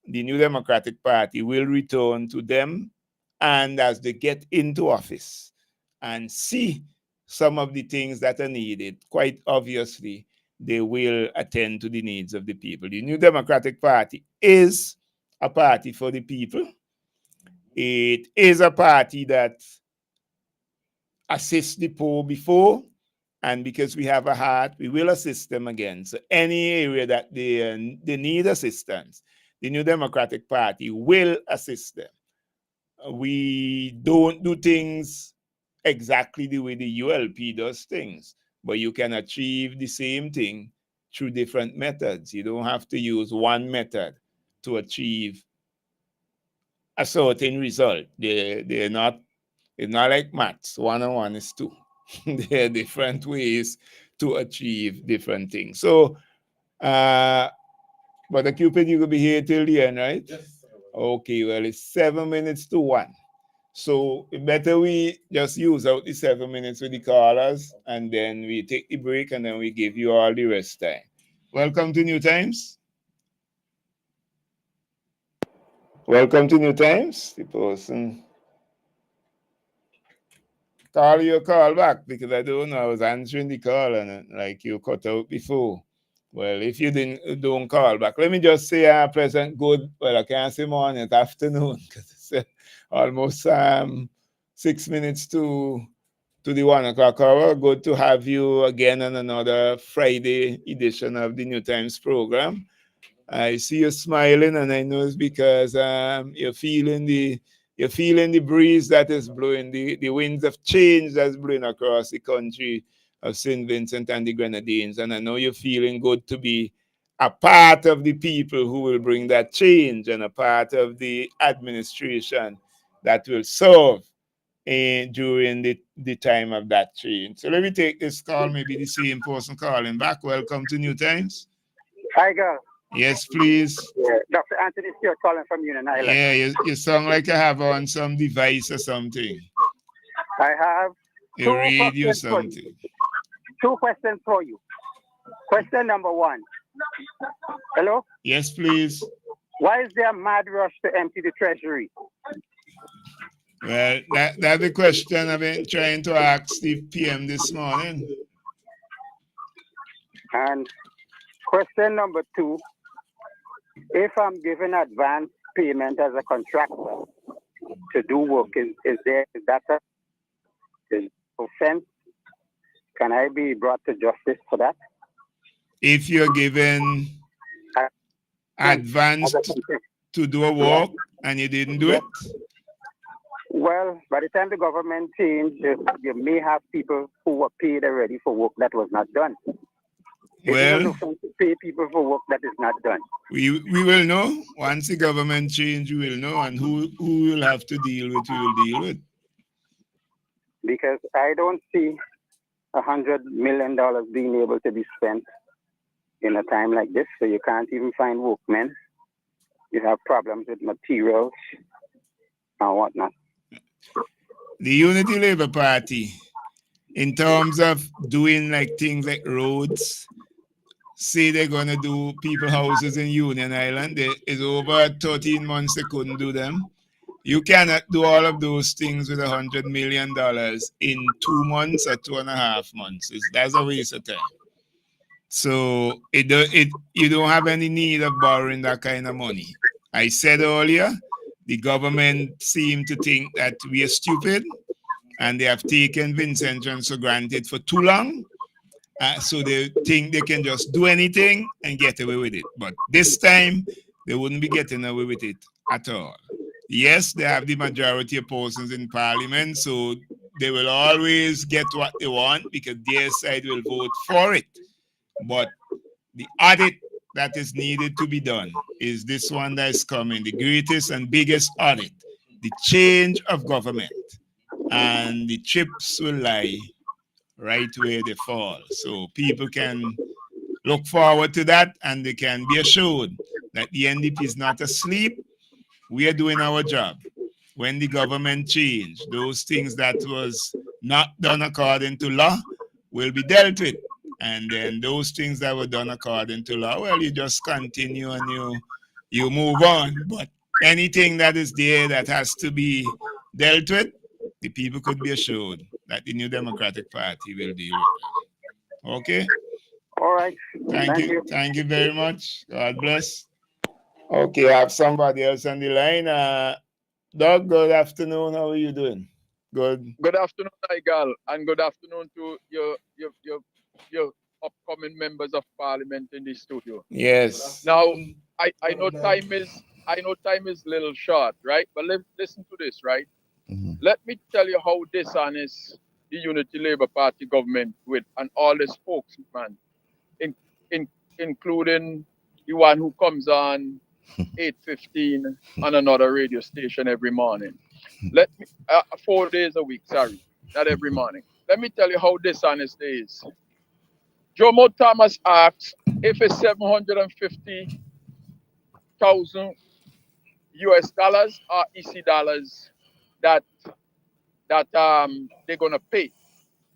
[SPEAKER 1] The New Democratic Party will return to them, and as they get into office and see some of the things that are needed, quite obviously, they will attend to the needs of the people. The New Democratic Party is a party for the people. It is a party that assists the poor before, and because we have a heart, we will assist them again. So any area that they need assistance, the New Democratic Party will assist them. We don't do things exactly the way the ULP does things, but you can achieve the same thing through different methods. You don't have to use one method to achieve a certain result. It's not like maths. 1 and 1 is 2. There are different ways to achieve different things. So, but the Cupid, you will be here till the end, right? Yes. Okay, well, it's 7 minutes to 1. So better we just use out the 7 minutes with the callers, and then we take the break, and then we give you all the rest time. Welcome to New Times. Welcome to New Times. The person call your call back, because I don't know, I was answering the call and like you cut out before. Well, if you don't call back, let me just say a pleasant good, well, I can't say morning, it's afternoon, because it's almost 6 minutes to the 1 o'clock hour. Good to have you again on another Friday edition of the New Times program. I see you smiling, and I know it's because you're feeling the breeze that is blowing, the winds of change that's blowing across the country of St. Vincent and the Grenadines. And I know you're feeling good to be a part of the people who will bring that change, and a part of the administration that will serve during the time of that change. So let me take this call, maybe the same person calling back. Welcome to New Times.
[SPEAKER 7] Hi, girl.
[SPEAKER 1] Yes, please.
[SPEAKER 7] Yeah, Dr. Anthony Stewart calling from Union Island.
[SPEAKER 1] Yeah, you sound like you have on some device or something.
[SPEAKER 7] I have
[SPEAKER 1] you radio something.
[SPEAKER 7] 2 questions for you. Question number 1. Hello?
[SPEAKER 1] Yes, please.
[SPEAKER 7] Why is there a mad rush to empty the treasury?
[SPEAKER 1] Well, that's the question I've been trying to ask the PM this morning.
[SPEAKER 7] And question number 2, if I'm given advance payment as a contractor to do work, is that an offense? Can I be brought to justice for that?
[SPEAKER 1] If you're given advance to do a work and you didn't do it?
[SPEAKER 7] Well, by the time the government changed, you may have people who were paid already for work that was not done.
[SPEAKER 1] Well,
[SPEAKER 7] to pay people for work that is not done.
[SPEAKER 1] We will know. Once the government change, we will know, and who will have to deal with, we will deal with.
[SPEAKER 7] Because I don't see $100 million being able to be spent in a time like this. So you can't even find workmen. You have problems with materials and whatnot.
[SPEAKER 1] The Unity Labour Party, in terms of doing like things like roads, say they're going to do people houses in Union Island. It's over 13 months they couldn't do them. You cannot do all of those things with $100 million in 2 months or 2.5 months. That's a waste of time. So you don't have any need of borrowing that kind of money. I said earlier, the government seem to think that we are stupid, and they have taken Vincentians for granted for too long. So they think they can just do anything and get away with it. But this time, they wouldn't be getting away with it at all. Yes, they have the majority of persons in parliament, so they will always get what they want because their side will vote for it. But the audit that is needed to be done is this one that is coming, the greatest and biggest audit, the change of government. And the chips will lie right where they fall. So people can look forward to that, and they can be assured that the NDP is not asleep. We are doing our job. When the government changed, those things that was not done according to law will be dealt with. And then those things that were done according to law, well, you just continue and you move on. But anything that is there that has to be dealt with, the people could be assured that the New Democratic Party will deal with them. Okay?
[SPEAKER 7] All right.
[SPEAKER 1] Thank you. Thank you very much. God bless. Okay, I have somebody else on the line. Doug, good afternoon. How are you doing? Good.
[SPEAKER 8] Good afternoon, Igal, and good afternoon to your upcoming members of parliament in the studio.
[SPEAKER 1] Yes.
[SPEAKER 8] Now, I know time is a little short, right? But listen to this, right? Let me tell you how dishonest the Unity Labour Party government with and all the spokesman, including the one who comes on 8:15 on another radio station every morning. Let me 4 days a week, sorry, not every morning. Let me tell you how dishonest it is. Jomo Thomas asks if it's 750,000 US dollars or EC dollars that they're gonna pay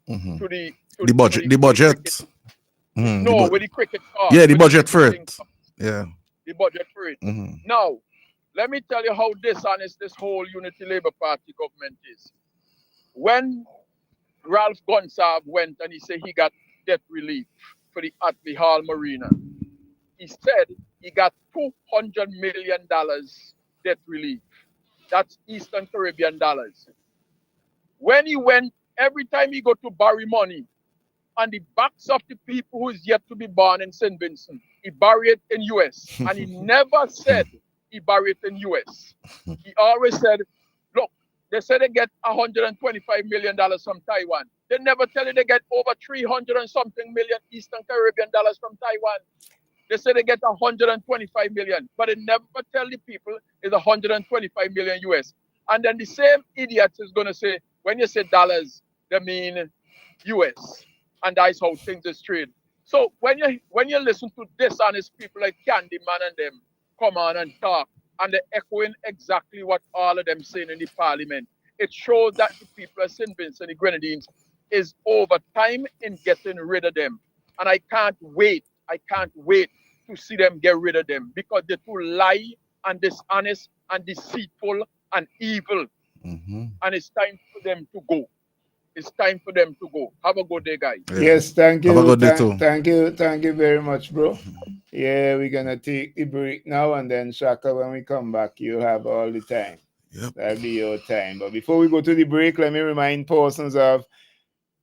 [SPEAKER 8] to the
[SPEAKER 18] budget.
[SPEAKER 8] with the cricket card.
[SPEAKER 18] Yeah, the budget for it. Yeah.
[SPEAKER 8] The budget for it. Now, let me tell you how dishonest this whole Unity Labour Party government is. When Ralph Gonsalve went and he said he got debt relief for the Atley Hall Marina, he said he got $200 million debt relief. That's Eastern Caribbean dollars. When he went, every time he go to borrow money on the backs of the people who is yet to be born in St. Vincent, he borrowed it in US. And he never said he borrowed it in US. He always said, look, they said they get $125 million from Taiwan. They never tell you they get over 300 and something million Eastern Caribbean dollars from Taiwan. They say they get 125 million, but they never tell the people it's 125 million US. And then the same idiots is going to say, when you say dollars, they mean US. And that's how things is trade. So when you listen to dishonest people like Candyman and them come on and talk, and they're echoing exactly what all of them saying in the parliament, it shows that the people of St. Vincent and the Grenadines is over time in getting rid of them. And I can't wait to see them get rid of them because they're too lie and dishonest and deceitful and evil. And it's time for them to go. It's time for them to go. Have a good day, guys.
[SPEAKER 1] Yes, thank you.
[SPEAKER 18] Have a good day too.
[SPEAKER 1] Thank you very much, bro. Yeah, we're gonna take the break now, and then Shaka, when we come back, you have all the time.
[SPEAKER 18] Yep.
[SPEAKER 1] That'll be your time. But before we go to the break, let me remind persons of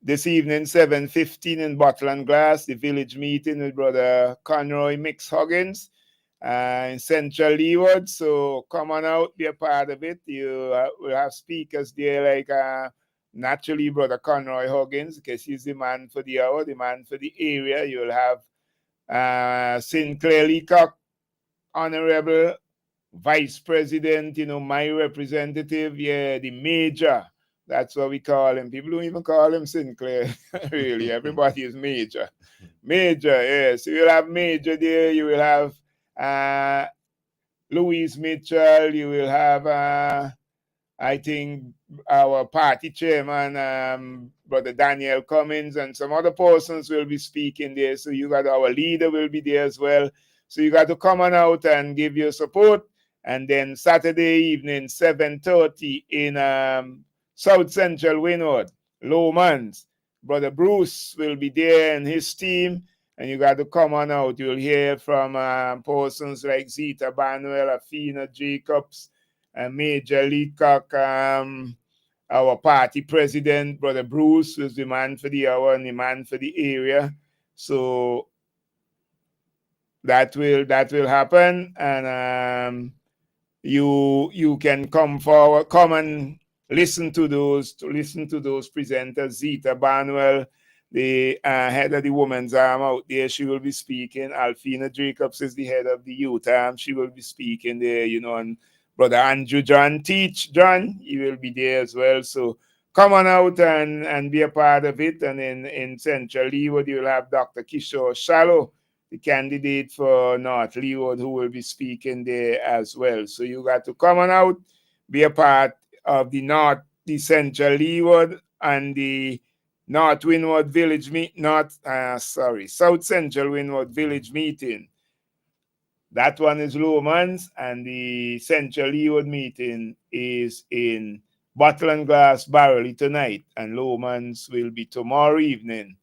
[SPEAKER 1] this evening, 7:15 in Bottle and Glass, the village meeting with Brother Conroy Mix Huggins in Central Leeward. So come on out, be a part of it. You will have speakers there like naturally Brother Conroy Huggins, because he's the man for the hour, the man for the area. You'll have Sinclair Leacock, Honorable Vice President, my representative, the Major. That's what we call him. People don't even call him Sinclair, really. Everybody is Major. Major, yes. So you'll have Major there. You will have Louise Mitchell. You will have I think our party chairman, Brother Daniel Cummins, and some other persons will be speaking there. So you got our leader will be there as well. So you got to come on out and give your support. And then Saturday evening, 7:30 in South Central Wynwood, Lowmans. Brother Bruce will be there and his team. And you got to come on out. You'll hear from persons like Zita Banuel, Afina Jacobs, Major Leacock, our party president, Brother Bruce, was the man for the hour and the man for the area. So that will happen, and you can come forward, come and listen to those presenters. Zita Barnwell, the head of the women's arm out there, she will be speaking. Alfina Jacobs is the head of the youth arm. She will be speaking there, and Brother Andrew John Teach, John, he will be there as well. So come on out and be a part of it. And in Central Leeward, you'll have Dr. Kishore Shallow, the candidate for North Leeward, who will be speaking there as well. So you got to come on out, be a part of the Central Leeward and the South Central Wynwood Village meeting. That one is Lowmans, and the Central Leeward meeting is in Bottle and Glass Barley tonight, and Lowmans will be tomorrow evening.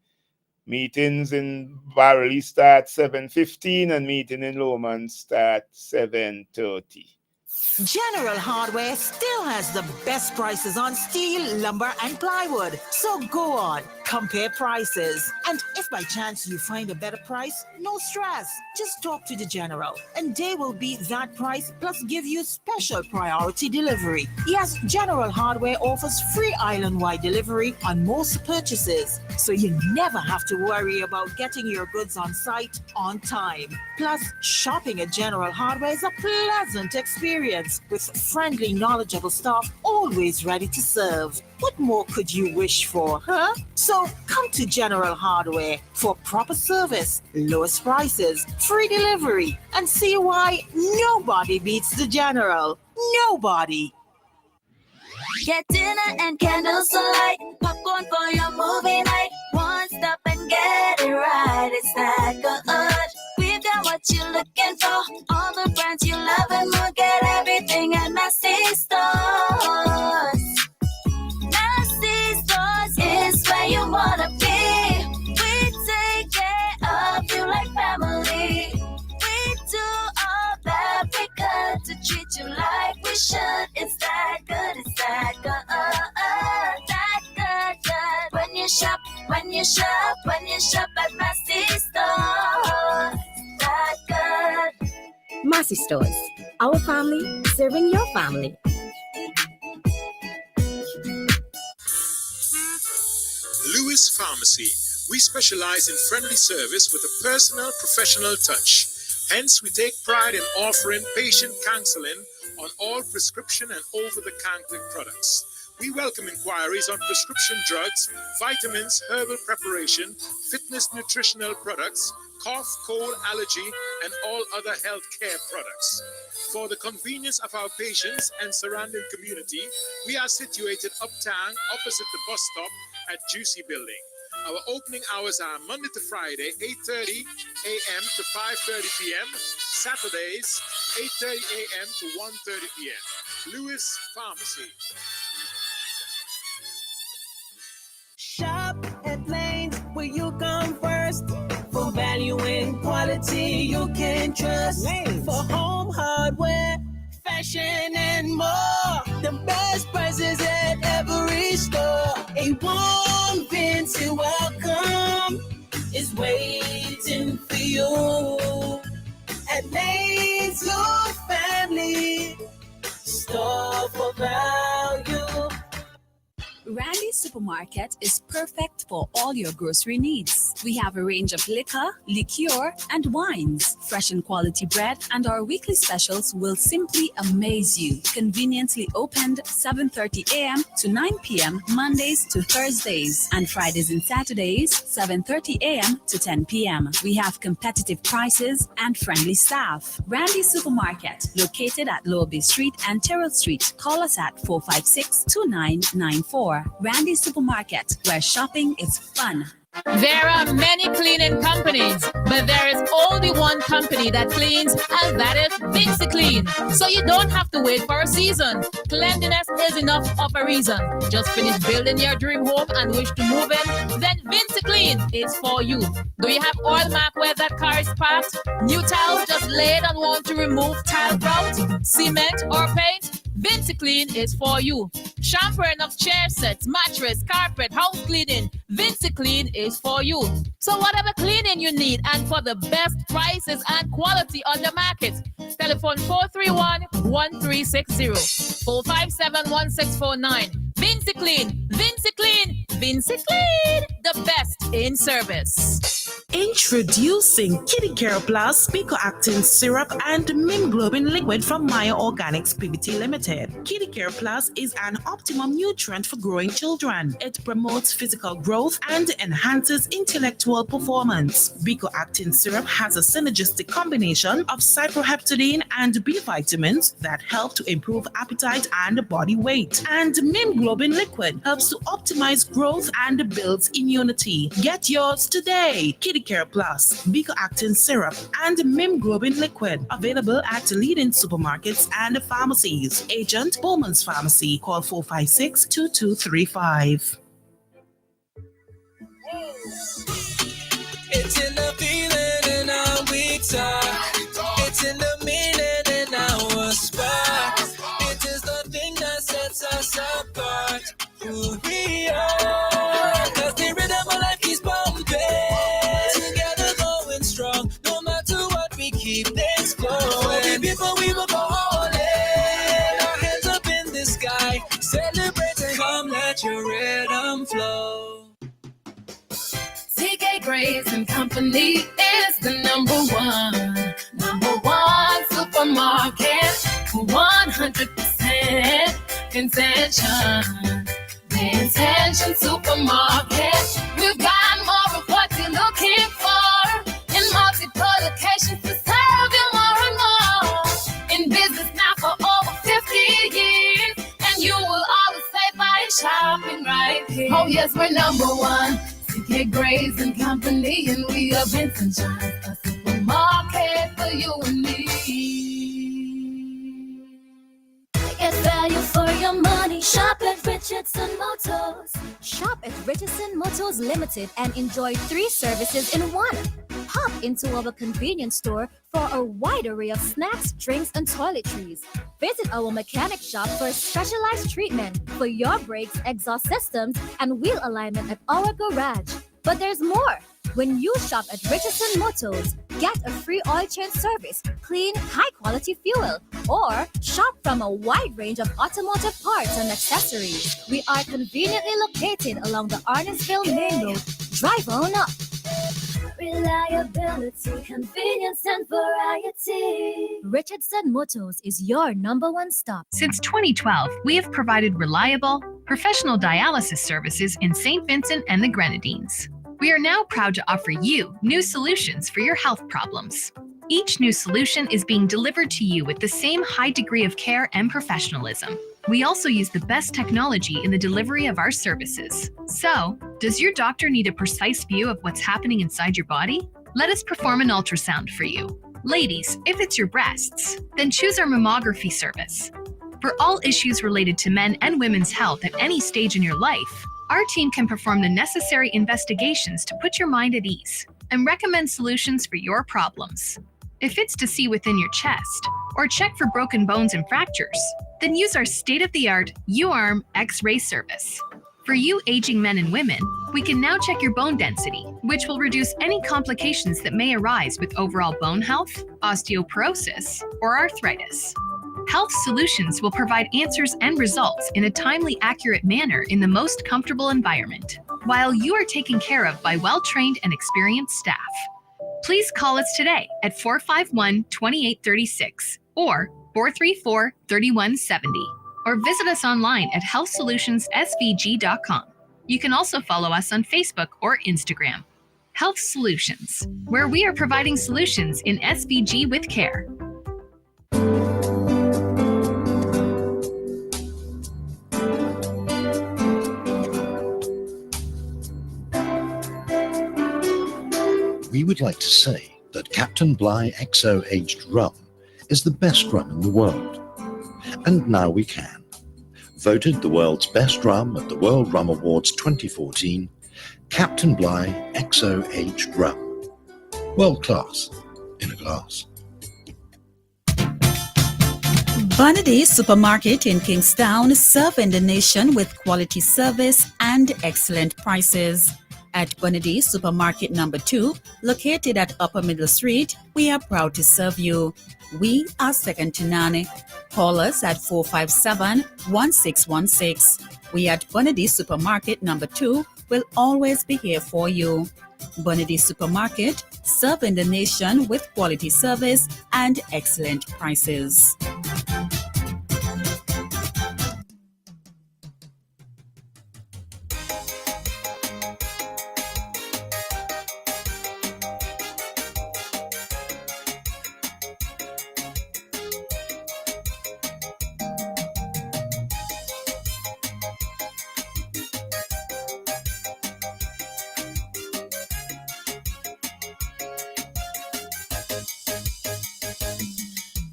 [SPEAKER 1] Meetings in Barley start 7:15 and meeting in Lowmans start 7:30.
[SPEAKER 9] General Hardware still has the best prices on steel, lumber, and plywood. So go on, compare prices. And if by chance you find a better price, no stress. Just talk to the General, and they will beat that price plus give you special priority delivery. Yes, General Hardware offers free island-wide delivery on most purchases, so you never have to worry about getting your goods on site on time. Plus, shopping at General Hardware is a pleasant experience with friendly, knowledgeable staff always ready to serve. What more could you wish for, huh? So come to General Hardware for proper service, lowest prices, free delivery, and see why nobody beats the General. Nobody.
[SPEAKER 11] Get dinner and candles alight, popcorn for your movie night. One stop and get it right. It's that good. We've got what you're looking for. All the brands you love and more. Get everything at Massy Stores. Massy Stores is where you wanna be. We take care of you like family. We do all that we could to treat you like we should. It's that good, it's that good. That good. When you shop at Massy Stores. That good.
[SPEAKER 13] Massy Stores, our family serving your family.
[SPEAKER 15] Lewis Pharmacy. We specialize in friendly service with a personal, professional touch. Hence, we take pride in offering patient counseling on all prescription and over-the-counter products. We welcome inquiries on prescription drugs, vitamins, herbal preparation, fitness nutritional products, cough, cold, allergy, and all other health care products. For the convenience of our patients and surrounding community, we are situated uptown opposite the bus stop at Juicy Building. Our opening hours are Monday to Friday, 8:30 a.m. to 5:30 p.m. Saturdays, 8:30 a.m. to 1:30 p.m. Lewis Pharmacy.
[SPEAKER 5] Shop at Lanes where you come first. For value and quality you can trust. Lanes. For home hardware, fashion and more. The best prices at every store. A warm Vincent welcome is waiting for you. At Lanes, your family store for value.
[SPEAKER 14] Randy
[SPEAKER 22] Supermarket is perfect for all your grocery needs. We have a range of liquor, liqueur, and wines, fresh and quality bread, and our weekly specials will simply amaze you. Conveniently opened 7:30 a.m. to 9 p.m. Mondays to Thursdays, and Fridays and Saturdays 7:30 a.m. to 10 p.m. We have competitive prices and friendly staff. Randy Supermarket, located at Lower Bay Street and Terrell Street. Call us at 456-2994. Randy Supermarket, where shopping is fun.
[SPEAKER 10] There are many cleaning companies, but there is only one company that cleans, and that is VinceClean. So you don't have to wait for a season. Cleanliness is enough of a reason. Just finish building your dream home and wish to move in? Then VinceClean is for you. Do you have oil mark where that car is parked? New tiles just laid and want to remove tile grout, cement, or paint? VinceClean is for you. Shampooing of chair sets, mattress, carpet, house cleaning. VinceClean is for you. So whatever cleaning you need and for the best prices and quality on the market, telephone 431-1360, 457-1649. VinceClean, VinceClean, VinceClean, the best in service.
[SPEAKER 19] Introducing Kitty Care Plus Pico-Actin Syrup and Mimglobin Liquid from Maya Organics PBT Limited. Kitty Care Plus is an optimum nutrient for growing children. It promotes physical growth and enhances intellectual performance. Pico-Actin Syrup has a synergistic combination of cyproheptadine and B vitamins that help to improve appetite and body weight. And Mimglobin Liquid helps to optimize growth and builds immunity. Get yours today. Kitty Care Plus, Pico-Actin Syrup, and Mimglobin Liquid. Available at leading supermarkets and pharmacies. Agent Bowman's Pharmacy. Call 456-2235.
[SPEAKER 5] It's in the feeling in our weak side. It's in the meaning in our spark. It is the thing that sets us apart. Who we are. Cause the rhythm of life keeps bumping. Together going strong. No matter what we keep things flowing. Before we were falling. Our hands up in the sky. Celebrating. Come let your rhythm flow.
[SPEAKER 10] CK Grace and Company is the number one supermarket, 100% intention. The Intention Supermarket. We've got more of what you're looking for in multiple locations to serve you more and more. In business now for over 50 years, and you will always say by shopping right here. Oh yes, we're number one. CK Grace and Company, and we are Vincent John's, a supermarket for you and me.
[SPEAKER 16] Get value for your money. Shop at Richardson Motors. Shop at Richardson Motors Limited and enjoy 3 services in one. Pop into our convenience store for a wide array of snacks, drinks, and toiletries. Visit our mechanic shop for specialized treatment for your brakes, exhaust systems, and wheel alignment at our garage. But there's more. When you shop at Richardson Motors, get a free oil change service, clean, high-quality fuel, or shop from a wide range of automotive parts and accessories. We are conveniently located along the Arnesville Main Road. Drive on up. Reliability, convenience, and variety. Richardson Motors is your number one stop.
[SPEAKER 20] Since 2012, we have provided reliable, professional dialysis services in St. Vincent and the Grenadines. We are now proud to offer you new solutions for your health problems. Each new solution is being delivered to you with the same high degree of care and professionalism. We also use the best technology in the delivery of our services. So, does your doctor need a precise view of what's happening inside your body? Let us perform an ultrasound for you. Ladies, if it's your breasts, then choose our mammography service. For all issues related to men and women's health at any stage in your life, our team can perform the necessary investigations to put your mind at ease and recommend solutions for your problems. If it's to see within your chest or check for broken bones and fractures, then use our state-of-the-art U-Arm X-ray service. For you aging men and women, we can now check your bone density, which will reduce any complications that may arise with overall bone health, osteoporosis, or arthritis. Health Solutions will provide answers and results in a timely, accurate manner in the most comfortable environment, while you are taken care of by well-trained and experienced staff. Please call us today at 451-2836 or 434-3170, or visit us online at healthsolutionssvg.com. You can also follow us on Facebook or Instagram. Health Solutions, where we are providing solutions in SVG with care.
[SPEAKER 17] We would like to say that Captain Bligh XO aged rum is the best rum in the world. And now we can. Voted the world's best rum at the World Rum Awards 2014, Captain Bligh XO aged rum. World class in a glass.
[SPEAKER 22] Bonady Supermarket in Kingstown, serving the nation with quality service and excellent prices. At Bonady Supermarket number 2, located at Upper Middle Street, we are proud to serve you. We are second to none. Call us at 457-1616. We at Bonady Supermarket number 2 will always be here for you. Bonady Supermarket, serving the nation with quality service and excellent prices.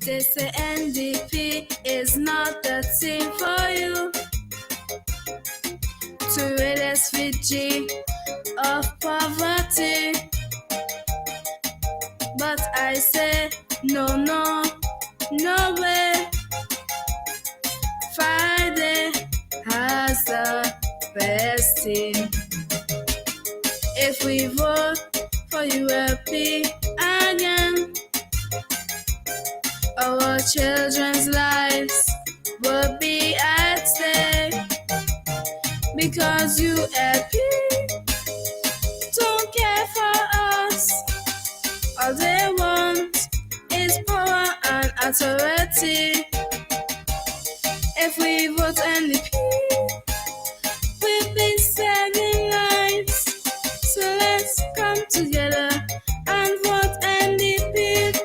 [SPEAKER 14] They say NDP is not the team for you. To rid SVG of poverty. But I say no, no, no way. Friday has the best team. If we vote for ULP again, our children's lives will be at stake. Because ULP don't care for us. All they want is power and authority. If we vote NDP, we'll be saving lives. So let's come together and vote NDP.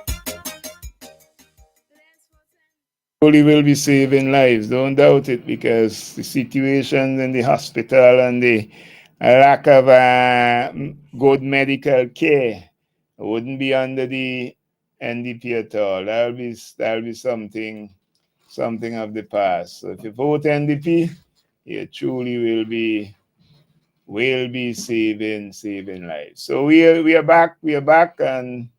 [SPEAKER 1] Surely will be saving lives, don't doubt it, because the situation in the hospital and the lack of good medical care wouldn't be under the NDP at all. That'll be something of the past. So if you vote NDP, you truly will be saving lives. So we are back, and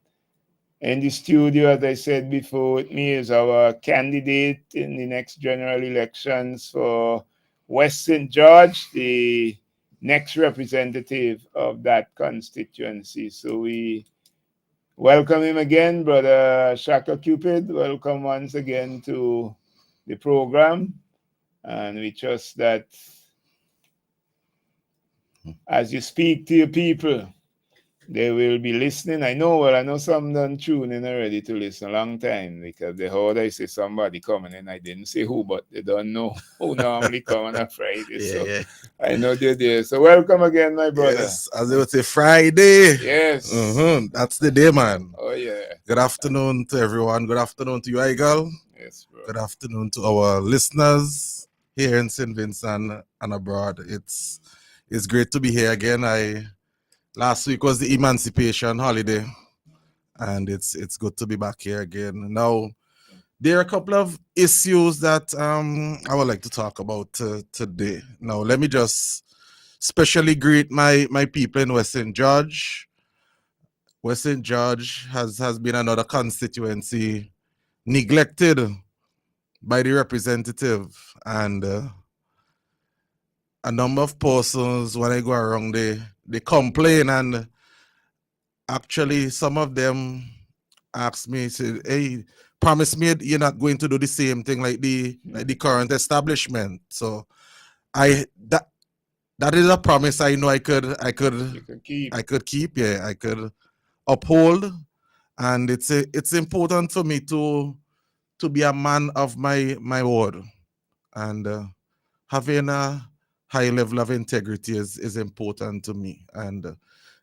[SPEAKER 1] in the studio, as I said before, with me is our candidate in the next general elections for West St. George, the next representative of that constituency. So we welcome him again, Brother Shaka Cupid. Welcome once again to the program. And we trust that as you speak to your people, they will be listening. I know some done tune in already to listen a long time, because they heard I say somebody coming in. I didn't say who, but they don't know who normally come on a Friday.
[SPEAKER 18] Yeah.
[SPEAKER 1] I know they're there. So welcome again, my brother.
[SPEAKER 18] Yes, as they would say, Friday.
[SPEAKER 1] Yes.
[SPEAKER 18] That's the day, man.
[SPEAKER 1] Oh, yeah.
[SPEAKER 18] Good afternoon to everyone. Good afternoon to you, Igal.
[SPEAKER 1] Yes, bro.
[SPEAKER 18] Good afternoon to our listeners here in St. Vincent and abroad. It's great to be here again. Last week was the Emancipation holiday, and it's good to be back here again. Now, there are a couple of issues that I would like to talk about today. Now, let me just specially greet my people in West St. George. West St. George has been another constituency neglected by the representative, and a number of persons, when I go around, they complain, and actually some of them ask me, say, hey, promise me you're not going to do the same thing like the current establishment. So that is a promise I know I could keep. Yeah, I could uphold, and it's important for me to be a man of my word, and having a high level of integrity is important to me, and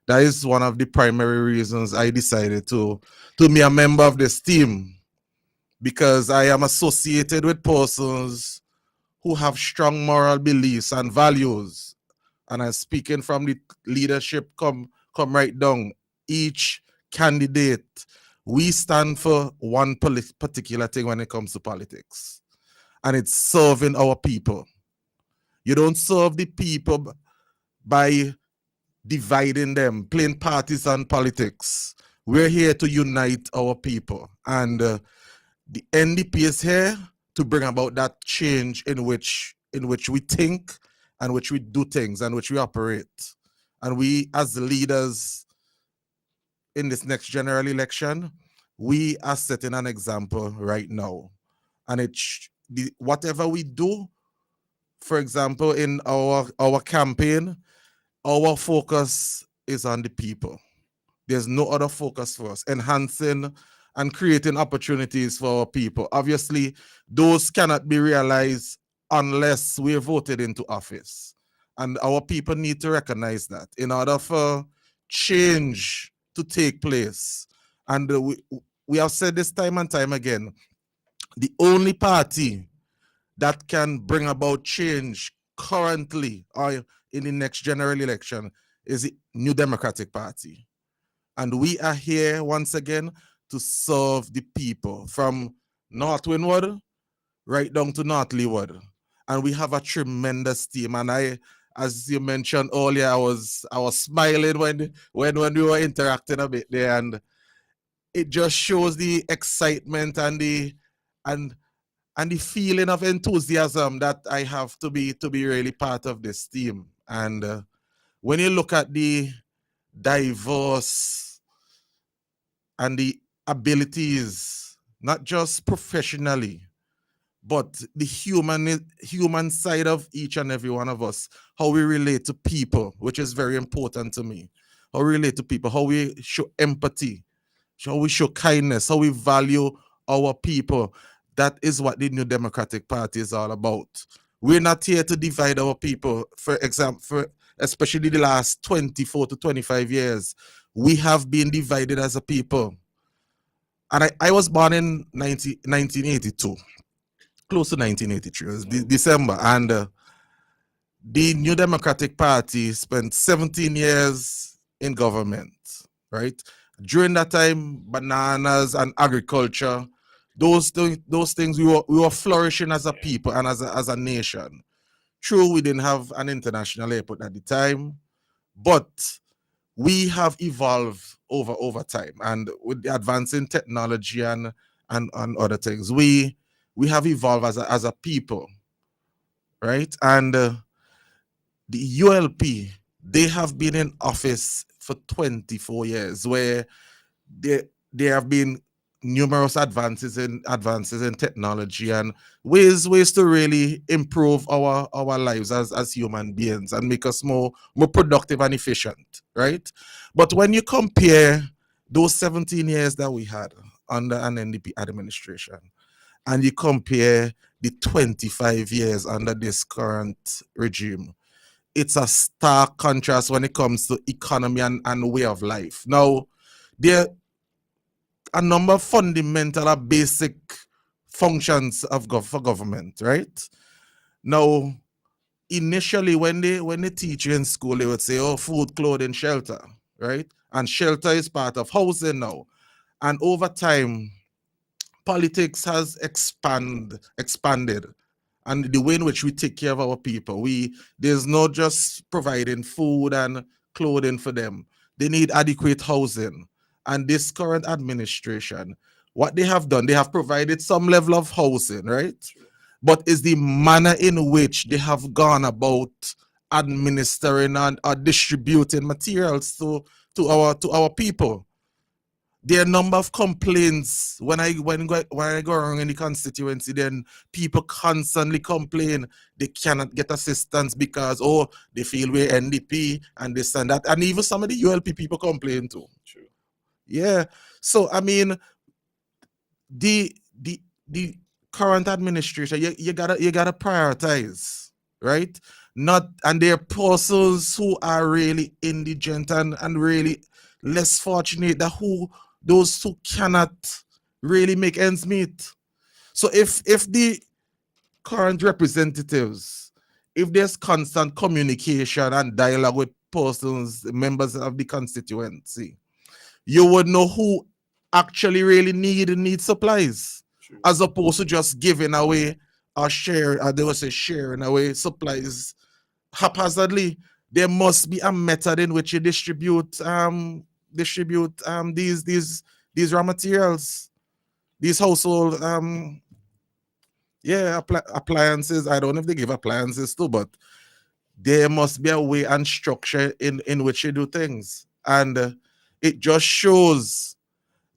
[SPEAKER 18] that is one of the primary reasons I decided to be a member of this team, because I am associated with persons who have strong moral beliefs and values. And I'm speaking from the leadership, come right down. Each candidate, we stand for one particular thing when it comes to politics, and it's serving our people. You don't serve the people by dividing them, playing partisan politics. We're here to unite our people, and the NDP is here to bring about that change in which we think, and which we do things, and which we operate. And we, as the leaders in this next general election, we are setting an example right now. And whatever we do, for example, in our campaign, our focus is on the people. There's no other focus for us. Enhancing and creating opportunities for our people. Obviously, those cannot be realized unless we're voted into office. And our people need to recognize that in order for change to take place. And we have said this time and time again, the only party that can bring about change currently or in the next general election is the New Democratic Party. And we are here once again to serve the people from North Windward right down to North Leeward. And we have a tremendous team. And as you mentioned earlier, I was smiling when we were interacting a bit there, and it just shows the excitement and the feeling of enthusiasm that I have to be really part of this team. And when you look at the diverse and the abilities, not just professionally, but the human side of each and every one of us, how we relate to people, which is very important to me. How we relate to people, how we show empathy, how we show kindness, how we value our people. That is what the New Democratic Party is all about. We're not here to divide our people. For example, especially the last 24 to 25 years, we have been divided as a people. And I was born in 1982, close to 1983, it was December. And the New Democratic Party spent 17 years in government, right? During that time, bananas and agriculture, those things we were flourishing as a people and as a nation. True, we didn't have an international airport at the time, but we have evolved over time, and with the advancing technology and other things, we have evolved as a people, right? And the ULP, they have been in office for 24 years, where there have been numerous advances in technology and ways to really improve our lives as human beings and make us more productive and efficient, right? But when you compare those 17 years that we had under an NDP administration, and you compare the 25 years under this current regime, it's a stark contrast when it comes to economy and way of life. Now, there a number of fundamental or basic functions for government, right? Now, initially when they teach you in school, they would say, oh, food, clothing, shelter, right? And shelter is part of housing now. And over time, politics has expanded. And the way in which we take care of our people, there's not just providing food and clothing for them. They need adequate housing. And this current administration, what they have done, they have provided some level of housing, right? But it's the manner in which they have gone about administering and distributing materials to our people there are a number of complaints when I go around in the constituency. Then people constantly complain they cannot get assistance because they feel we're NDP and this and that, and even some of the ULP people complain too.
[SPEAKER 1] True.
[SPEAKER 18] Yeah. So I mean, the current administration, you gotta prioritize, right? And there are persons who are really indigent and really less fortunate, those who cannot really make ends meet. So if the current representatives, if there's constant communication and dialogue with persons, members of the constituency, you would know who actually really need supplies. True. As opposed to just giving away sharing away supplies haphazardly. There must be a method in which you distribute these raw materials, these household appliances. I don't know if they give appliances too, but there must be a way and structure in which you do things. And it just shows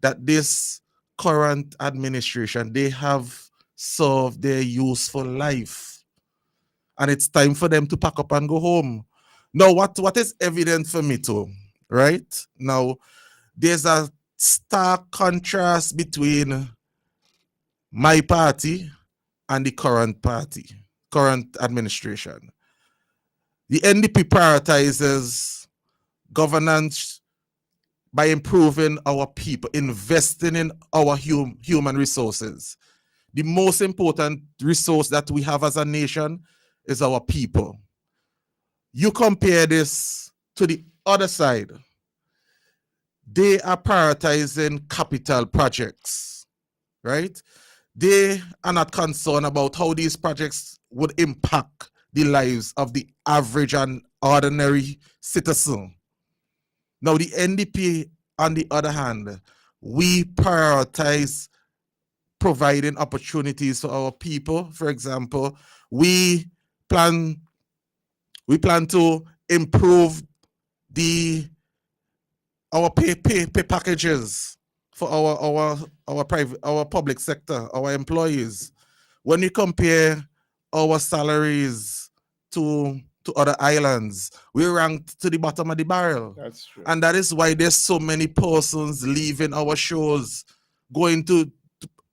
[SPEAKER 18] that this current administration, they have served their useful life. And it's time for them to pack up and go home. Now, what is evident for me too, right? Now, there's a stark contrast between my party and the current administration. The NDP prioritizes governance by improving our people, investing in our human resources. The most important resource that we have as a nation is our people. You compare this to the other side. They are prioritizing capital projects, right? They are not concerned about how these projects would impact the lives of the average and ordinary citizen. Now, the NDP, on the other hand, we prioritize providing opportunities for our people. For example, we plan to improve our pay packages for our public sector, our employees. When you compare our salaries to other islands, we're ranked to the bottom of the barrel.
[SPEAKER 1] That's true.
[SPEAKER 18] And that is why there's so many persons leaving our shores, going to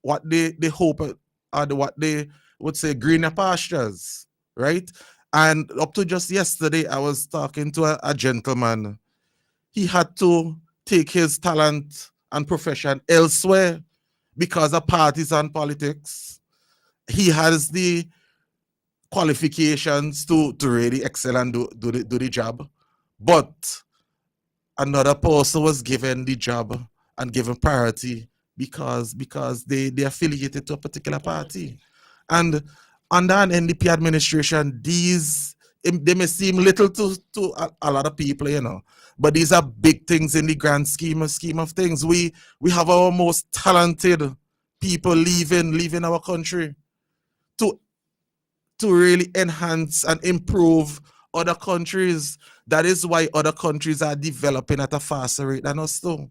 [SPEAKER 18] what they hope are what they would say greener pastures, right? And up to just yesterday, I was talking to a gentleman. He had to take his talent and profession elsewhere because of partisan politics. He has the qualifications to really excel and do the job, but another person was given the job and given priority because they affiliated to a particular party. And under an NDP administration, they may seem little to a lot of people, but these are big things in the grand scheme of things. We have our most talented people leaving our country to really enhance and improve other countries. That is why other countries are developing at a faster rate than us too.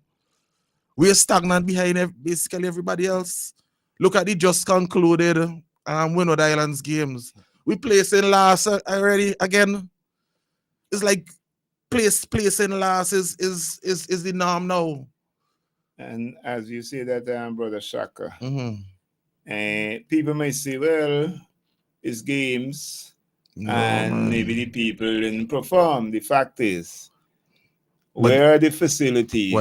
[SPEAKER 18] We're stagnant behind basically everybody else. Look at the just concluded Windward Islands games. We placing last already again. It's like placing last is the norm now.
[SPEAKER 1] And as you say that, Brother Shaka, people may say, well, it's games, and maybe the people didn't perform. The fact is, where are the facilities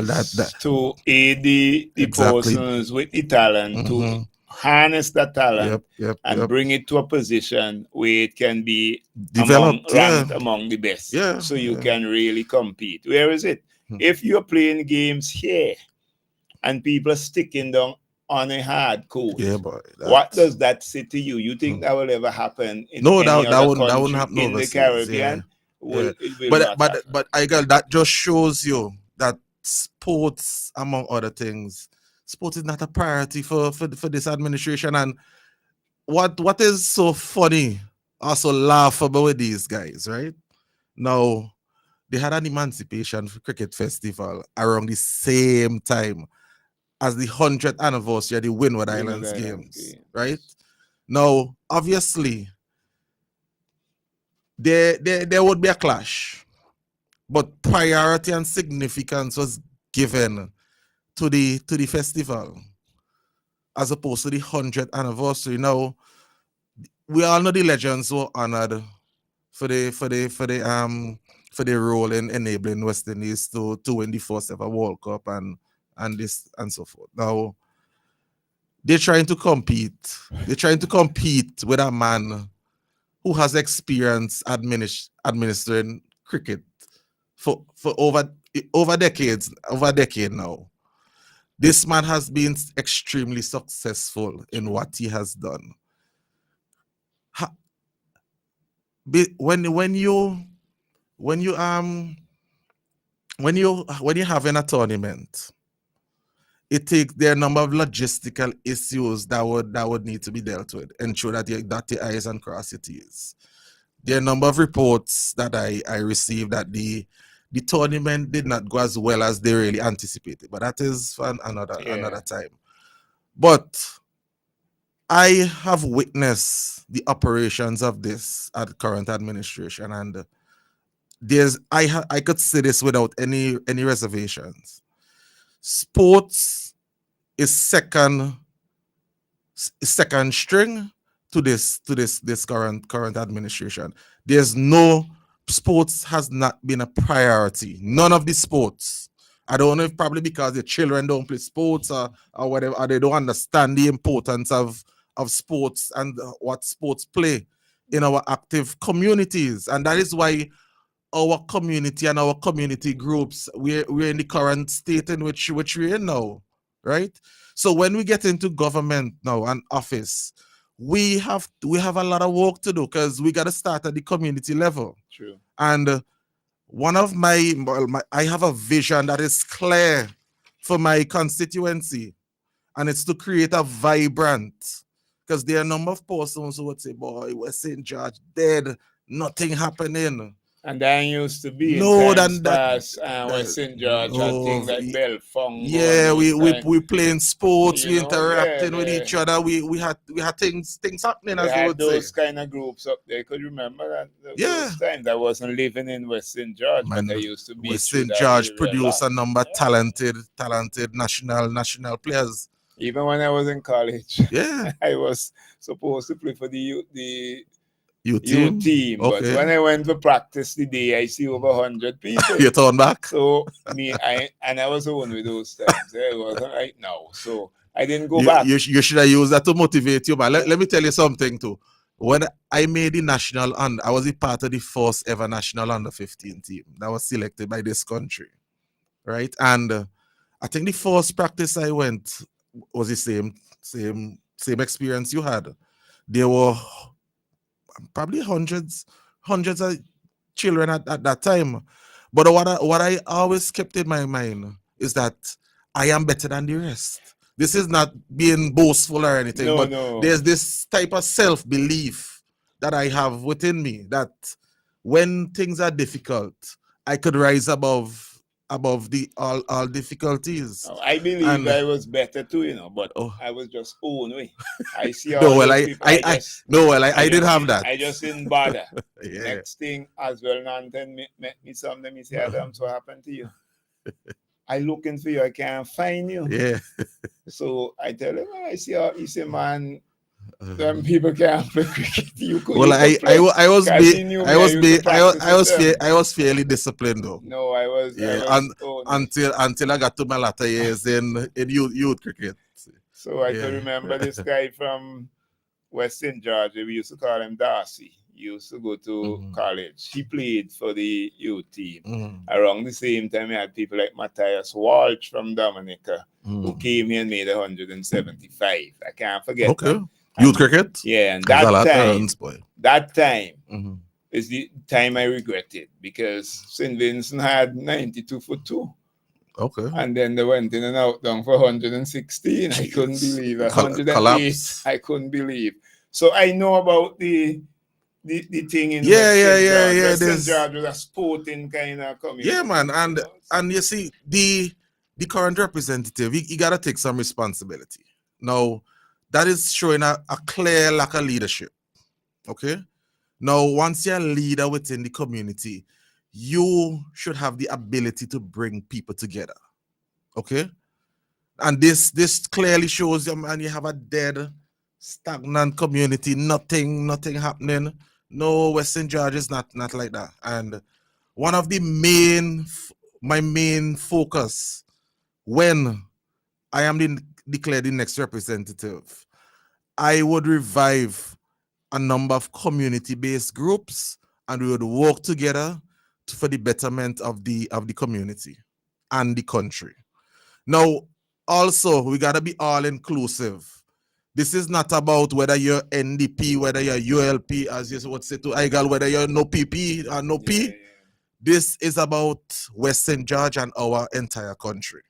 [SPEAKER 1] to aid the
[SPEAKER 18] exactly.
[SPEAKER 1] persons with the talent to harness that talent and bring it to a position where it can be
[SPEAKER 18] developed,
[SPEAKER 1] ranked among the best, so you can really compete? Where is it? If you're playing games here and people are sticking down on a hard court, what does that say to you? You think that will ever happen in any other country in the Caribbean?
[SPEAKER 18] But I guess that just shows you that sports, among other things, sports is not a priority for this administration. And what is so funny, also laughable with these guys, right? Now, they had an emancipation cricket festival around the same time as the 100th anniversary of the Windward Islands Games, right? Now, obviously, there would be a clash, but priority and significance was given to the festival as opposed to the 100th anniversary. Now, we all know the legends were honored for the role in enabling West Indies to win the first ever World Cup and this and so forth. Now, they're trying to compete. They're trying to compete with a man who has experience administering cricket for over decades, over a decade now. This man has been extremely successful in what he has done. When you're having a tournament, there are a number of logistical issues that would need to be dealt with. Ensure that you dot your I's and cross your T's. There are a number of reports that I received that the tournament did not go as well as they really anticipated, but that is for another time. But I have witnessed the operations of this at current administration, and I could say this without any reservations. Sports is second string to this current administration. Sports has not been a priority. None of the sports. I don't know if probably because the children don't play sports or whatever, or they don't understand the importance of sports and what sports play in our active communities. And that is why our community and our community groups, we're in the current state in which we're in now, right? So when we get into government now and office, we have a lot of work to do because we got to start at the community level.
[SPEAKER 1] True.
[SPEAKER 18] And one of I have a vision that is clear for my constituency, and it's to create a vibrant, because there are a number of persons who would say, boy, West St. George dead, nothing happening.
[SPEAKER 1] And that used to be
[SPEAKER 18] no,
[SPEAKER 1] in times
[SPEAKER 18] than that.
[SPEAKER 1] past, West St. George had things like Belfong.
[SPEAKER 18] Yeah, we playing sports, we interacting with each other. We had things happening,
[SPEAKER 1] they
[SPEAKER 18] as they would
[SPEAKER 1] those
[SPEAKER 18] say.
[SPEAKER 1] kind of groups up there. Could you remember that? Those times I wasn't living in West St. George, but I used to be.
[SPEAKER 18] West St. George produced a number of talented national players.
[SPEAKER 1] Even when I was in college,
[SPEAKER 18] yeah,
[SPEAKER 1] I was supposed to play for the youth team.
[SPEAKER 18] Okay.
[SPEAKER 1] But when I went to practice today, I see over 100 people.
[SPEAKER 18] You turn back?
[SPEAKER 1] So I was on with those times. It wasn't right now. So I didn't go back.
[SPEAKER 18] You should have used that to motivate you, man. Let me tell you something too. When I made the national I was a part of the first ever national under 15 team that was selected by this country. Right? And I think the first practice I went was the same experience you had. There were probably hundreds of children at that time. But what I always kept in my mind is that I am better than the rest. This is not being boastful or anything, there's this type of self-belief that I have within me that when things are difficult, I could rise above the all difficulties.
[SPEAKER 1] I believe I was better too, but I was just own way. I see all people.
[SPEAKER 18] I didn't have that.
[SPEAKER 1] I just didn't bother.
[SPEAKER 18] Yeah.
[SPEAKER 1] Next thing, as well, Nanton met me something. He said, Adam, so happened to you? I looking for you. I can't find you.
[SPEAKER 18] Yeah.
[SPEAKER 1] So I tell him, I see how he said, man, them people can't play cricket.
[SPEAKER 18] I was fairly disciplined though.
[SPEAKER 1] No, I was.
[SPEAKER 18] Yeah, until I got to my latter years in youth cricket.
[SPEAKER 1] So I can remember this guy from West St. George. We used to call him Darcy. He used to go to college. He played for the youth team. Around the same time, we had people like Matthias Walsh from Dominica who came here and made 175. I can't forget that.
[SPEAKER 18] Youth cricket?
[SPEAKER 1] Yeah, and that time is the time I regretted because St. Vincent had 92 for 2.
[SPEAKER 18] Okay.
[SPEAKER 1] And then they went in and out down for 116. I couldn't believe it. 108.
[SPEAKER 18] Collapse.
[SPEAKER 1] I couldn't believe. So I know about the thing in West St. George was a sporting kind of community.
[SPEAKER 18] Yeah, man. And you see, the the current representative, he got to take some responsibility. Now, that is showing a clear lack of leadership. Okay? Now, once you're a leader within the community, you should have the ability to bring people together. Okay? And this clearly shows you, man, you have a dead, stagnant community, nothing happening. No, Western Georgia is not like that. And one of the my main focus when I am declared the next representative, I would revive a number of community-based groups, and we would work together for the betterment of the community and the country. Now, also, we gotta be all inclusive. This is not about whether you're NDP, whether you're ULP, as you would say to Igal, whether you're no PP or no P. Yeah. This is about Western Georgia and our entire country.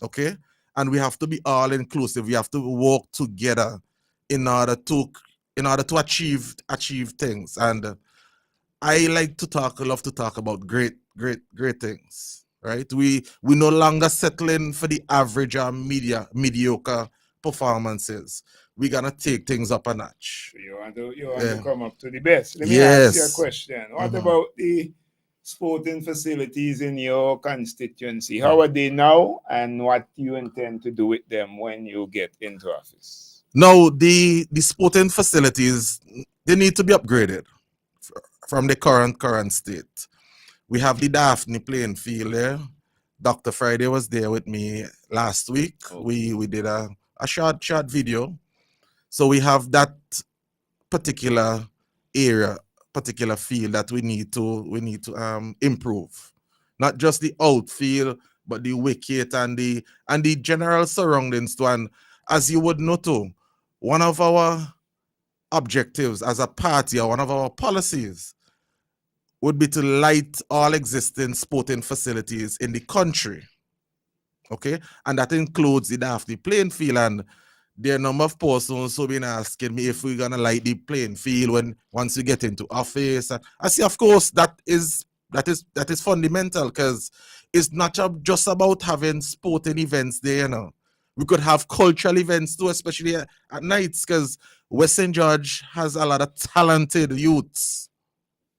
[SPEAKER 18] Okay? And we have to be all inclusive. We have to work together in order to achieve things. And I love to talk about great things. Right? We no longer settling for the average or mediocre performances. We're gonna take things up a notch.
[SPEAKER 1] You want to come up to the best. Let me ask you a question. What about the sporting facilities in your constituency? How are they now, and what do you intend to do with them when you get into office?
[SPEAKER 18] Now, the sporting facilities, they need to be upgraded from the current state. We have the Daphne playing field there. Dr. Friday was there with me last week. Okay. We did a short video. So we have that particular area, particular field that we need to improve. Not just the outfield, but the wicket and the general surroundings too. And as you would know too, one of our objectives as a party, or one of our policies, would be to light all existing sporting facilities in the country. Okay? And that includes the Daphne playing field. And there are a number of persons who have been asking me if we're gonna light the playing field once we get into office. And I see, of course, that is fundamental, because it's not just about having sporting events there, you know. We could have cultural events too, especially at nights, because Western George has a lot of talented youths,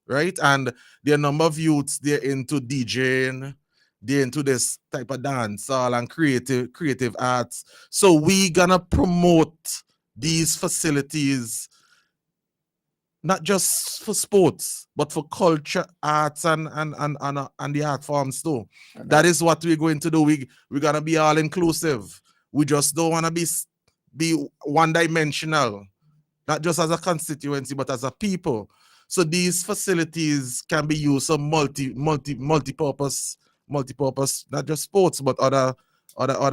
[SPEAKER 18] right? And there are a number of youths, they're into DJing, they're into this type of dance and creative arts. So we gonna promote these facilities not just for sports, but for culture, arts, and the art forms too. Okay. That is what we're going to do. We're gonna be all inclusive. We just don't wanna be one-dimensional, not just as a constituency, but as a people. So these facilities can be used for multi-purpose, not just sports, but other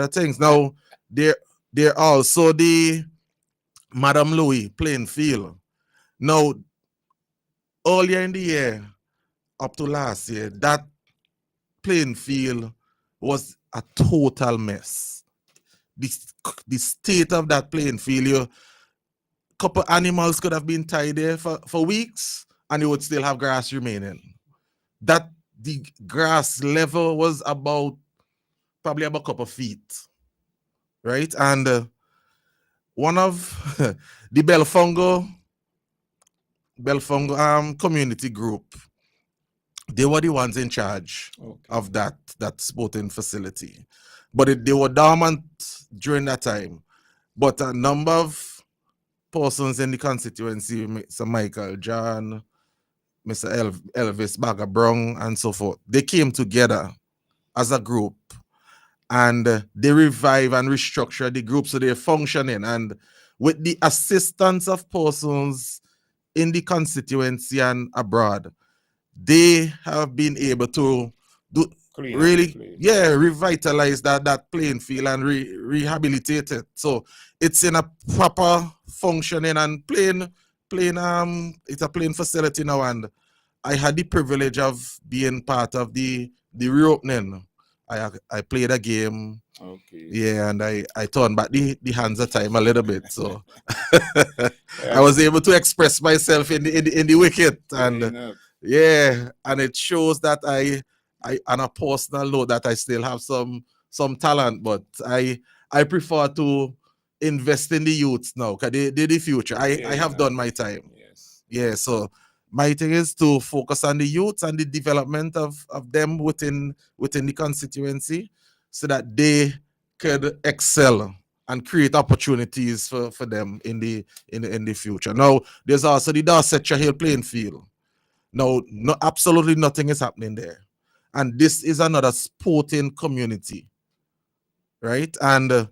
[SPEAKER 18] things. Now, there also the Madame Louis playing field. Now, earlier in the year, up to last year, that playing field was a total mess. The state of that playing field, a couple animals could have been tied there for weeks, and you would still have grass remaining. That the grass level was probably about a couple feet, right? And one of the Belfongo community group, they were the ones in charge of that sporting facility. But they were dormant during that time. But a number of persons in the constituency, Mr. Michael John, Mr. Elvis Bagger Brown, and so forth, they came together as a group, and they revive and restructure the group so they're functioning. And with the assistance of persons in the constituency and abroad, they have been able to revitalize that playing field and rehabilitate it. So it's in a proper functioning and playing it's a playing facility now, and I had the privilege of being part of the reopening. I played a game. Okay. Yeah, and I turned back the hands of time a little bit. So I was able to express myself in the wicket. And yeah, and it shows that I on a personal note that I still have some some talent, but I prefer to invest in the youths now because they're the future. I have done my time.
[SPEAKER 1] Yes.
[SPEAKER 18] Yeah, so my thing is to focus on the youths and the development of them within the constituency so that they could excel and create opportunities for them in the future. Now, there's also the Dorsetshire Hill playing field. Now, absolutely nothing is happening there. And this is another sporting community, right? And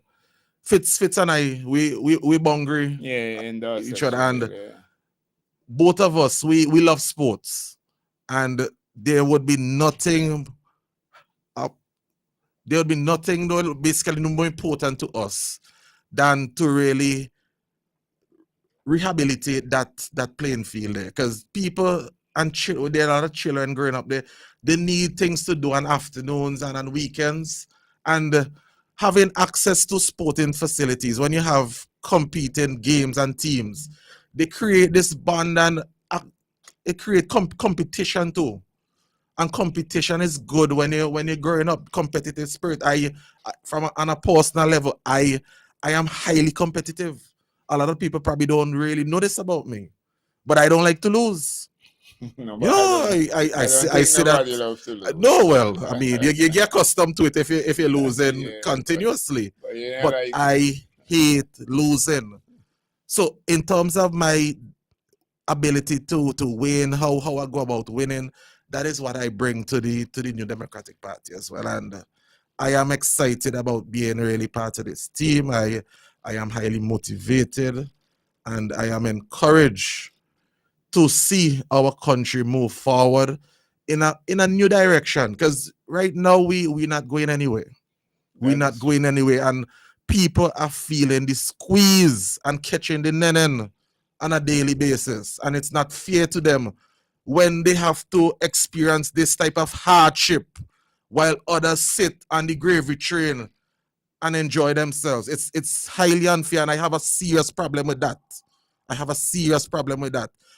[SPEAKER 18] Fitz and I, we bungry each other, and both of us, we love sports, and there would be nothing basically no more important to us than to really rehabilitate that playing field there, because people and there are a lot of children growing up there. They need things to do on afternoons and on weekends, and having access to sporting facilities when you have competing games and teams, they create this bond, and it creates competition too. And competition is good when you're growing up. Competitive spirit. On a personal level, I am highly competitive. A lot of people probably don't really know this about me, but I don't like to lose. I see that.
[SPEAKER 1] Love to lose.
[SPEAKER 18] No, well, I mean, you get accustomed to it if you're losing continuously. But I hate losing. So in terms of my ability to win, how I go about winning, that is what I bring to the New Democratic Party as well. And I am excited about being really part of this team. I am highly motivated, and I am encouraged to see our country move forward in a new direction. Because right now we're not going anywhere. We're not going anywhere, and people are feeling the squeeze and catching the nenen on a daily basis, and it's not fair to them when they have to experience this type of hardship while others sit on the gravy train and enjoy themselves. It's highly unfair, and I have a serious problem with that.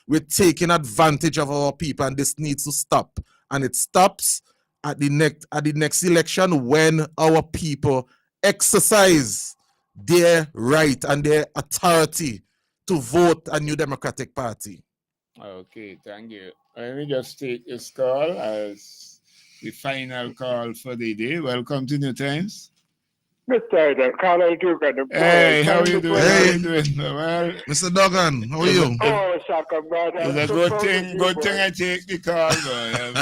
[SPEAKER 18] We're taking advantage of our people, and this needs to stop. And it stops at the next election when our people exercise their right and their authority to vote a New Democratic Party.
[SPEAKER 1] Okay, thank you. Let me just take this call as the final call for the day. Welcome to New Times.
[SPEAKER 12] Mr. Carl Duke.
[SPEAKER 1] Hey, how are you doing? How are you doing? Well,
[SPEAKER 18] Mr. Duggan, how are you?
[SPEAKER 12] Oh, Shaka, brother.
[SPEAKER 1] It's a good thing. Good thing I take the call, man.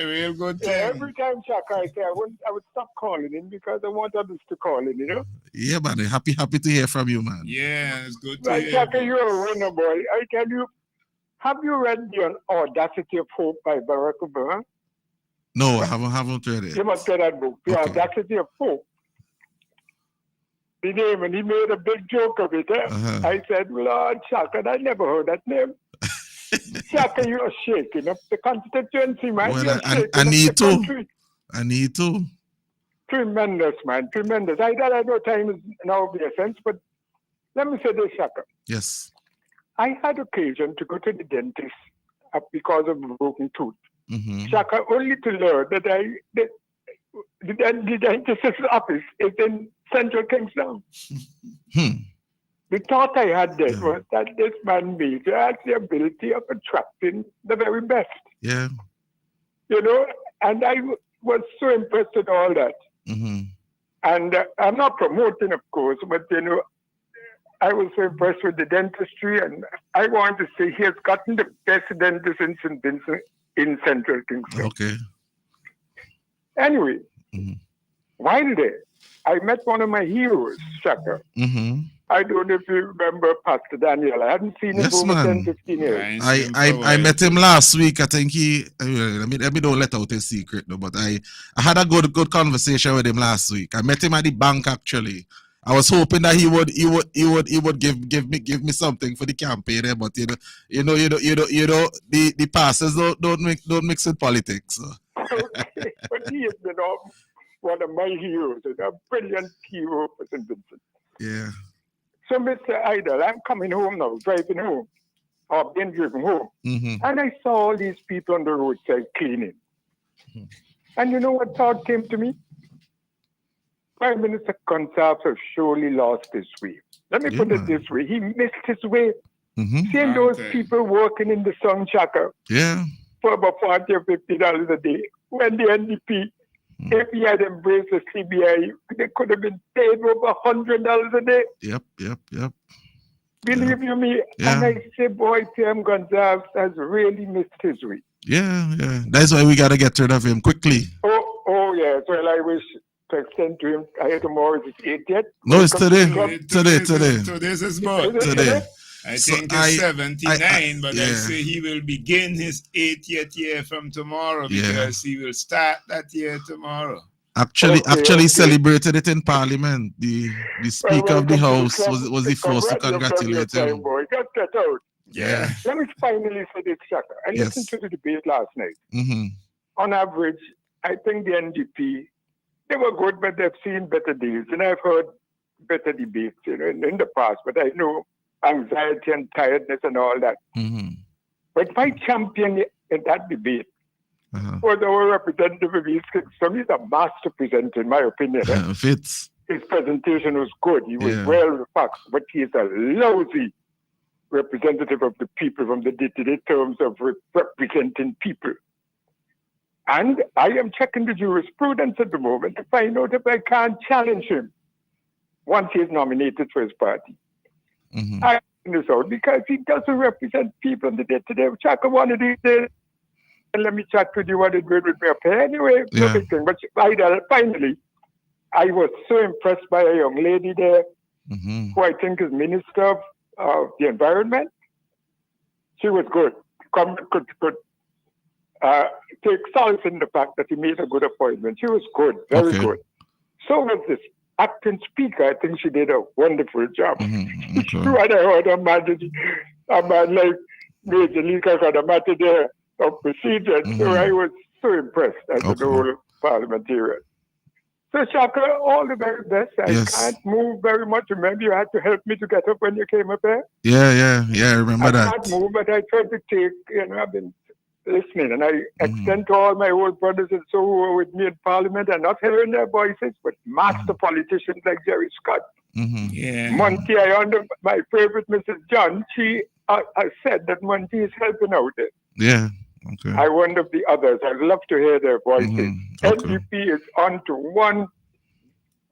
[SPEAKER 1] Real good thing.
[SPEAKER 12] Yeah, every time Shaka I say I would stop calling him because I want others to call in, you know?
[SPEAKER 18] Yeah, man. Happy to hear from you, man.
[SPEAKER 1] Yeah, it's good to
[SPEAKER 12] Right,
[SPEAKER 1] hear.
[SPEAKER 12] Shaka, you're a winner, boy. I tell you, have you read The Audacity of Hope by Barack Obama?
[SPEAKER 18] No, I haven't read it.
[SPEAKER 12] You must read that book, The Audacity of Hope. The name, and he made a big joke of it. I said, Lord, Shaka, I never heard that name. Shaka, you're shaking up the constituency, man.
[SPEAKER 18] Well, I need to. I need to.
[SPEAKER 12] Tremendous, man. Tremendous. I know time is now of the essence, but let me say this, Shaka.
[SPEAKER 18] Yes.
[SPEAKER 12] I had occasion to go to the dentist because of a broken tooth.
[SPEAKER 18] Mm-hmm.
[SPEAKER 12] Shaka, only to learn that the dentist's office is in Central Kingston. The thought I had then was that this man Major has the ability of attracting the very best.
[SPEAKER 18] Yeah.
[SPEAKER 12] You know, and I was so impressed with all that.
[SPEAKER 18] Mm-hmm.
[SPEAKER 12] And I'm not promoting, of course, but, you know, I was so impressed with the dentistry, and I want to say he has gotten the best dentist in St. Vincent in Central Kingston.
[SPEAKER 18] Okay.
[SPEAKER 12] Anyway, while there, I met one of my heroes, Shaka.
[SPEAKER 18] Mm-hmm.
[SPEAKER 12] I don't know if you remember Pastor Daniel. I hadn't seen him over 10, 15 years.
[SPEAKER 18] I met him last week. I think let me don't let out his secret though, but I had a good conversation with him last week. I met him at the bank actually. I was hoping that he would give me something for the campaign, but you know the pastors don't mix with politics. So.
[SPEAKER 12] Okay, but he has been one of my heroes, and a brilliant hero for St. Vincent.
[SPEAKER 18] Yeah.
[SPEAKER 12] So, Mr. Idol, I'm coming home now, driving home, or being driven home, and I saw all these people on the roadside cleaning. And you know what thought came to me? Prime Minister Gonsalves has surely lost his way. Let me put it this way. He missed his way. Seeing those people working in the sun shacker for about $40 or $50 a day, when the NDP, if he had embraced the CBI, they could have been paid over $100 a day.
[SPEAKER 18] Yep.
[SPEAKER 12] Believe you me, and I say, boy, Tim Gonsalves has really missed his way.
[SPEAKER 18] Yeah. That's why we gotta get rid of him quickly.
[SPEAKER 12] Oh yes. Well, I wish to extend to him. Tomorrow is his 80th.
[SPEAKER 18] No, it's today.
[SPEAKER 1] Today's his birthday.
[SPEAKER 18] Today.
[SPEAKER 1] I think it's 79, but I say he will begin his 80th year from tomorrow because he will start that year tomorrow.
[SPEAKER 18] Actually celebrated it in Parliament. The Speaker of the House was the first to congratulate him.
[SPEAKER 12] Boy. Just get out.
[SPEAKER 18] Yeah.
[SPEAKER 12] Let me finally say this, Shaka. I listened to the debate last night. On average, I think the NDP, they were good, but they've seen better days. And I've heard better debates in the past, but I know anxiety and tiredness and all that. But my champion in that debate was our representative of East Kingston. He's a master presenter, in my opinion.
[SPEAKER 18] Fits.
[SPEAKER 12] His presentation was good. He was well reflected, but he is a lousy representative of the people from the day-to-day terms of representing people. And I am checking the jurisprudence at the moment to find out if I can't challenge him once he is nominated for his party. I find this out because he doesn't represent people in the day-to-day. Chaka, one of these days, and let me chat with you what it did with me up here. Anyway, no big thing. But finally, I was so impressed by a young lady there who I think is Minister of the Environment. She was good. Could take solace in the fact that he made a good appointment. She was good, very good. So was this acting speaker. I think she did a wonderful job. What I heard a man like Major League for the matter there of procedure. So I was so impressed as an old parliamentarian. So Shaka, all the very best. I can't move very much. Remember, you had to help me to get up when you came up here.
[SPEAKER 18] Yeah. Remember that.
[SPEAKER 12] I can't move, but I tried to take, I've been listening, and I extend to all my old brothers and so who are with me in Parliament and not hearing their voices, but master politicians like Jerry Scott. Monty, my favorite Mrs. John, she has said that Monty is helping out there.
[SPEAKER 18] Yeah.
[SPEAKER 12] I wonder if the others, I'd love to hear their voices. NDP is on to one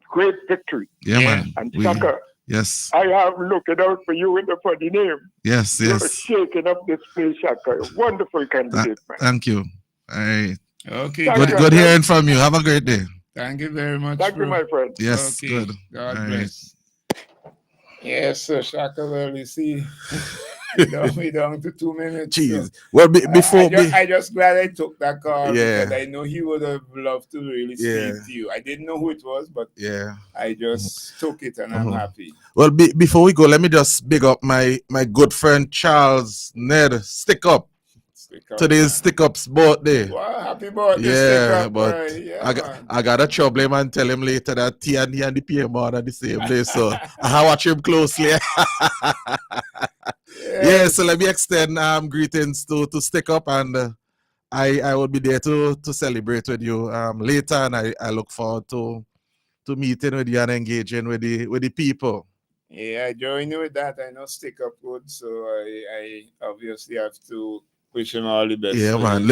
[SPEAKER 12] great victory.
[SPEAKER 18] Man.
[SPEAKER 12] And Shaka, I have looking out for you in the funny name.
[SPEAKER 18] Yes.
[SPEAKER 12] You're shaking up this place, Shaka. Wonderful candidate, man.
[SPEAKER 18] Thank you. All right.
[SPEAKER 1] Okay.
[SPEAKER 18] Good hearing from you. Have a great day.
[SPEAKER 1] Thank you very much.
[SPEAKER 12] Thank you, my friend.
[SPEAKER 18] Yes, good.
[SPEAKER 1] God bless. Yes, sir, Shaka. Well, you see, we down to 2 minutes.
[SPEAKER 18] Jeez.
[SPEAKER 1] So
[SPEAKER 18] Well, before
[SPEAKER 1] I just glad I took that call
[SPEAKER 18] Yeah.
[SPEAKER 1] because I know he would have loved to really speak to you. I didn't know who it was, but I just took it and I'm happy.
[SPEAKER 18] Well, before we go, let me just big up my good friend Charles Ned Stick Up. Today's Stick Up's birthday.
[SPEAKER 1] Wow, happy birthday,
[SPEAKER 18] Yeah,
[SPEAKER 1] Stick Up,
[SPEAKER 18] but I got to trouble him and tell him later that T and the PM are the same day, so I watch him closely. So let me extend greetings to Stick Up, and I will be there to celebrate with you later, and I look forward to meeting with you and engaging with the people.
[SPEAKER 1] Yeah, I join you with that. I know Stick Up good, so I obviously have to wish him all the best.
[SPEAKER 18] Yeah, man.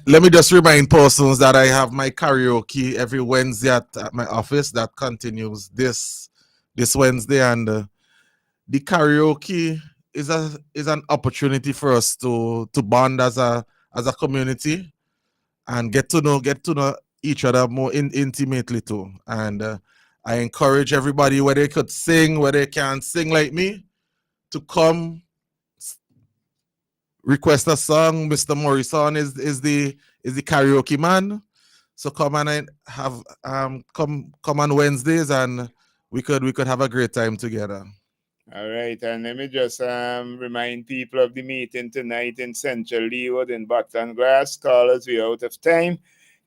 [SPEAKER 18] Let me just remind persons that I have my karaoke every Wednesday at my office that continues this Wednesday, and the karaoke is an opportunity for us to bond as a community and get to know each other more intimately too. And I encourage everybody, whether they could sing, whether they can't sing like me, to come request a song. Mr. Morrison is the karaoke man. So come and have come on Wednesdays, and we could have a great time together.
[SPEAKER 1] All right, and let me just remind people of the meeting tonight in Central Leeward in Buckland Grass. Callers, we're out of time.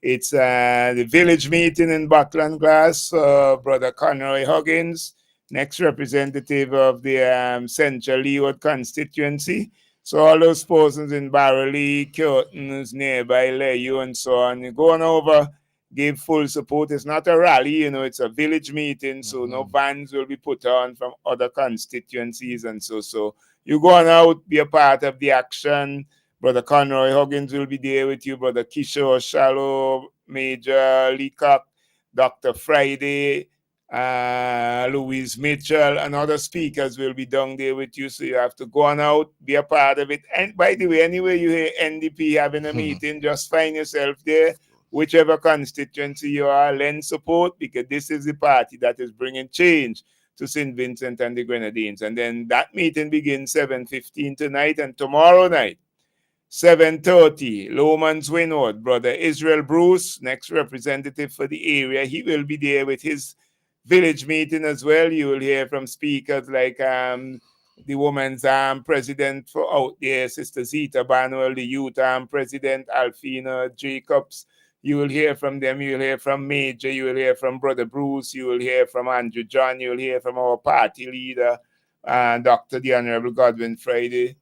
[SPEAKER 1] It's the village meeting in Buckland Grass. Brother Conroy Huggins, next representative of the Central Leeward constituency. So all those persons in Barrowley, Curtains, nearby Layu, and so on, you're going over give full support. It's not a rally, it's a village meeting, so no vans will be put on from other constituencies and so you go on out, be a part of the action. Brother Conroy Huggins will be there with you, Brother Kishore Shallow, Major Leacock, Dr. Friday, Louise Mitchell, and other speakers will be down there with you. So you have to go on out, be a part of it. And by the way, anyway you hear NDP having a meeting, just find yourself there, whichever constituency you are, lend support, because this is the party that is bringing change to St. Vincent and the Grenadines. And then that meeting begins 7:15 tonight, and tomorrow night, 7:30, Lowman's Winwood, Brother Israel Bruce, next representative for the area. He will be there with his village meeting as well. You will hear from speakers like the women's president for out there, Sister Zita Banuel, the youth president, Alfina Jacobs. You will hear from them. You will hear from Major. You will hear from Brother Bruce. You will hear from Andrew John. You will hear from our party leader, Dr. the Honorable Godwin Friday.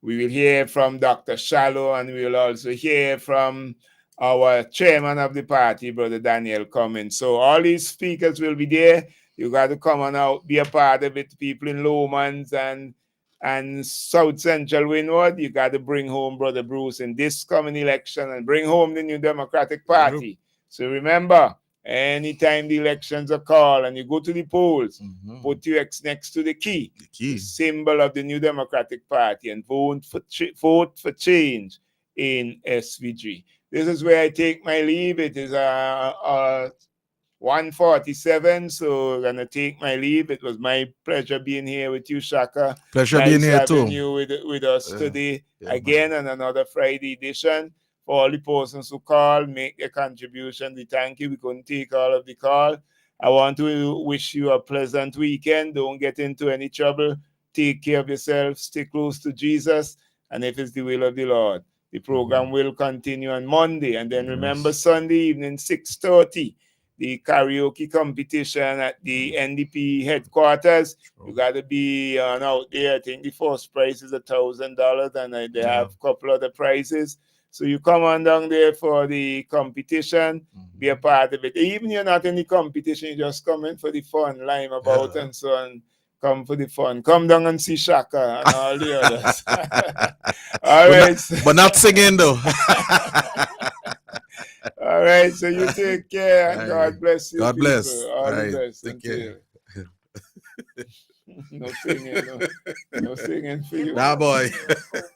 [SPEAKER 1] We will hear from Dr. Shallow, and we will also hear from our chairman of the party, Brother Daniel Cummins. So all these speakers will be there. You got to come on out, be a part of it. People in Lowmans and South Central Windward, you got to bring home Brother Bruce in this coming election and bring home the New Democratic Party. So remember, anytime the elections are called and you go to the polls, put your X next to the key, the symbol of the New Democratic Party, and vote for change in SVG. This is where I take my leave. It is 1:47, so I'm gonna take my leave. It was my pleasure being here with you, Shaka.
[SPEAKER 18] Pleasure being here too.
[SPEAKER 1] You with us today again on another Friday edition. For all the persons who call, make a contribution, we thank you. We couldn't take all of the call. I want to wish you a pleasant weekend. Don't get into any trouble. Take care of yourself. Stay close to Jesus. And if it's the will of the Lord, the program will continue on Monday. And then remember, Sunday evening, 6:30, the karaoke competition at the NDP headquarters. You got to be out there. I think the first prize is $1,000, and they have a couple other prizes. So you come on down there for the competition, be a part of it. Even you're not in the competition, you just come in for the fun, lime about and so on. Come for the fun. Come down and see Shaka and all the others. All right.
[SPEAKER 18] But not singing though.
[SPEAKER 1] All right. So you take care and God bless you.
[SPEAKER 18] God
[SPEAKER 1] people.
[SPEAKER 18] bless.
[SPEAKER 1] All the
[SPEAKER 18] right.
[SPEAKER 1] best.
[SPEAKER 18] Take care.
[SPEAKER 1] No singing, no singing for you.
[SPEAKER 18] Nah, boy.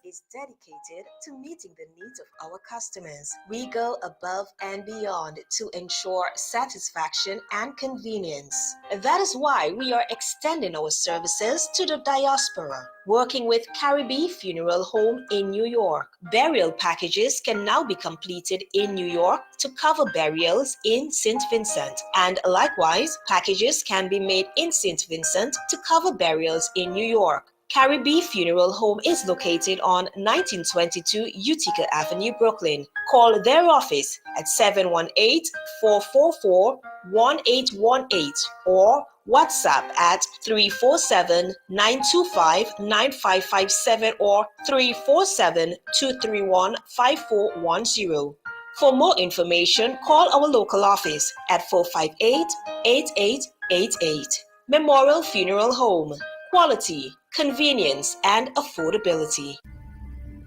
[SPEAKER 2] Is dedicated to meeting the needs of our customers. We go above and beyond to ensure satisfaction and convenience. That is why we are extending our services to the diaspora. Working with Caribbean Funeral Home in New York. Burial packages can now be completed in New York to cover burials in St. Vincent. And likewise, packages can be made in St. Vincent to cover burials in New York. Caribbean Funeral Home is located on 1922 Utica Avenue, Brooklyn. Call their office at 718-444-1818 or WhatsApp at 347-925-9557 or 347-231-5410. For more information, call our local office at 458-8888. Memorial Funeral Home. Quality, convenience, and affordability.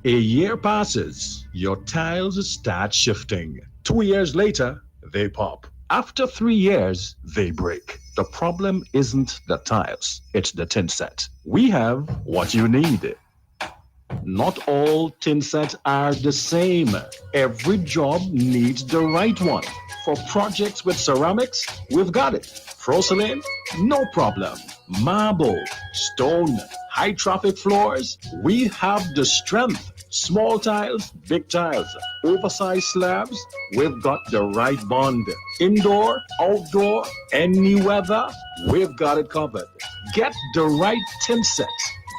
[SPEAKER 21] A year passes, your tiles start shifting. 2 years later, they pop. After 3 years, they break. The problem isn't the tiles, it's the tin set. We have what you need. Not all tin sets are the same. Every job needs the right one. For projects with ceramics, we've got it. Porcelain, no problem. Marble, stone, high traffic floors, we have the strength. Small tiles, big tiles, oversized slabs, we've got the right bond. Indoor, outdoor, any weather, we've got it covered. Get the right tin set,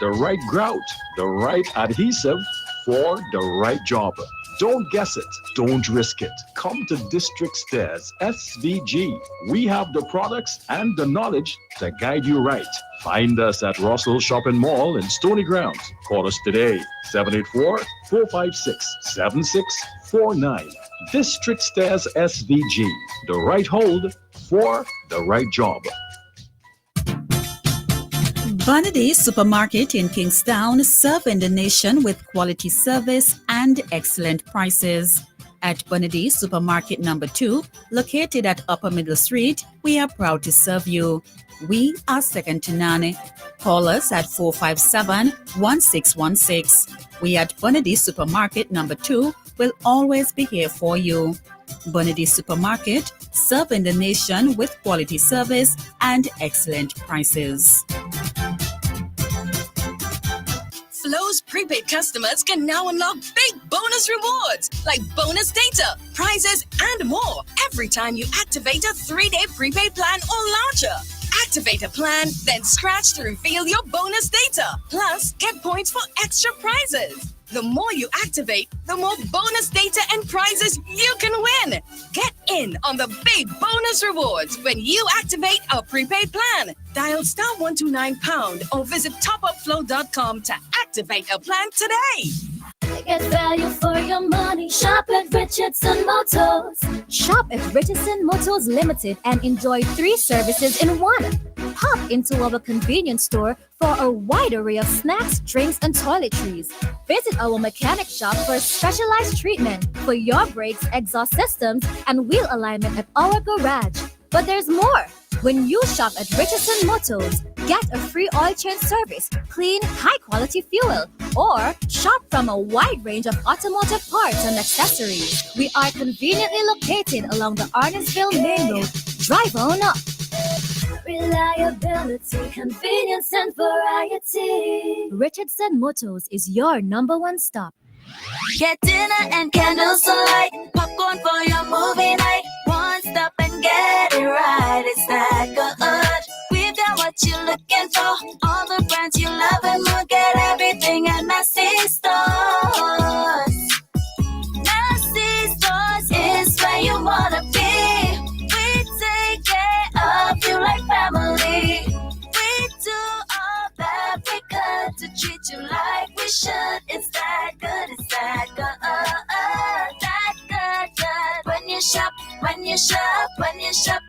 [SPEAKER 21] the right grout, the right adhesive for the right job. Don't guess it. Don't risk it. Come to District Stairs SVG. We have the products and the knowledge to guide you right. Find us at Russell Shopping Mall in Stony Ground. Call us today, 784-456-7649. District Stairs SVG. The right hold for the right job.
[SPEAKER 22] Bonady Supermarket in Kingstown, serving the nation with quality service and excellent prices. At Bonady Supermarket number 2, located at Upper Middle Street, we are proud to serve you. We are second to none. Call us at 457-1616. We at Bonady Supermarket number 2 will always be here for you. Bonady Supermarket, serving the nation with quality service and excellent prices.
[SPEAKER 2] Flo's prepaid customers can now unlock big bonus rewards like bonus data, prizes, and more every time you activate a 3-day prepaid plan or larger. Activate a plan, then scratch to reveal your bonus data. Plus, get points for extra prizes. The more you activate, the more bonus data and prizes you can win. Get in on the big bonus rewards when you activate a prepaid plan. Dial *129# or visit topupflow.com to activate a plan today.
[SPEAKER 16] Get value for your money. Shop at Richardson Motors. Shop at Richardson Motors Limited and enjoy 3 services in one. Pop into our convenience store for a wide array of snacks, drinks, and toiletries. Visit our mechanic shop for specialized treatment for your brakes, exhaust systems, and wheel alignment at our garage. But there's more. When you shop at Richardson Motors, get a free oil change service, clean, high-quality fuel, or shop from a wide range of automotive parts and accessories. We are conveniently located along the Arnesville Main Road. Drive on up. Reliability, convenience, and variety. Richardson Motors is your #1 stop.
[SPEAKER 11] Get dinner and candles alight, popcorn for your movie night. One stop and get it right. It's that good. We've got what you're looking for. All the brands you love and more. Get everything at Massey Stores. Massey Stores is where you wanna be. We take care of you like family. We do all that we could to treat you like we should. It's that good, it's that good, that good, good. When you shop,